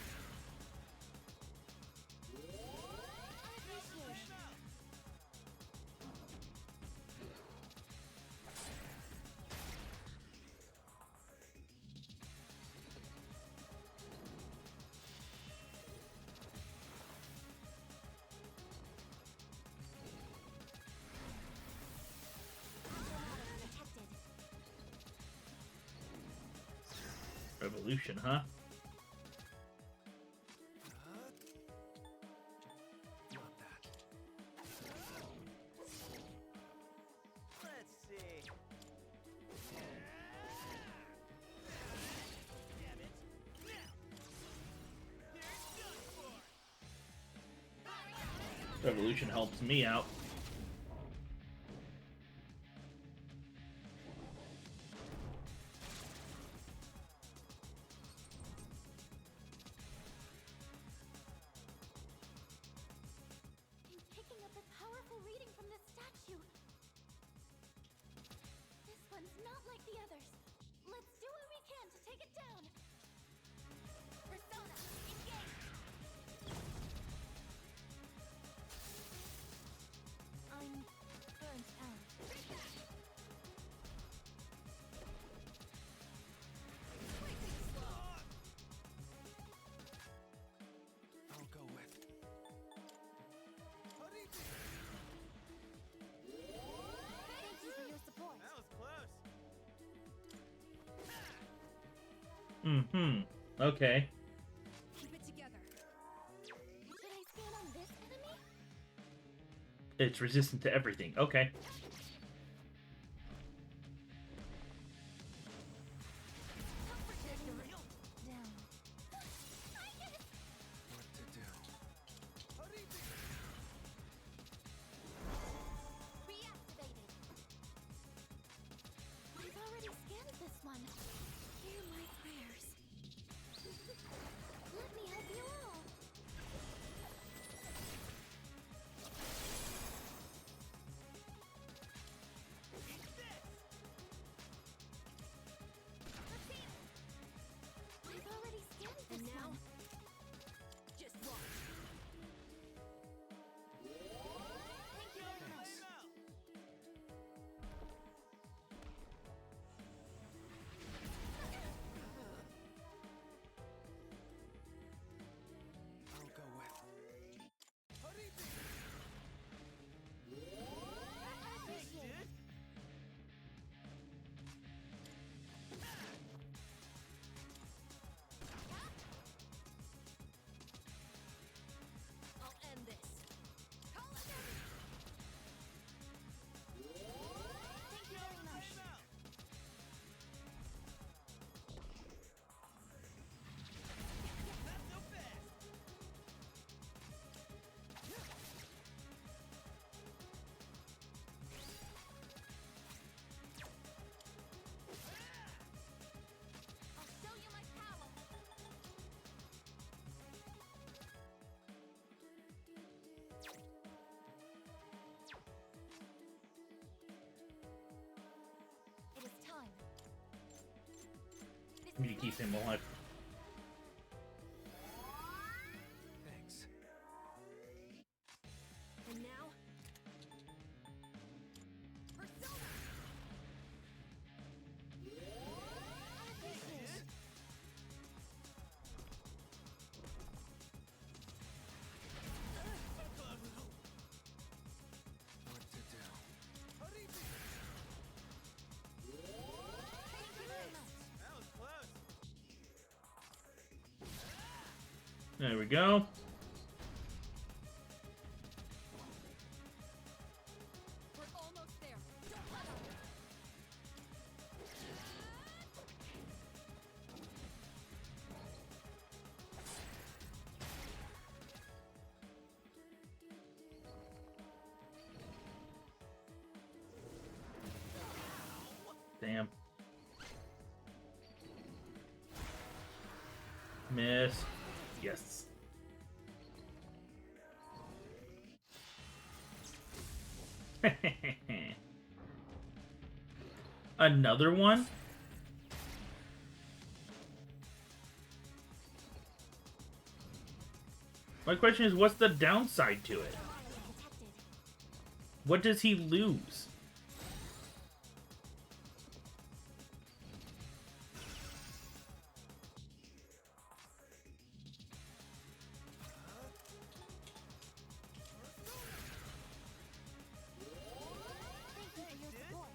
U: Protected.
E: Revolution, huh?
B: Not that.
E: Evolution helps me out.
U: I'm picking up a powerful reading from the statue. This one's not like the others. Let's do what we can to take it down. Persona, engage! I'm burnt out.
O: I'll go with.
U: Thank you for your support.
P: That was close.
E: Okay.
U: Keep it together. Should I stand on this enemy?
E: It's resistant to everything. Okay.
U: Down.
O: What to do?
U: Reactivated. I've already scanned this one. Hear my prayers. Let me help you all. I've already scanned this one. Just watch. Thank you very much.
O: I'll go with.
U: I'll end this. Thank you very much. I'll show you my power. It is time.
E: We need to keep him alive.
O: Thanks.
U: And now, Persona.
O: What to do?
U: Thank you very much.
P: That was close.
E: There we go.
U: We're almost there. Don't let up.
E: Damn. Miss. Yes. Another one? My question is, what's the downside to it? What does he lose?
U: Thank you for your support.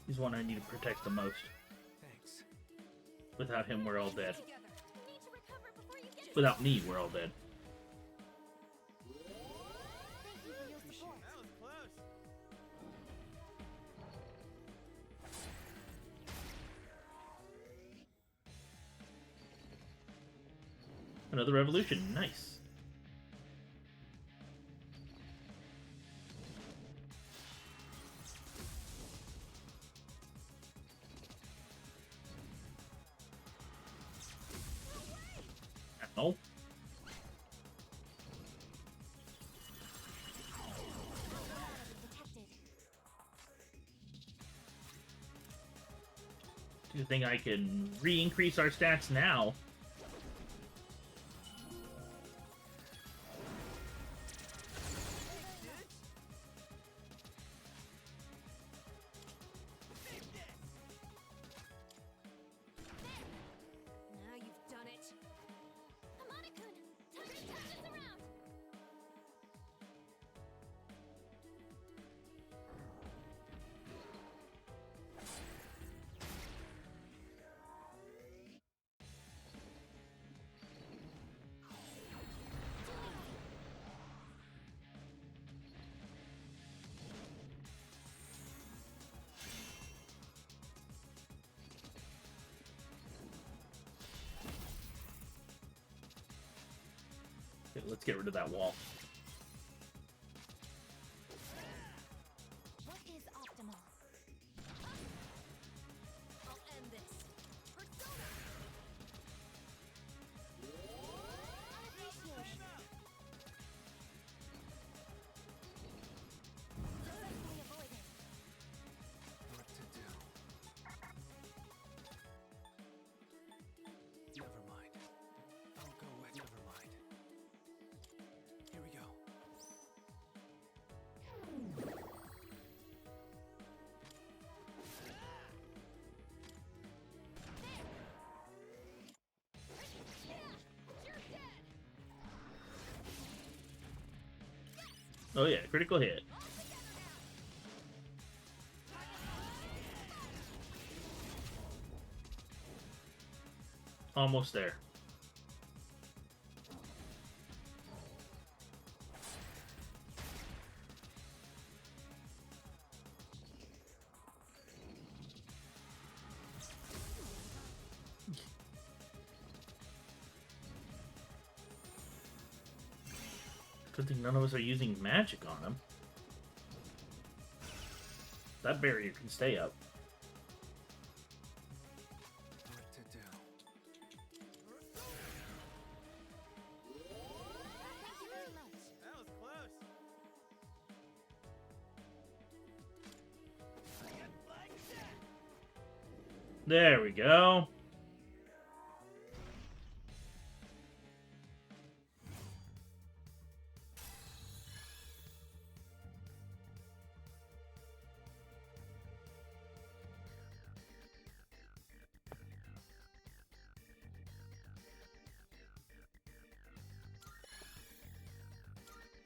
E: He's one I need to protect the most.
P: Thanks.
E: Without him, we're all dead. Without me, we're all dead.
U: Thank you for your support.
P: That was close.
E: Another revolution. Nice. Ow. Do you think I can re-increase our stats now?
I: Now you've done it.
U: Hamada-kun, time to turn this around.
E: Okay, let's get rid of that wall.
U: What is optimal?
I: I'll end this. Persona!
U: Unappreciated. Successfully avoided.
P: What to do? Never mind. I'll go away. Never mind. Here we go.
E: Oh yeah, critical hit. Almost there. Good thing none of us are using magic on him. That barrier can stay up.
P: What to do?
U: Thank you very much.
P: That was close.
E: There we go.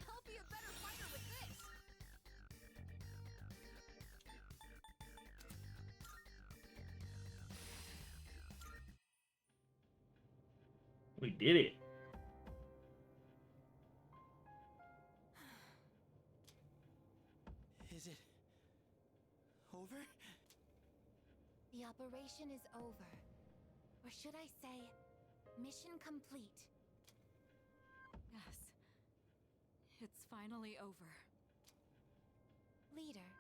I: I'll be a better fighter with this.
E: We did it.
T: Is it over?
U: The operation is over. Or should I say, mission complete.
K: Yes. It's finally over.
U: Leader,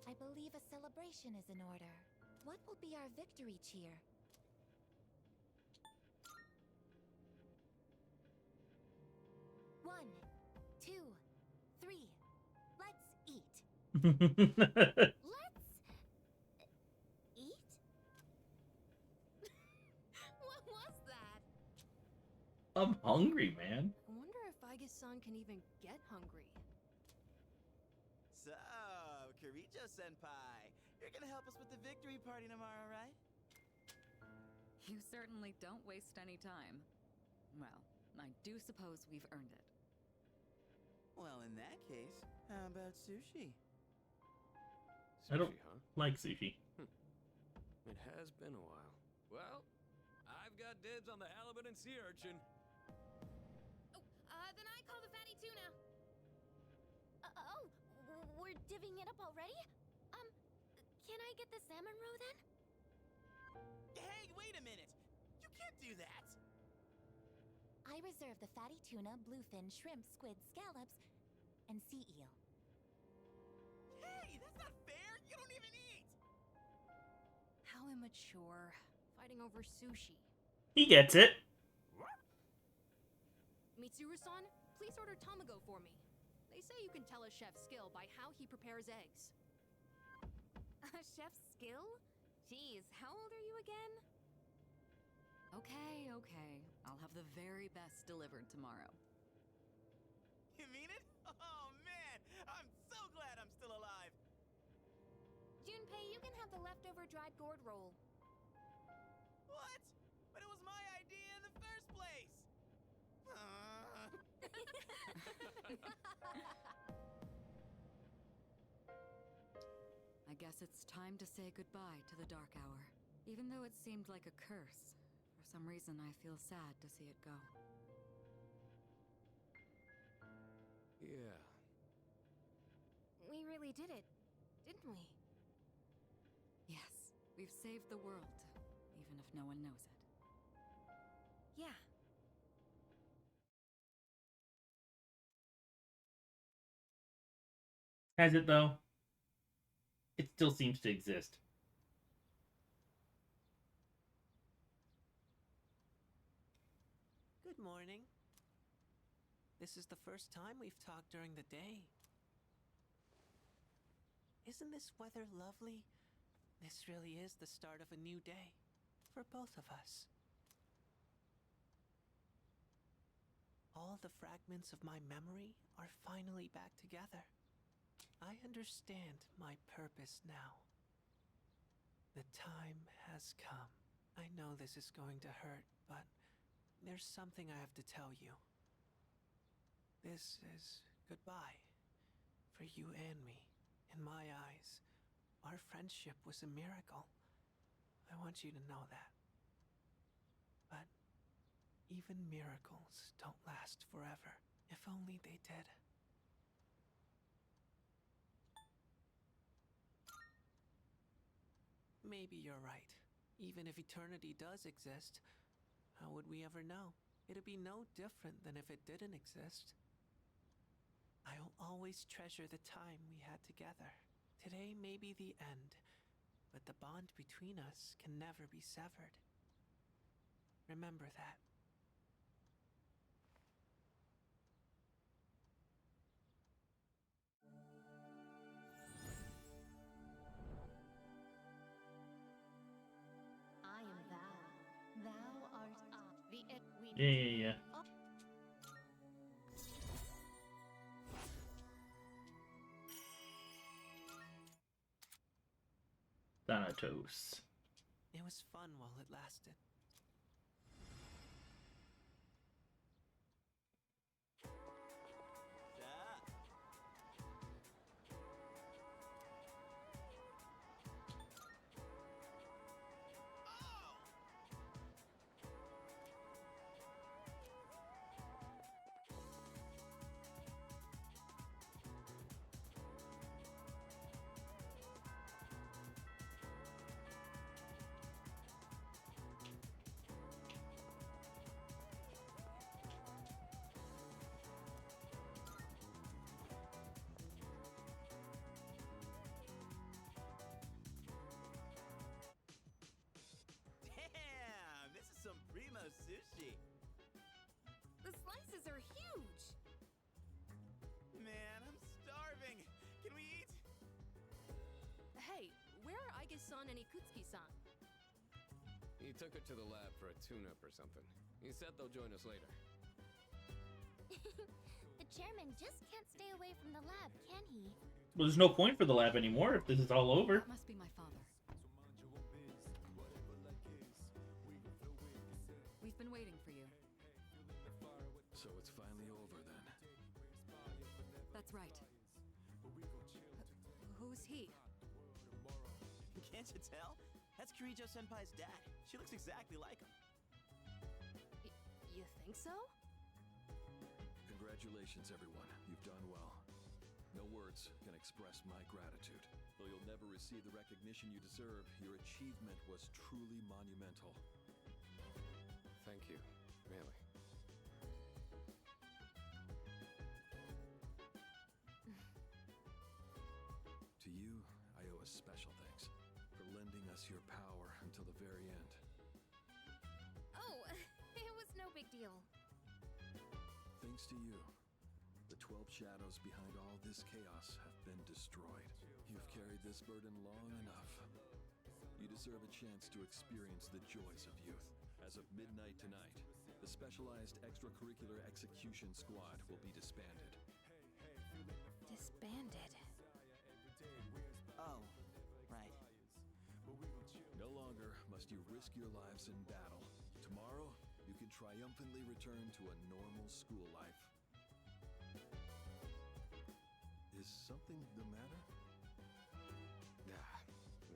U: I believe a celebration is in order. What will be our victory cheer? One, 2, 3. Let's eat. Let's eat?
I: What was that?
E: I'm hungry, man.
I: I wonder if Aigis-san can even get hungry.
T: So, Kirijo-senpai, you're gonna help us with the victory party tomorrow, right?
K: You certainly don't waste any time. Well, I do suppose we've earned it.
T: Well, in that case, how about sushi?
E: I don't
D: Sushi, huh?
E: like sushi.
D: It has been a while. Well, I've got dibs on the halibut and sea urchin.
I: Then I call the fatty tuna.
F: We're divvying it up already? Can I get the salmon roe then?
T: Hey, wait a minute! You can't do that!
U: I reserve the fatty tuna, bluefin, shrimp, squid, scallops, and sea eel.
T: Hey, that's not fair! You don't even eat!
C: How immature. Fighting over sushi.
E: He gets it.
C: Mitsuru-san, please order tamago for me. They say you can tell a chef's skill by how he prepares eggs.
I: A chef's skill? Jeez, how old are you again?
K: Okay, okay. I'll have the very best delivered tomorrow.
T: You mean it? Oh man, I'm so glad I'm still alive.
I: Junpei, you can have the leftover dried gourd roll.
T: What? But it was my idea in the first place.
K: I guess it's time to say goodbye to the Dark Hour. Even though it seemed like a curse, for some reason I feel sad to see it go.
D: Yeah.
I: We really did it, didn't we?
K: Yes, we've saved the world, even if no one knows it.
I: Yeah.
E: Has it though? It still seems to exist.
O: Good morning. This is the first time we've talked during the day. Isn't this weather lovely? This really is the start of a new day for both of us. All the fragments of my memory are finally back together. I understand my purpose now. The time has come. I know this is going to hurt, but there's something I have to tell you. This is goodbye for you and me. In my eyes, our friendship was a miracle. I want you to know that. But even miracles don't last forever. If only they did. Maybe you're right. Even if eternity does exist, how would we ever know? It'd be no different than if it didn't exist. I'll always treasure the time we had together. Today may be the end, but the bond between us can never be severed. Remember that.
R: I am thou. Thou art I. The it we
E: Yeah. Thanatos.
O: It was fun while it lasted.
T: Damn, this is some primo sushi.
I: The slices are huge!
T: Man, I'm starving. Can we eat?
C: Hey, where are Aige-san and Ikutsuki-san?
D: He took her to the lab for a tune-up or something. He said they'll join us later.
F: The chairman just can't stay away from the lab, can he?
E: Well, there's no point for the lab anymore if this is all over.
K: That must be my father. We've been waiting for you.
J: So it's finally over then.
K: That's right. Who's he?
T: Can't you tell? That's Kirijo Senpai's dad. She looks exactly like him.
C: You think so?
J: Congratulations, everyone. You've done well. No words can express my gratitude. Though you'll never receive the recognition you deserve, your achievement was truly monumental.
D: Thank you, really.
J: To you, I owe a special thanks for lending us your power until the very end.
I: Oh, it was no big deal.
J: Thanks to you, the 12 shadows behind all this chaos have been destroyed. You've carried this burden long enough. You deserve a chance to experience the joys of youth. As of midnight tonight, the Specialized Extracurricular Execution Squad will be disbanded.
I: Disbanded?
T: Oh, right.
J: No longer must you risk your lives in battle. Tomorrow, you can triumphantly return to a normal school life. Is something the matter?
D: Nah,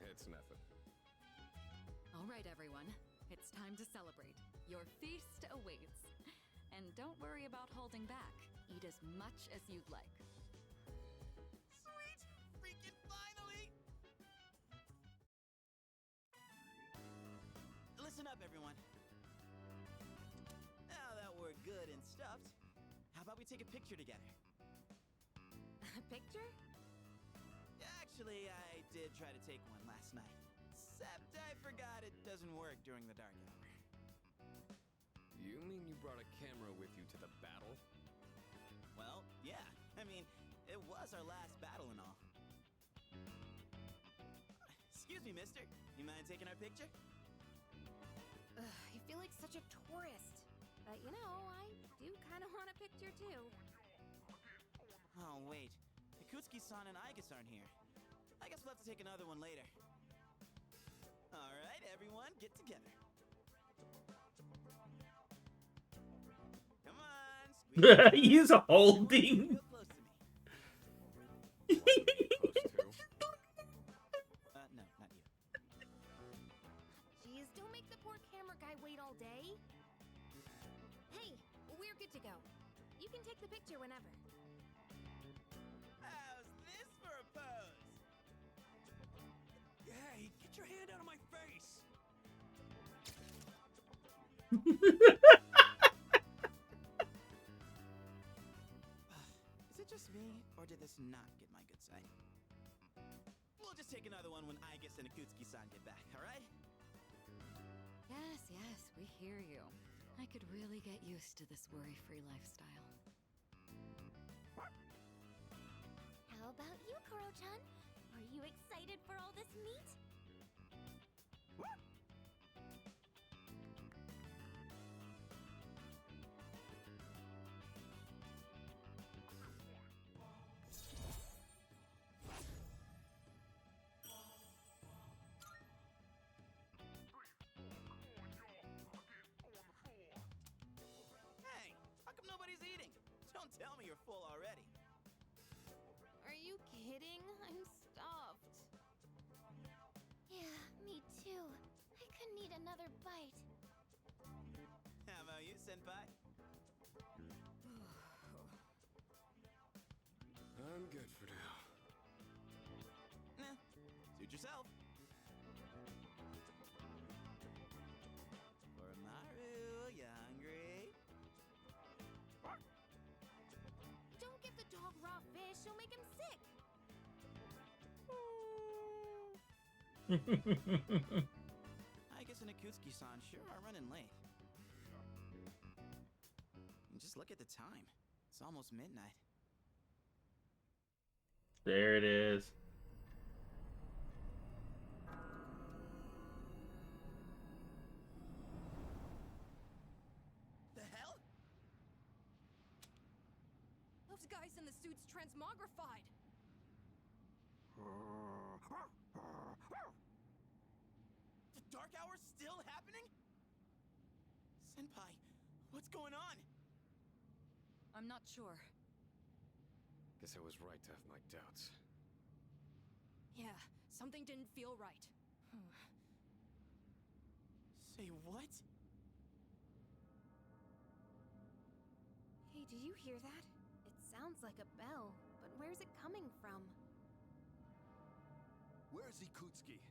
D: it's nothing.
K: All right, everyone. It's time to celebrate. Your feast awaits. And don't worry about holding back. Eat as much as you'd like.
T: Sweet! Freaking finally! Listen up, everyone. Now that we're good and stuffed, how about we take a picture together?
I: A picture?
T: Actually, I did try to take one last night. Except I forgot it doesn't work during the dark hour.
D: You mean you brought a camera with you to the battle?
T: Well, yeah. I mean, it was our last battle and all. Excuse me, mister. You mind taking our picture?
I: I feel like such a tourist. But you know, I do kind of want a picture too.
T: Oh, wait. Ikutsuki-san and Aigus aren't here. I guess we'll have to take another one later. Alright, everyone, get together. Come on,
E: He's holding.
T: real close to me. No, not you.
I: Jeez, don't make the poor camera guy wait all day. Hey, we're good to go. You can take the picture whenever.
T: How's this for a pose?
P: Hey, get your hand out of my face!
T: Is it just me, or did this not get my good side? We'll just take another one when Aigus and Ikutsuki-san get back, alright?
K: Yes, yes, we hear you. I could really get used to this worry-free lifestyle.
F: How about you, Koro-chan? Are you excited for all this meat?
T: Hey, how come nobody's eating? Don't tell me you're full already.
I: Are you kidding? I'm stuffed.
F: Yeah, me too. I could need another bite.
T: How about you, Senpai?
D: I'm good for now.
T: Nah, suit yourself. Oromaru, you hungry?
I: Don't give the dog raw fish. You'll make him sick.
T: Aigus and Ikutsuki-san sure are running late. And just look at the time. It's almost midnight.
E: There it is.
T: The hell?
C: Those guys in the suits transmogrified.
T: The Dark Hour's still happening? Senpai, what's going on?
K: I'm not sure.
D: Guess I was right to have my doubts.
C: Yeah, something didn't feel right.
P: Say what?
I: Hey, do you hear that? It sounds like a bell, but where's it coming from?
H: Where's Ikutsuki?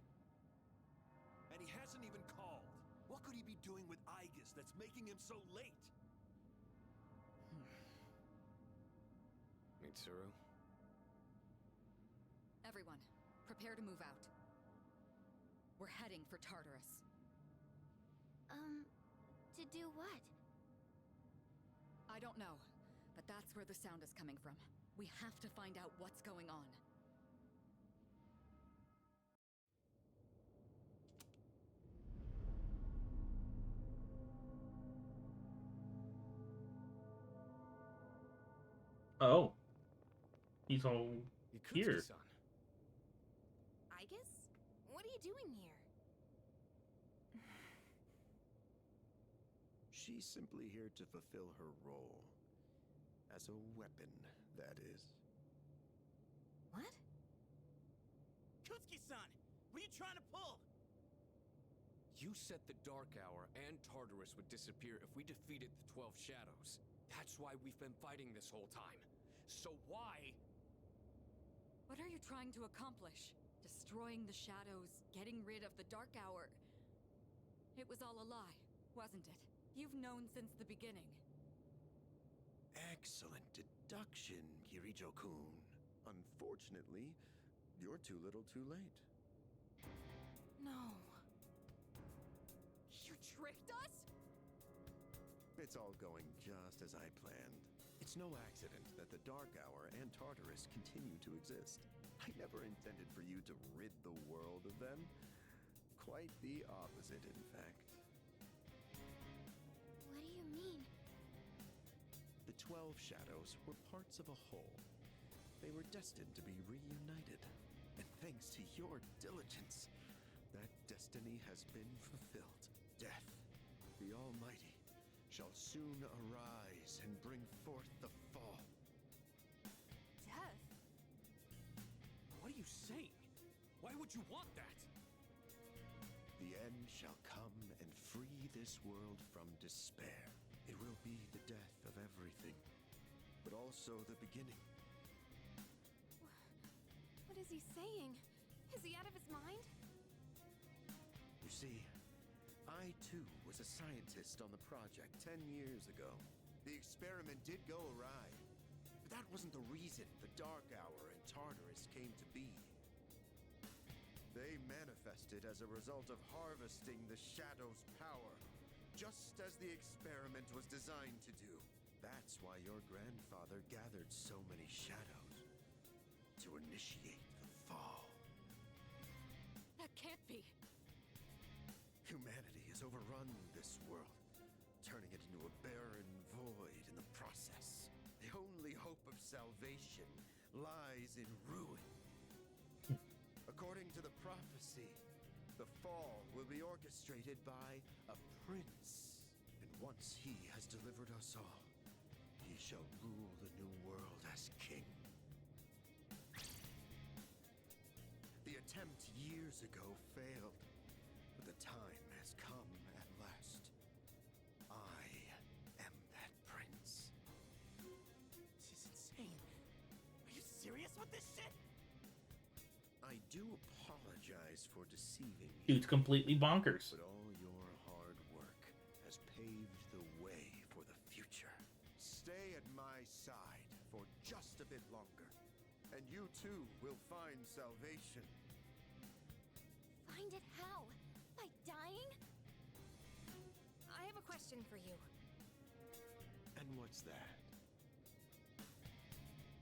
H: And he hasn't even called. What could he be doing with Aigis that's making him so late?
D: Mitsuru?
K: Everyone, prepare to move out. We're heading for Tartarus.
F: To do what?
K: I don't know, but that's where the sound is coming from. We have to find out what's going on.
E: Oh. He's all here.
D: Ikutsuki-san.
I: I guess? What are you doing here?
A: She's simply here to fulfill her role. As a weapon, that is.
I: What?
T: Kutsuki-san! What are you trying to pull?
D: You said the Dark Hour and Tartarus would disappear if we defeated the 12 Shadows. That's why we've been fighting this whole time. So why?
K: What are you trying to accomplish? Destroying the shadows, getting rid of the Dark Hour. It was all a lie, wasn't it? You've known since the beginning.
A: Excellent deduction, Kirijo-kun. Unfortunately, you're too little too late.
I: No. You tricked us?
A: It's all going just as I planned. It's no accident that the Dark Hour and Tartarus continue to exist. I never intended for you to rid the world of them. Quite the opposite, in fact.
F: What do you mean?
A: The 12 Shadows were parts of a whole. They were destined to be reunited. And thanks to your diligence, that destiny has been fulfilled. Death, the Almighty, shall soon arise and bring forth the fall.
I: Death?
P: What are you saying? Why would you want that?
A: The end shall come and free this world from despair. It will be the death of everything, but also the beginning.
I: What is he saying? Is he out of his mind?
A: You see, I too was a scientist on the project 10 years ago. The experiment did go awry, but that wasn't the reason the Dark Hour and Tartarus came to be. They manifested as a result of harvesting the Shadow's power, just as the experiment was designed to do. That's why your grandfather gathered so many shadows, to initiate the fall.
K: That can't be.
A: Humanity has overrun this world, turning it into a barren void in the process. The only hope of salvation lies in ruin. According to the prophecy, the fall will be orchestrated by a prince. And once he has delivered us all, he shall rule the new world as king. The attempt years ago failed, but the time has come at last. I am that prince.
T: This is insane. Are you serious with this shit?
A: I do apologize for deceiving you.
E: Dude's completely bonkers.
A: But all your hard work has paved the way for the future. Stay at my side for just a bit longer, and you too will find salvation.
F: Find it how? By dying?
I: I have a question for you.
A: And what's that?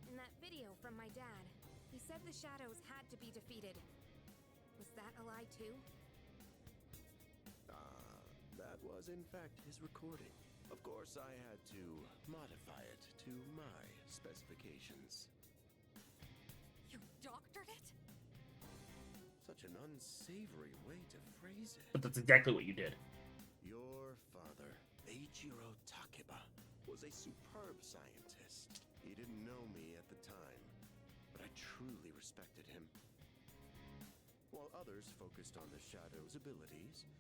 I: In that video from my dad, he said the shadows had to be defeated. Was that a lie too?
A: That was in fact his recording. Of course, I had to modify it to my specifications.
K: You doctored it?
A: Such an unsavory way to phrase it.
E: But that's exactly what you did.
A: Your father, Eiichiro Takeba, was a superb scientist. He didn't know me at the time, but I truly respected him. While others focused on the Shadow's abilities,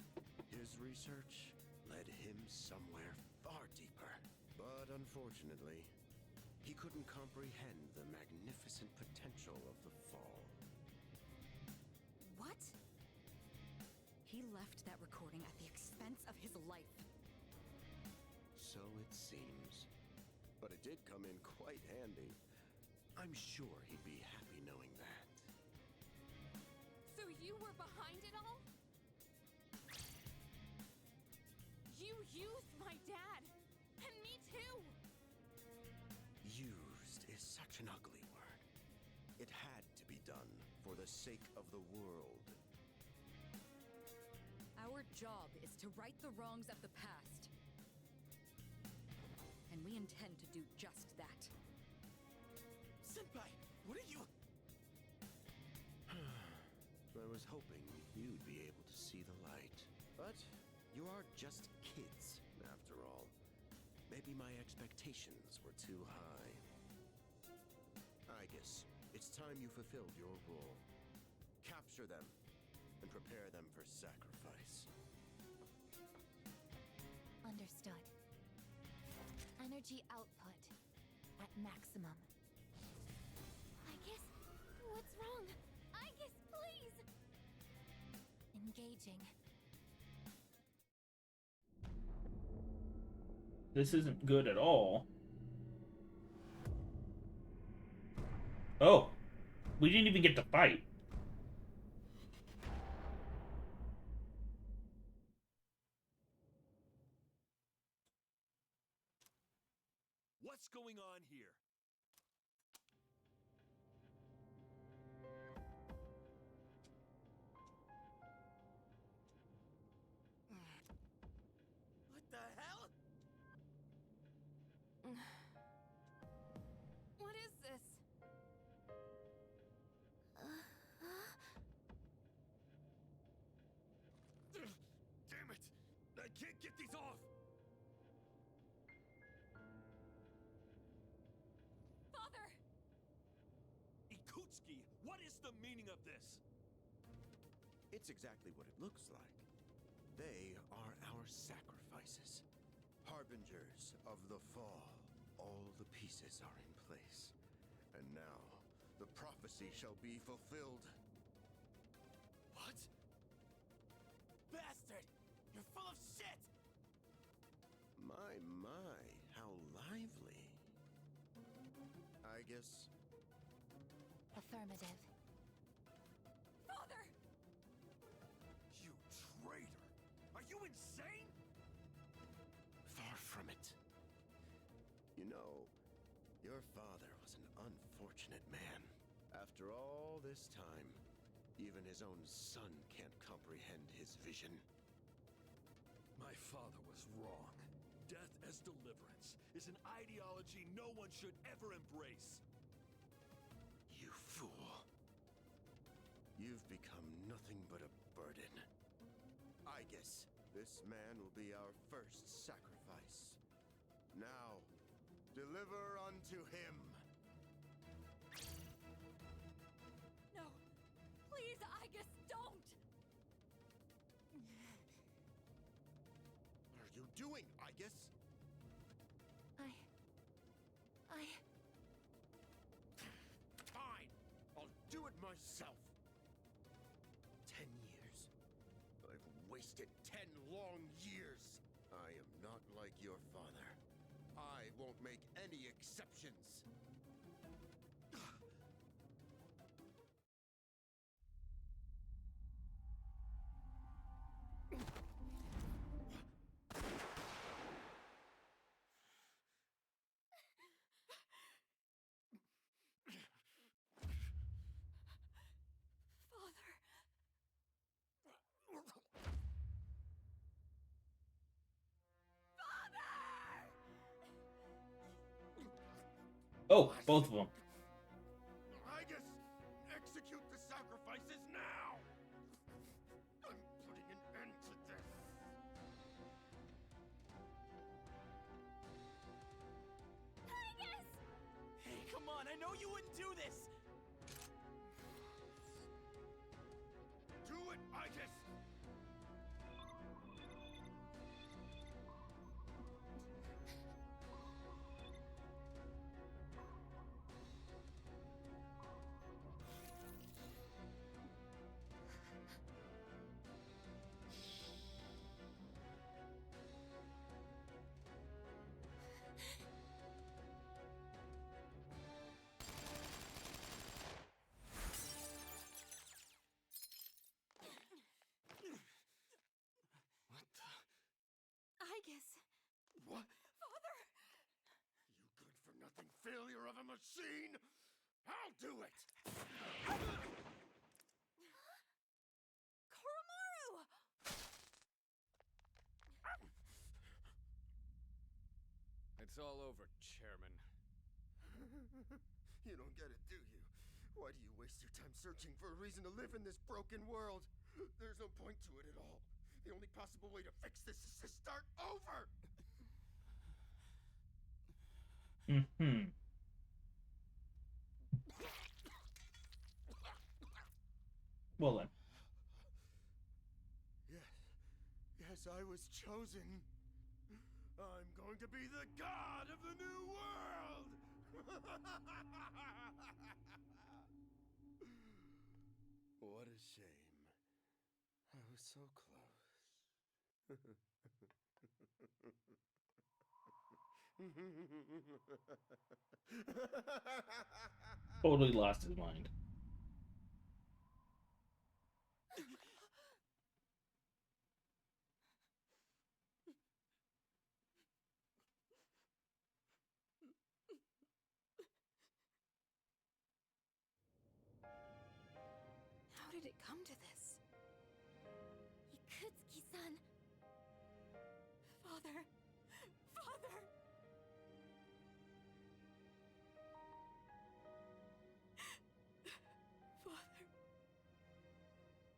A: his research led him somewhere far deeper. But unfortunately, he couldn't comprehend the magnificent potential of the Fall.
K: What? He left that recording at the expense of his life.
A: So it seems. But it did come in quite handy. I'm sure he'd be happy knowing that.
I: So you were behind it all? You used my dad! And me too!
A: Used is such an ugly word. It had to be done for the sake of the world.
K: Our job is to right the wrongs of the past. And we intend to do just that.
T: Senpai, what are you...
A: I was hoping you'd be able to see the light. But you are just kids, after all. Maybe my expectations were too high. I guess it's time you fulfilled your role. Capture them and prepare them for sacrifice.
F: Understood. Energy output at maximum. Aigis, what's wrong? Aigis, please! Engaging.
E: This isn't good at all. Oh, we didn't even get to fight.
H: What's going on here?
T: What the hell?
I: What is this?
D: Damn it! I can't get these off!
I: Father!
H: Ikutsuki, what is the meaning of this?
A: It's exactly what it looks like. They are our sacrifices. Harbingers of the Fall. All the pieces are in place. And now, the prophecy shall be fulfilled.
T: What? Bastard! You're full of shit!
A: My, how lively. I guess...
F: Affirmative.
I: Father!
H: You traitor! Are you insane?
A: Far from it. You know, your father was an unfortunate man. After all this time, even his own son can't comprehend his vision.
J: My father was wrong. Death as deliverance is an ideology no one should ever embrace.
A: You fool. You've become nothing but a burden. I guess this man will be our first sacrifice. Now, deliver unto him.
I: No! Please, Aigis, don't!
A: What are you doing, Aigis? Fine! I'll do it myself! 10 years. I've wasted 10 long years. I am not like your father. I won't make any exceptions.
E: Oh, both of them.
A: Aigis, execute the sacrifices now! I'm putting an end to this.
F: Aigis!
T: Hey, come on, I know you wouldn't do this!
A: machine! I'll do it!
I: Koromaru!
D: It's all over, Chairman.
A: You don't get it, do you? Why do you waste your time searching for a reason to live in this broken world? There's no point to it at all. The only possible way to fix this is to start over!
E: Mm-hmm. Well then.
A: Yes, I was chosen. I'm going to be the god of the new world! What a shame. I was so close.
E: Totally lost his mind.
I: How did it come to this?
F: Ikutsuki-san!
I: Father! Father! Father.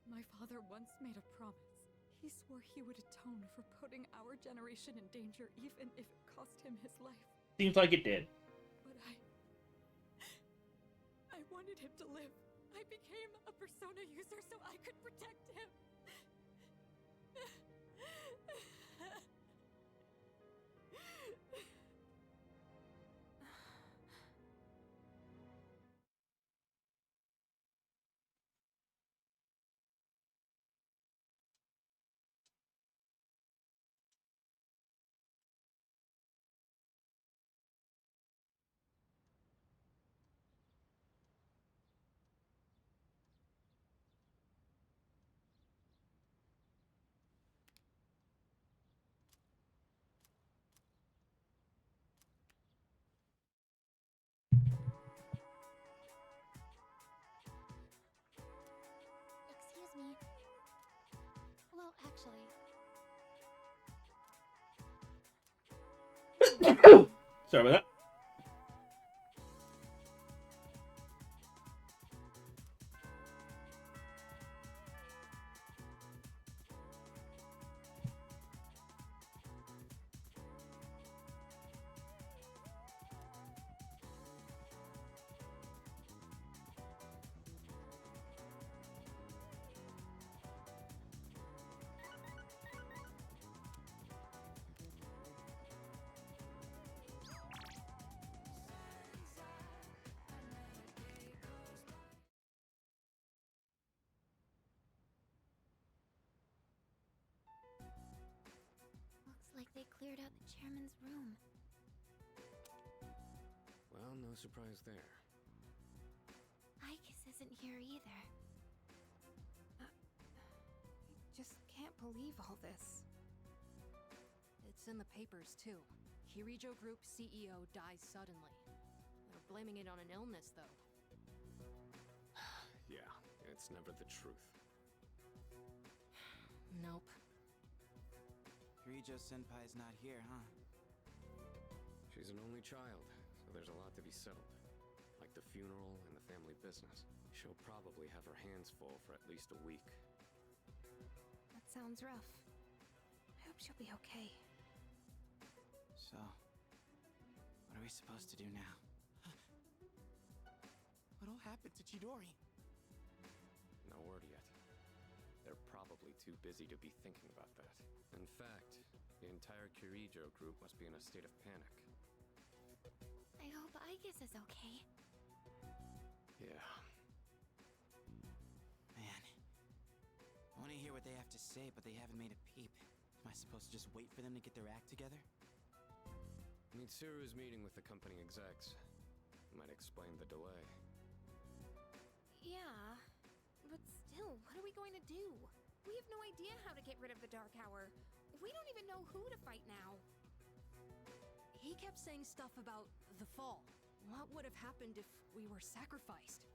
K: My father once made a promise. He swore he would atone for putting our generation in danger, even if it cost him his life.
E: Seems like it did.
K: But I wanted him to live. I became a Persona user so I could protect him.
F: Excuse me. Well, actually,
E: Sorry about that.
F: looks like they cleared out the chairman's room.
D: Well, no surprise there.
F: Ikis isn't here either.
I: Just can't believe all this.
C: It's in the papers, too. Kirijo Group CEO dies suddenly. They're blaming it on an illness, though.
D: Yeah, it's never the truth.
C: Nope.
T: Kirijo-senpai's not here, huh?
D: She's an only child, so there's a lot to be settled. Like the funeral and the family business. She'll probably have her hands full for at least a week.
I: That sounds rough. I hope she'll be okay.
T: So, what are we supposed to do now? What all happened to Chidori?
D: No word yet. They're probably too busy to be thinking about that. In fact, the entire Kirijo group must be in a state of panic.
F: I hope Ikis is okay.
D: Yeah.
T: Man. I want to hear what they have to say, but they haven't made a peep. Am I supposed to just wait for them to get their act together?
D: Mitsuru's meeting with the company execs. Might explain the delay.
I: Yeah, but still, what are we going to do? We have no idea how to get rid of the Dark Hour. We don't even know who to fight now.
C: He kept saying stuff about the fall. What would have happened if we were sacrificed?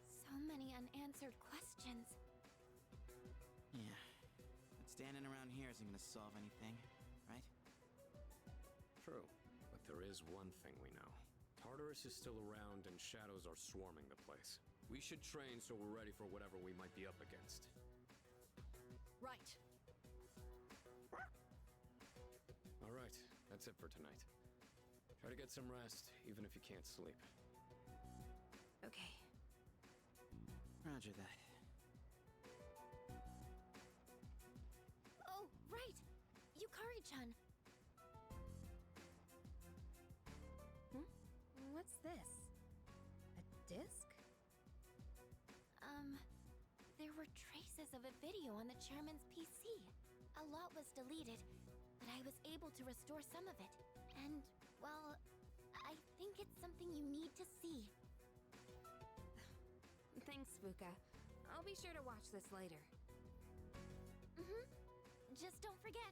F: So many unanswered questions.
T: Yeah. But standing around here isn't gonna solve anything, right?
D: True, but there is one thing we know. Tartarus is still around and shadows are swarming the place. We should train so we're ready for whatever we might be up against.
C: Right.
D: Alright, that's it for tonight. Try to get some rest, even if you can't sleep.
C: Okay.
T: Roger that.
F: Oh, right! Yukari-chan!
I: What's this? A disc?
F: There were traces of a video on the chairman's PC. A lot was deleted, but I was able to restore some of it. And, well, I think it's something you need to see.
I: Thanks, Fuka. I'll be sure to watch this later.
F: Just don't forget.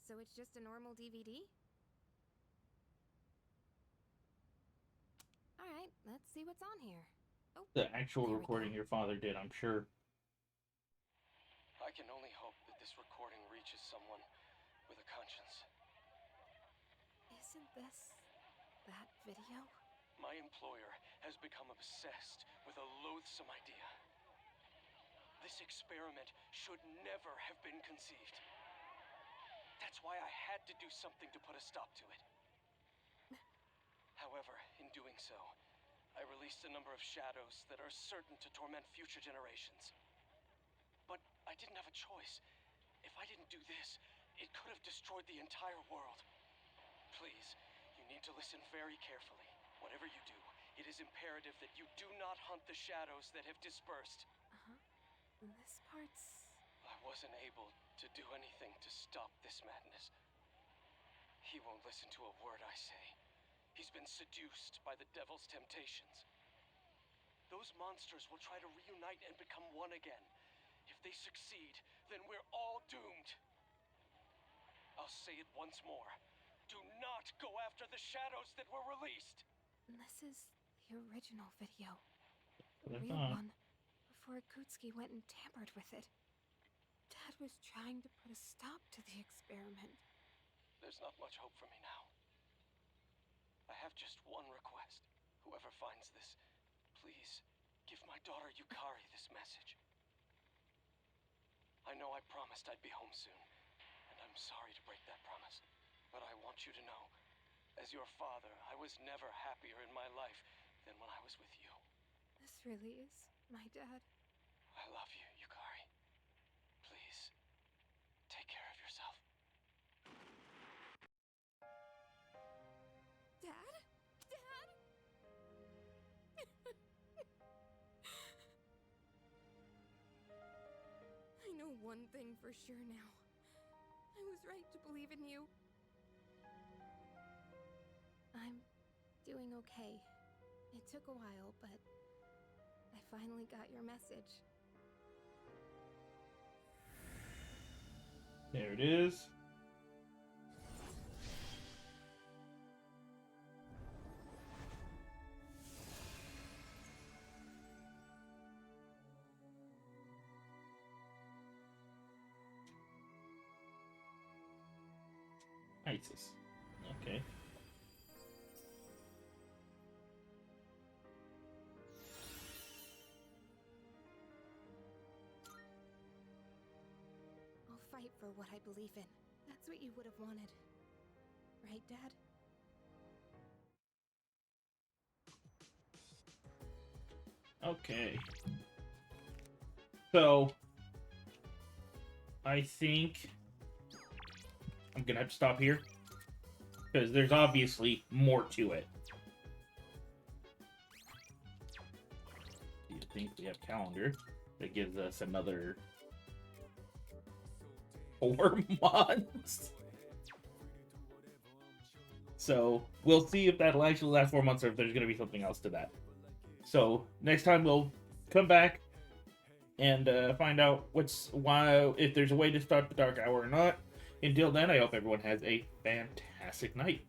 I: So it's just a normal DVD? Alright, let's see what's on here. Oh,
E: The actual recording your father did, I'm sure.
P: I can only hope that this recording reaches someone with a conscience.
I: Isn't this that video?
P: My employer has become obsessed with a loathsome idea. This experiment should never have been conceived. That's why I had to do something to put a stop to it. However, in doing so, I released a number of shadows that are certain to torment future generations. But I didn't have a choice. If I didn't do this, it could have destroyed the entire world. Please, you need to listen very carefully. Whatever you do, it is imperative that you do not hunt the shadows that have dispersed.
I: This part's...
P: I wasn't able to do anything to stop this madness. He won't listen to a word I say. He's been seduced by the devil's temptations. Those monsters will try to reunite and become one again. If they succeed, then we're all doomed. I'll say it once more. Do not go after the shadows that were released!
I: This is the original video.
E: That's
I: The real
E: not.
I: one. Before Akutsuki went and tampered with it. Dad was trying to put a stop to the experiment.
P: There's not much hope for me now. I have just one request. Whoever finds this, please give my daughter Yukari this message. I know I promised I'd be home soon, and I'm sorry to break that promise. But I want you to know, as your father, I was never happier in my life than when I was with you.
I: This really is my dad.
P: I love you, Yukari. Please, take care of yourself.
I: Dad? Dad? I know one thing for sure now. I was right to believe in you. I'm doing okay. It took a while, but I finally got your message.
E: There it is. ISIS. Okay.
I: I'll fight for what I believe in. That's what you would have wanted. Right, Dad?
E: Okay. So, I think I'm gonna have to stop here. Because there's obviously more to it. I think we have calendar that gives us another 4 months. So we'll see if that'll actually last 4 months or if there's going to be something else to that. So next time we'll come back and find out if there's a way to start the Dark Hour or not. Until then, I hope everyone has a fantastic night.